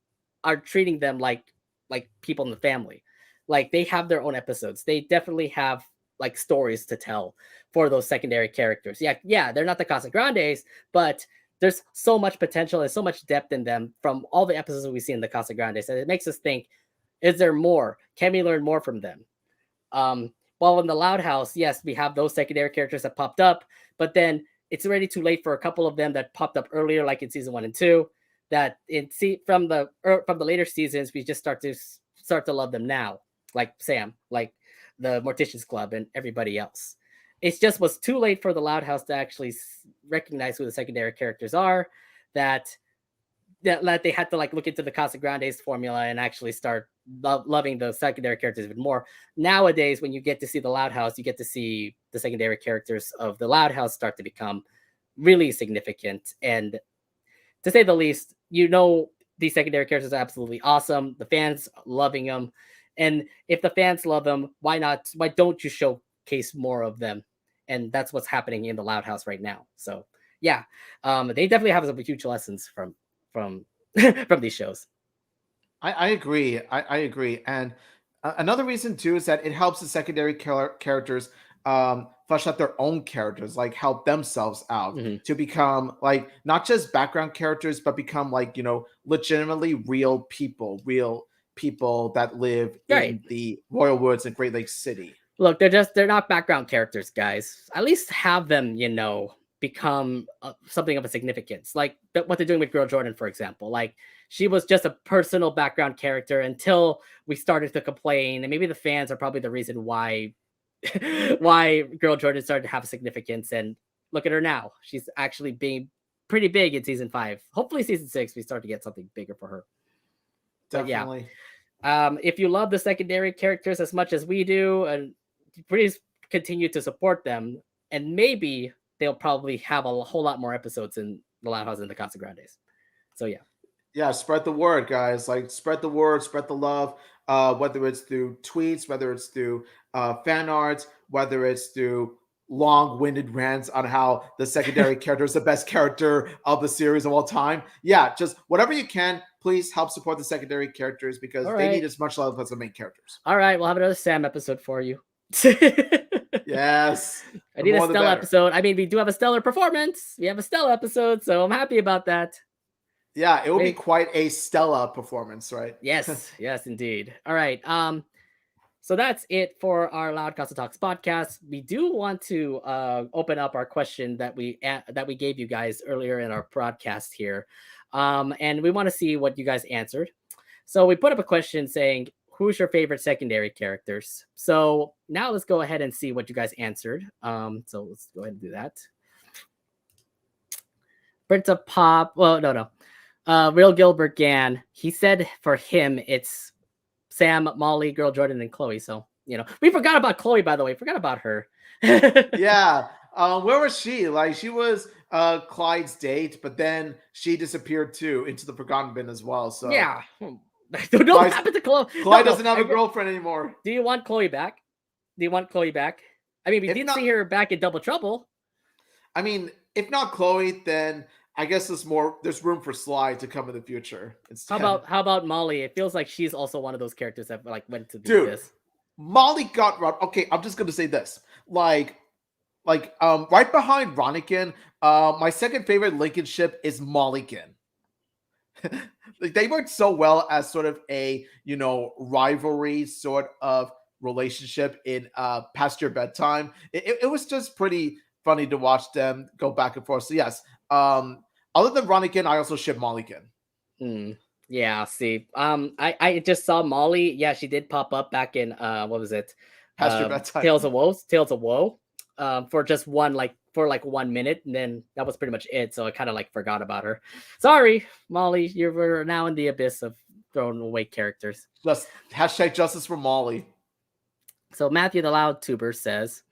are treating them like people in the family. Like they have their own episodes. They definitely have like stories to tell for those secondary characters. Yeah, they're not the Casagrandes, but there's so much potential and so much depth in them from all the episodes we see in the Casagrandes, and it makes us think: is there more? Can we learn more from them? While in the Loud House, yes, we have those secondary characters that popped up, but then it's already too late for a couple of them that popped up earlier, like in season 1 and 2. That from the later seasons, we just start to love them now, like Sam, like the Morticians Club, and everybody else. It just was too late for the Loud House to actually recognize who the secondary characters are. That they had to like look into the Casagrandes formula and actually start loving the secondary characters even more. Nowadays, when you get to see the Loud House, you get to see the secondary characters of the Loud House start to become really significant. And to say the least, these secondary characters are absolutely awesome. The fans loving them. And if the fans love them, why don't you showcase more of them? And that's what's happening in the Loud House right now. So yeah, they definitely have some huge lessons from from these shows. I agree. I agree. And another reason too is that it helps the secondary characters flesh out their own characters, like help themselves out to become like not just background characters, but become like legitimately real people that live in the Royal Woods and Great Lakes City. Look, they're not background characters, guys. At least have them, become something of a significance, like what they're doing with Girl Jordan, for example. Like she was just a personal background character until we started to complain, and maybe the fans are probably the reason why why Girl Jordan started to have significance. And look at her now; she's actually being pretty big in season 5. Hopefully, season 6 we start to get something bigger for her. Definitely. But yeah, if you love the secondary characters as much as we do, and please continue to support them, and maybe they'll probably have a whole lot more episodes in the Louds and The Casagrandes. So yeah. Yeah, spread the word, guys. Like, spread the word, spread the love. Whether it's through tweets, whether it's through fan arts, whether it's through long-winded rants on how the secondary character is the best character of the series of all time. Yeah, just whatever you can, please help support the secondary characters because they need as much love as the main characters. All right, we'll have another Sam episode for you. Yes. I need a Stella episode. I mean, we do have a stellar performance. We have a Stella episode, so I'm happy about that. Yeah, it will be quite a Stella performance, right? Yes, yes, indeed. All right. So that's it for our Loud Casa Talks podcast. We do want to open up our question that we gave you guys earlier in our broadcast here, and we want to see what you guys answered. So we put up a question saying, "Who's your favorite secondary characters?" So now let's go ahead and see what you guys answered. So let's go ahead and do that. Prince of Pop. Well, no. Real Gilbert Gann, he said for him it's Sam, Molly, Girl Jordan, and Chloe. So, we forgot about Chloe, by the way. Forgot about her. Yeah. Where was she? Like, she was Clyde's date, but then she disappeared too into the forgotten bin as well. So yeah. What happened to Chloe? Clyde doesn't have a girlfriend anymore. Do you want Chloe back? I mean, we did see her back in Double Trouble. I mean, if not Chloe, then I guess there's room for Sly to come in the future. How about Molly? It feels like she's also one of those characters that went to do this. Molly got okay. I'm just gonna say this, right behind Ronikin. My second favorite Lincoln ship is Mollykin. They worked so well as sort of a rivalry sort of relationship in Past Your Bedtime. It was just pretty funny to watch them go back and forth. So yes, other than Ronikin, I also ship Mollykin. Yeah, see, I just saw Molly. Yeah, she did pop up back in what was it? Past Your Bedtime. Tales of Woe. For just 1 minute, and then that was pretty much it. So I kind of forgot about her. Sorry, Molly, you're now in the abyss of thrown away characters. Just #justice for Molly. So Matthew the Loud Tuber says,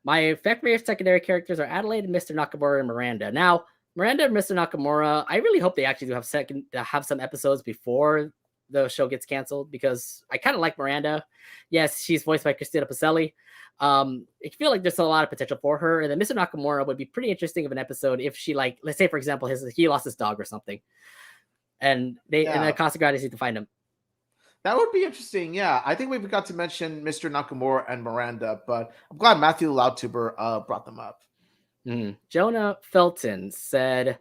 my favorite secondary characters are Adelaide, Mr. Nakamura, and Miranda. Now, Miranda and Mr. Nakamura, I really hope they actually do have some episodes before the show gets canceled, because I kind of like Miranda. Yes, she's voiced by Christina Pacelli. I feel like there's a lot of potential for her. And then Mr. Nakamura would be pretty interesting of an episode if she, let's say, for example, he lost his dog or something, and the Casagrandes need to find him. That would be interesting. Yeah, I think we forgot to mention Mr. Nakamura and Miranda, but I'm glad Matthew Loudtuber brought them up. Jonah Felton said,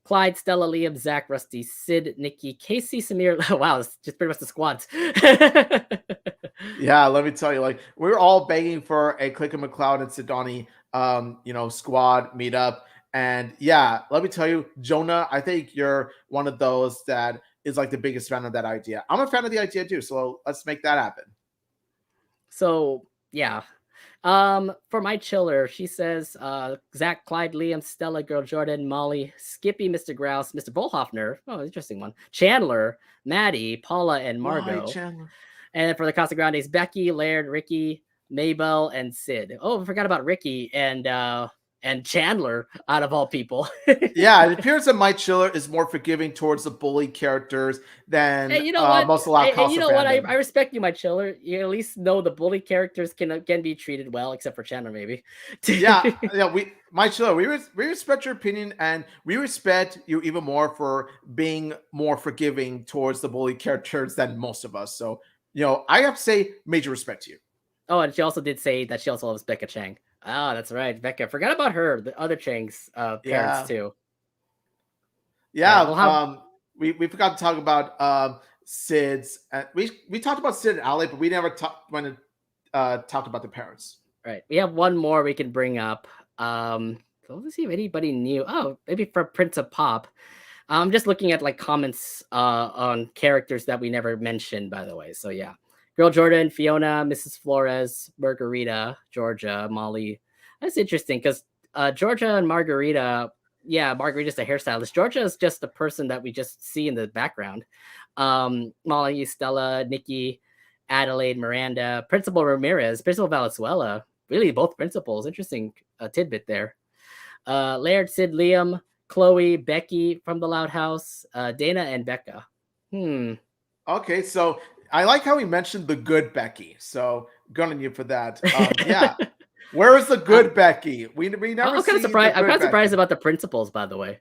Clyde, Stella, Liam, Zach, Rusty, Sid, Nikki, Casey, Samir. Wow, it's just pretty much the squad. Yeah, let me tell you, we were all begging for a Click and McLeod and Sidoni, squad meetup. And yeah, let me tell you, Jonah, I think you're one of those that is the biggest fan of that idea. I'm a fan of the idea too, so let's make that happen. So yeah. For my chiller, she says, Zach, Clyde, Liam, Stella, Girl Jordan, Molly, Skippy, Mr. Grouse, Mr. Bullhoffner. Oh, interesting one. Chandler, Maddie, Paula, and Margot. Chandler. And then for the Casagrandes, Becky, Laird, Ricky, Mabel, and Sid. Oh, I forgot about Ricky and Chandler, out of all people. Yeah, it appears that my chiller is more forgiving towards the bully characters than most of the Casa you know what? I respect you, my chiller. You at least know the bully characters can be treated well, except for Chandler, maybe. Yeah. My chiller, we respect your opinion, and we respect you even more for being more forgiving towards the bully characters than most of us. So, I have to say major respect to you. Oh, and she also did say that she also loves Becca Chang. Oh, that's right. Becca. Forgot about her. The other Chang's parents too. Yeah. We forgot to talk about Sid's. We talked about Sid and Ali, but we never talked about the parents. Right. We have one more we can bring up. So let's see if anybody knew. Oh, maybe for Prince of Pop. I'm just looking at comments on characters that we never mentioned, by the way. So yeah. Girl Jordan, Fiona, Mrs. Flores, Margarita, Georgia, Molly. That's interesting because Georgia and Margarita, yeah, Margarita's a hairstylist. Georgia is just a person that we just see in the background. Molly, Stella, Nikki, Adelaide, Miranda, Principal Ramirez, Principal Valenzuela. Really, both principals. Interesting tidbit there. Laird, Sid, Liam, Chloe, Becky from the Loud House, Dana, and Becca. Okay, so I like how he mentioned the good Becky. So good on you for that. Yeah. Where is the good Becky? We never I'm kind of see surprised. I'm kind of surprised Becky. about the principals, by the way.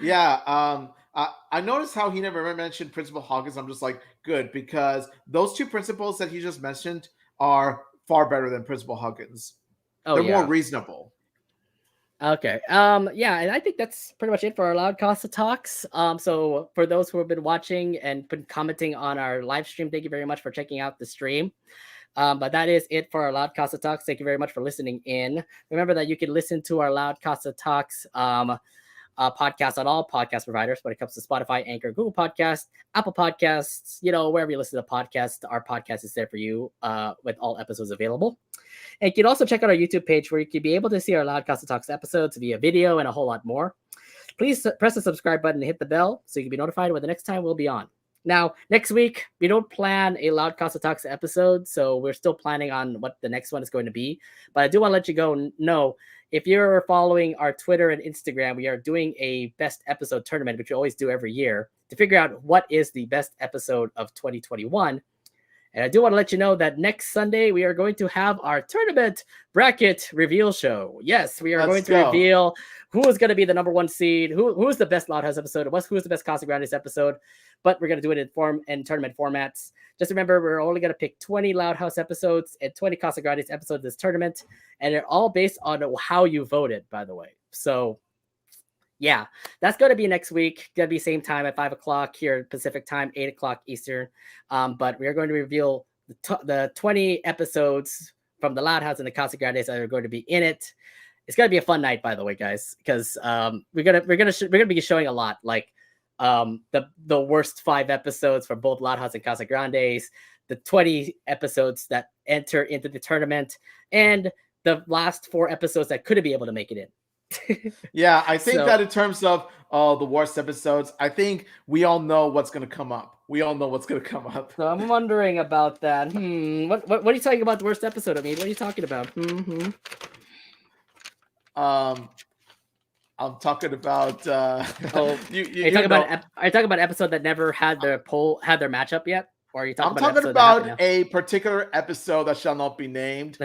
Yeah. I noticed how he never mentioned Principal Hawkins. I'm just like, good, because those two principals that he just mentioned are far better than Principal Hawkins. Oh, They're yeah. more reasonable. Okay. Yeah, and I think that's pretty much it for our Loud Casa Talks. So for those who have been watching and been commenting on our live stream, thank you very much for checking out the stream. But that is it for our Loud Casa Talks. Thank you very much for listening in. Remember that you can listen to our Loud Casa Talks podcast on all podcast providers when it comes to Spotify, Anchor, Google Podcasts, Apple Podcasts, wherever you listen to podcasts, our podcast is there for you with all episodes available. And you can also check out our YouTube page where you can be able to see our Loud Casa Talks episodes via video and a whole lot more. Please press the subscribe button and hit the bell so you can be notified when the next time we'll be on. Now, next week, we don't plan a Loud Casa Talks episode, so we're still planning on what the next one is going to be. But I do want to let you know, if you're following our Twitter and Instagram, we are doing a best episode tournament, which we always do every year, to figure out what is the best episode of 2021. And I do want to let you know that next Sunday, we are going to have our tournament bracket reveal show. Yes, we are going to reveal who is going to be the number one seed, who is the best Loud House episode, who is the best Casagrandes episode. But we're going to do it in tournament formats. Just remember, we're only going to pick 20 Loud House episodes and 20 Casagrandes episodes this tournament. And they're all based on how you voted, by the way. So yeah, that's going to be next week. Going to be same time at 5 o'clock here Pacific time, 8 o'clock Eastern. But we are going to reveal the 20 episodes from the Loud House and the Casagrandes that are going to be in it. It's going to be a fun night, by the way, guys, because we're gonna be showing a lot, like the worst 5 episodes from both Loud House and Casagrandes, the 20 episodes that enter into the tournament, and the last 4 episodes that couldn't be able to make it in. Yeah, I think that in terms of the worst episodes, I think we all know what's going to come up. So I'm wondering about that. What are you talking about the worst episode? I mean, what are you talking about? I'm talking about. Are you talking about an episode that never had their matchup yet? Or are you talking I'm talking about a particular episode that shall not be named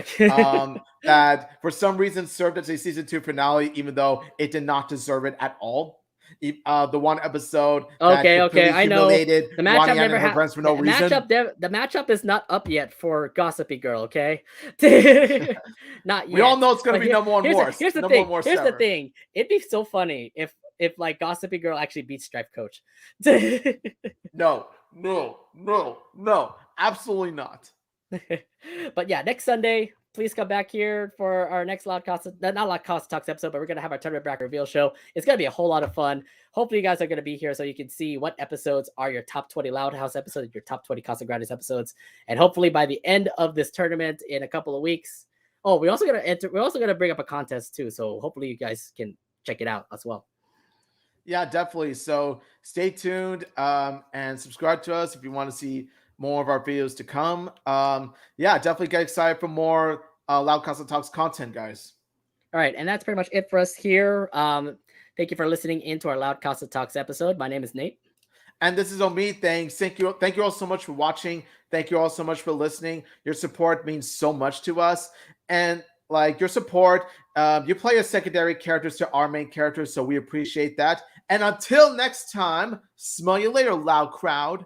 that for some reason served as a season 2 finale, even though it did not deserve it at all. The one episode. Okay, I know. The matchup never happened for no reason. The matchup is not up yet for Gossipy Girl. Okay, not yet. We all know it's going to be number one worst. Here's the thing. It'd be so funny if like Gossipy Girl actually beats Stripe Coach. No, absolutely not. But yeah, next Sunday, please come back here for our next not Loud Casa Talks episode, but we're going to have our tournament bracket reveal show. It's going to be a whole lot of fun. Hopefully you guys are going to be here so you can see what episodes are your top 20 Loud House episodes, your top 20 Casagrandes episodes. And hopefully by the end of this tournament in a couple of weeks, we're also going to bring up a contest too. So hopefully you guys can check it out as well. Yeah, definitely. So stay tuned and subscribe to us if you want to see more of our videos to come. Yeah, definitely get excited for more Loud Casa Talks content, guys. All right, and that's pretty much it for us here. Thank you for listening into our Loud Casa Talks episode. My name is Nate. And this is Omi. Thank you all so much for watching. Thank you all so much for listening. Your support means so much to us. And like your support, you play as secondary characters to our main characters, so we appreciate that. And until next time, smell you later, loud crowd.